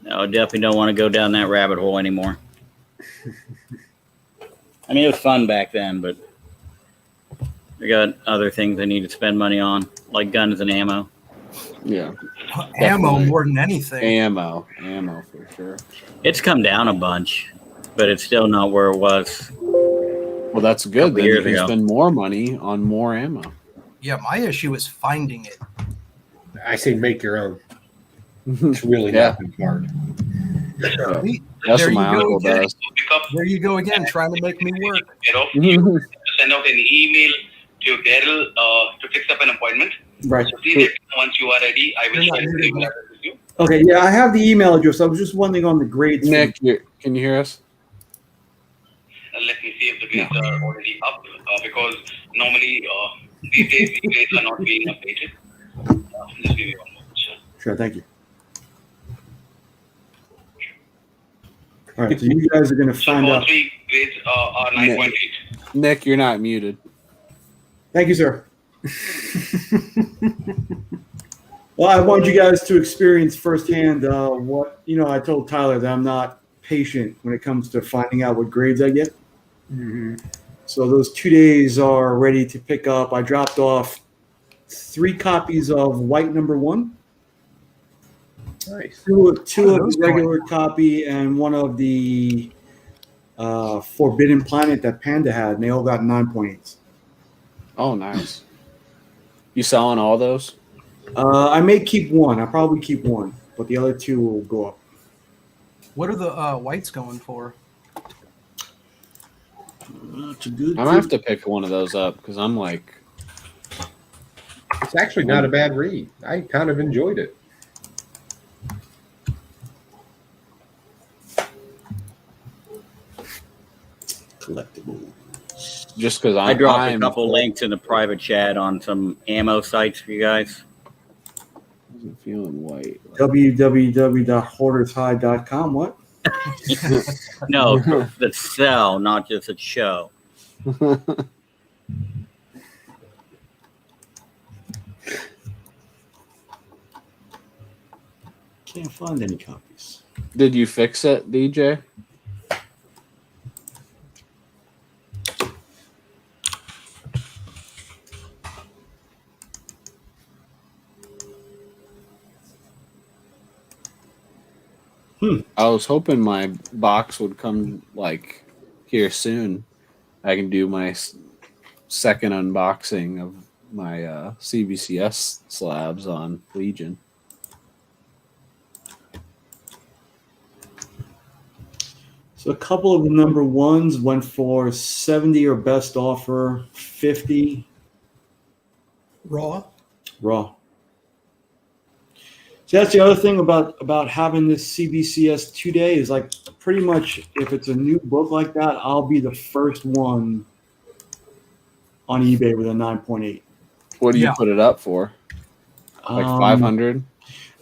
No, definitely don't want to go down that rabbit hole anymore. I mean, it was fun back then, but I got other things I need to spend money on, like guns and ammo. Yeah. Ammo Definitely. more than anything. Ammo for sure. It's come down a bunch, but it's still not where it was. Well, that's good. Then you years can ago. spend more money on more ammo. Yeah, my issue is finding it. I say make your own. It's really Yeah. not that hard. See, That's there what my you go uncle again. does. There you go again, trying to make me work. You send out an email to Daryl to fix up an appointment. Right. So please, let me know once you are ready, I will You're not share the muted email yet. address with you. Okay, yeah, I have the email address. I was just wondering on the grades. Nick, can you hear us? Let me see if the grades are already up because normally these days the grades are not being updated. Just give me one moment. Sure. Sure, thank you. All right, so you guys are going to So find all out. 3 grades are 9.8. Nick, you're not muted. Thank you, sir. Well, I want you guys to experience firsthand what, I told Tyler that I'm not patient when it comes to finding out what grades I get. So those 2 days are ready to pick up. I dropped off 3 copies of White number 1. Nice. Two How are of those the regular copy and one of the Forbidden Planet that Panda had, and they all got 9.8s. Oh, nice. You selling all those? I may keep one. I'll probably keep one, but the other two will go up. What are the whites going for? That's a good. I'm gonna have to pick one of those up because I'm like, It's actually not a bad read. I kind of enjoyed it. Collectible. just because I dropped a couple links in the private chat on some ammo sites for you guys. I'm feeling white. www.hoardershigh.com. What? No, that sell, not just that show. Can't find any copies. Did you fix it, DJ? I was hoping my box would come like here soon. I can do my second unboxing of my CBCS slabs on Legion. So a couple of the number ones went for 70 or best offer, 50 raw. So that's the other thing about having this CBCS 2-day is like pretty much if it's a new book like that, I'll be the first one on eBay with a 9.8. What do you put it up for? Like 500?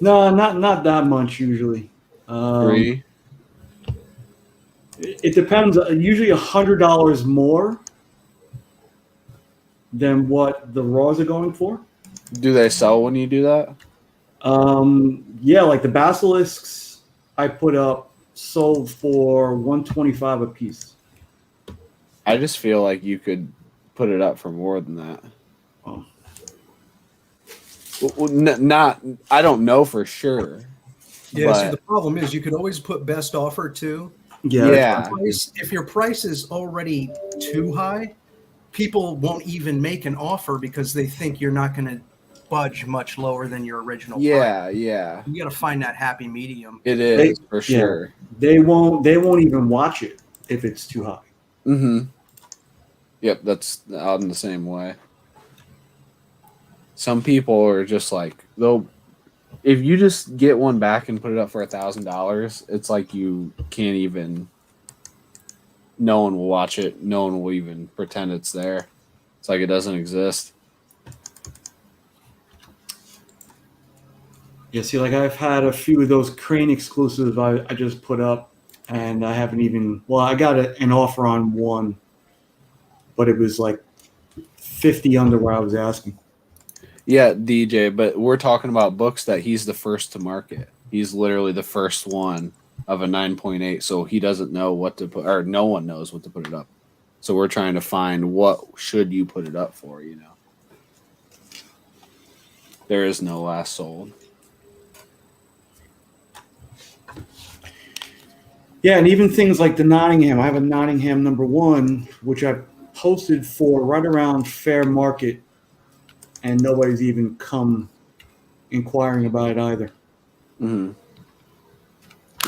No, not that much usually. 3? It depends. Usually $100 more than what the raws are going for. Do they sell when you do that? Yeah, like the basilisks I put up sold for $125 a piece. I just feel like you could put it up for more than that. Oh. Well, not. I don't know for sure. Yeah, but see, the problem is you could always put best offer too. Yeah. If your price is already too high, people won't even make an offer because they think you're not going to budge much lower than your original price. Yeah. You got to find that happy medium. It is for sure. They won't even watch it if it's too high. Mm-hmm. Yep, I'm the same way. Some people are just like if you just get one back and put it up for $1,000, it's like you can't even. No one will watch it. No one will even pretend it's there. It's like it doesn't exist. Yeah, see, like I've had a few of those Crane exclusives I just put up, and I haven't even. Well, I got an offer on one, but it was like 50 under where I was asking. Yeah, DJ, but we're talking about books that he's the first to market. He's literally the first one of a 9.8, so he doesn't know what to put, or no one knows what to put it up. So we're trying to find what should you put it up for, you know. There is no last sold. Yeah, and even things like the Nottingham. I have a Nottingham number 1, which I posted for right around fair market, and nobody's even come inquiring about it either. Mm-hmm.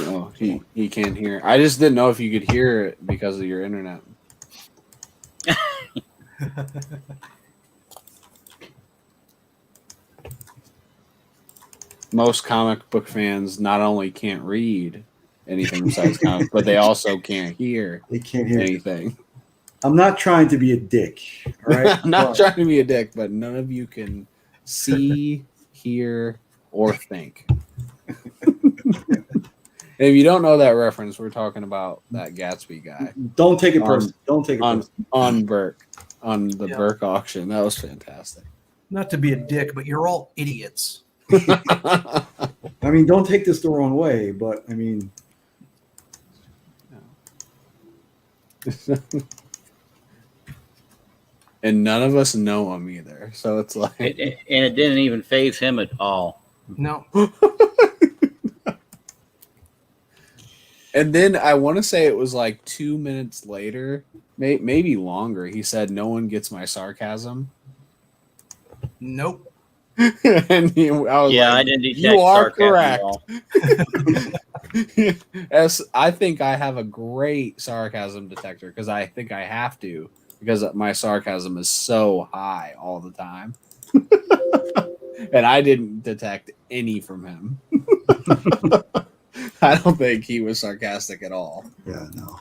No, he can't hear. I just didn't know if you could hear it because of your internet. Most comic book fans not only can't read anything besides comics, but they also can't hear. They can't hear anything. I'm not trying to be a dick, all right? I'm not trying to be a dick, but none of you can see, hear, or think. If you don't know that reference, we're talking about that Gatsby guy. Don't take it personal. Don't take it personal. On Burke, on the Burke auction. That was fantastic. Not to be a dick, but you're all idiots. I mean, don't take this the wrong way, but I mean, and none of us know him either. So it's like, and it didn't even faze him at all. No. And then I want to say it was like 2 minutes later, maybe longer. He said, "No one gets my sarcasm." Nope. And I was Yeah, I like, didn't detect you are sarcasm correct. As I think I have a great sarcasm detector because I think I have to because my sarcasm is so high all the time. And I didn't detect any from him. I don't think he was sarcastic at all. Yeah, no.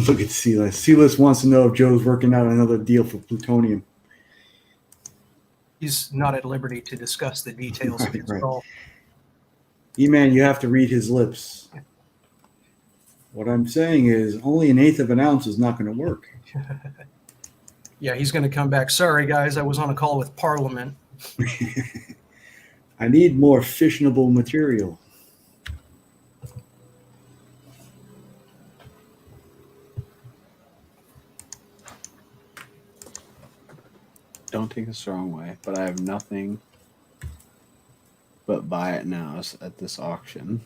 Look at Silas. Silas wants to know if Joe's working out another deal for plutonium. He's not at liberty to discuss the details of his Right. call. E-Man, you have to read his lips. What I'm saying is only 1/8 of an ounce is not going to work. Yeah, he's going to come back. Sorry, guys, I was on a call with Parliament. I need more fissionable material. Don't take this the wrong way, but I have nothing but buy it now at this auction.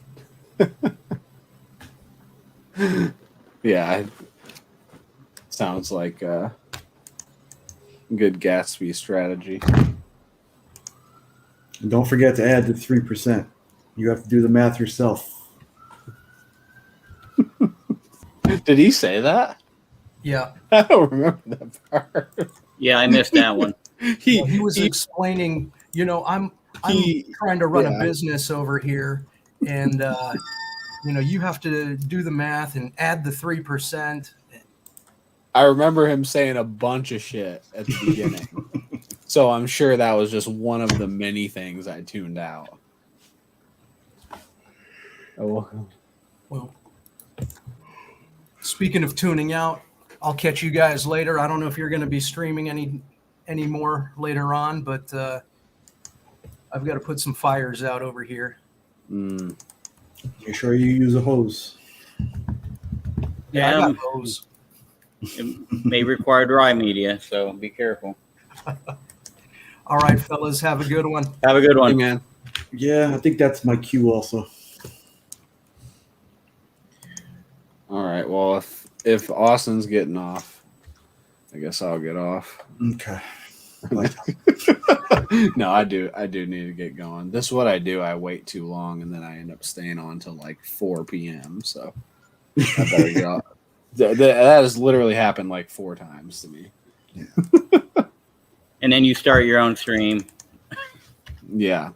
Yeah, sounds like a good Gatsby strategy. And don't forget to add the 3%. You have to do the math yourself. Did he say that? Yeah. I don't remember that part. Yeah, I missed that one. He was explaining, I'm trying to run a business over here, and you have to do the math and add the 3%. I remember him saying a bunch of shit at the beginning. So I'm sure that was just one of the many things I tuned out. Oh. Well, speaking of tuning out, I'll catch you guys later. I don't know if you're going to be streaming any more later on, but I've got to put some fires out over here. Make sure you use a hose. Yeah, I got hose. It may require dry media, so be careful. All right, fellas, have a good one. Have a good one, man. Yeah, I think that's my cue also. All right. Well, if Austin's getting off, I guess I'll get off. Okay. No, I do need to get going. This is what I do. I wait too long, and then I end up staying on till like 4 p.m. So I better get off. That has literally happened like 4 times to me. Yeah. And then you start your own stream. Yeah.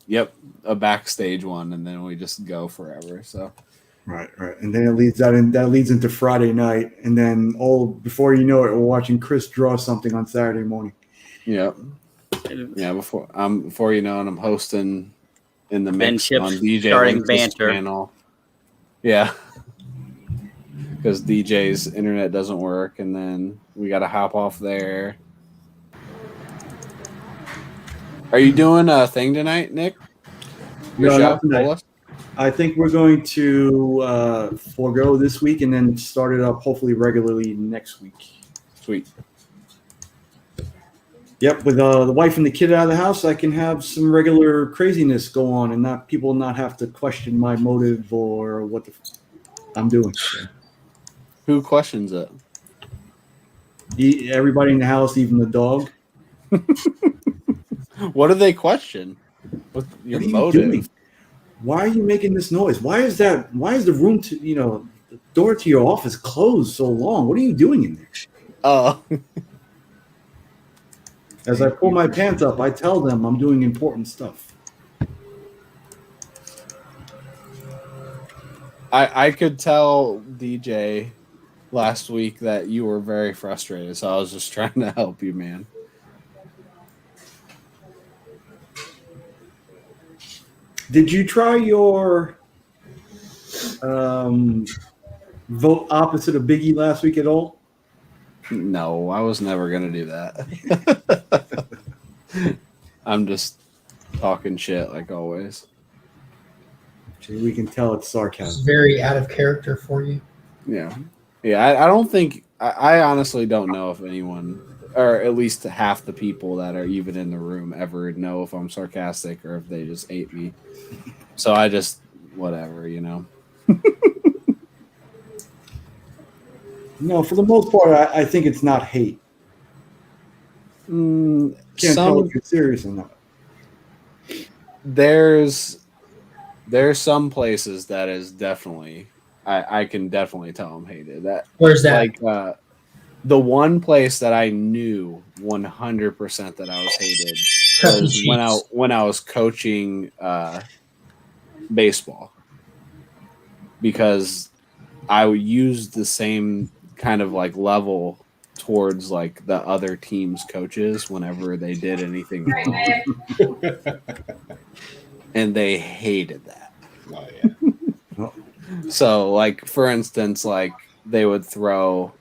Yep. A backstage one, and then we just go forever. So. Right. And then that leads into Friday night, and then before you know it, we're watching Chris draw something on Saturday morning. Yep. Yeah. Before you know it, I'm hosting in the mix Chips on DJ starting Link's banter. channel. Yeah. Because DJ's internet doesn't work, and then we got to hop off there. Are you doing a thing tonight, Nick? No, not tonight. I think we're going to forego this week and then start it up hopefully regularly next week. Sweet. Yep, with the wife and the kid out of the house, I can have some regular craziness go on and people not have to question my motive or what I'm doing. So. Who questions it? Everybody in the house, even the dog. What do they question? What's your motive? Doing? Why are you making this noise? Why is the room the door to your office closed so long? What are you doing in there? Oh. As I pull my pants up, I tell them I'm doing important stuff. I could tell DJ last week that you were very frustrated, so I was just trying to help you, man. Did you try your vote opposite of Biggie last week at all? No, I was never going to do that. I'm just talking shit like always. We can tell it's sarcasm. It's very out of character for you. Yeah. I don't think, I honestly don't know if anyone, or at least half the people that are even in the room ever know if I'm sarcastic or if they just hate me. So I just whatever, you know. No, for the most part, I think it's not hate. Can't tell if you're serious or not. There's some places that is definitely I can definitely tell I'm hated. That Where's that? Like the one place that I knew 100% that I was hated was when I was coaching baseball, because I would use the same kind of like level towards like the other team's coaches whenever they did anything wrong. And they hated that. Oh yeah. So like, for instance, like they would throw,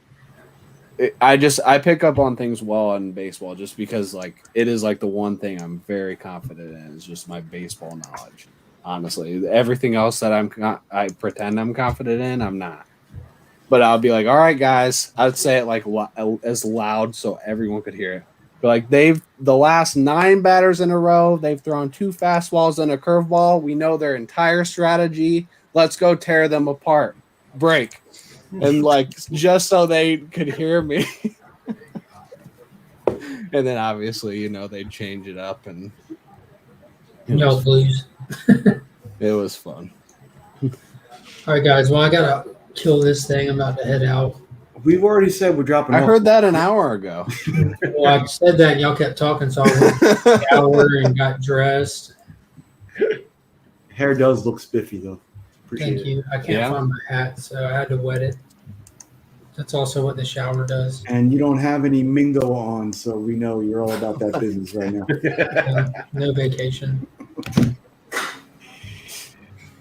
I pick up on things well in baseball just because like it is like the one thing I'm very confident in is just my baseball knowledge. Honestly, everything else that I pretend I'm confident in, I'm not. But I'll be like, all right, guys, I'd say it like as loud so everyone could hear it. But like the last 9 batters in a row, they've thrown 2 fastballs and a curveball. We know their entire strategy. Let's go tear them apart. Break. And like, just so they could hear me. And then obviously, you know, they'd change it up and Y'all lose. It was fun. All right, guys. Well, I gotta kill this thing. I'm about to head out. We've already said we're dropping I off. heard that an hour ago. Well, I said that and y'all kept talking, so I went to the shower and got dressed. Hair does look spiffy, though. Thank you. I can't find my hat, so I had to wet it. That's also what the shower does. And you don't have any Mingo on, so we know you're all about that business right now. No vacation.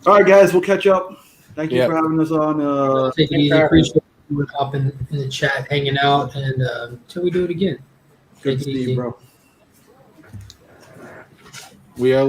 All right, guys, we'll catch up. Thank you for having us on. Take it easy. Appreciate you hopping in the chat, hanging out, and until we do it again. Good Take to it see easy, you, bro. We are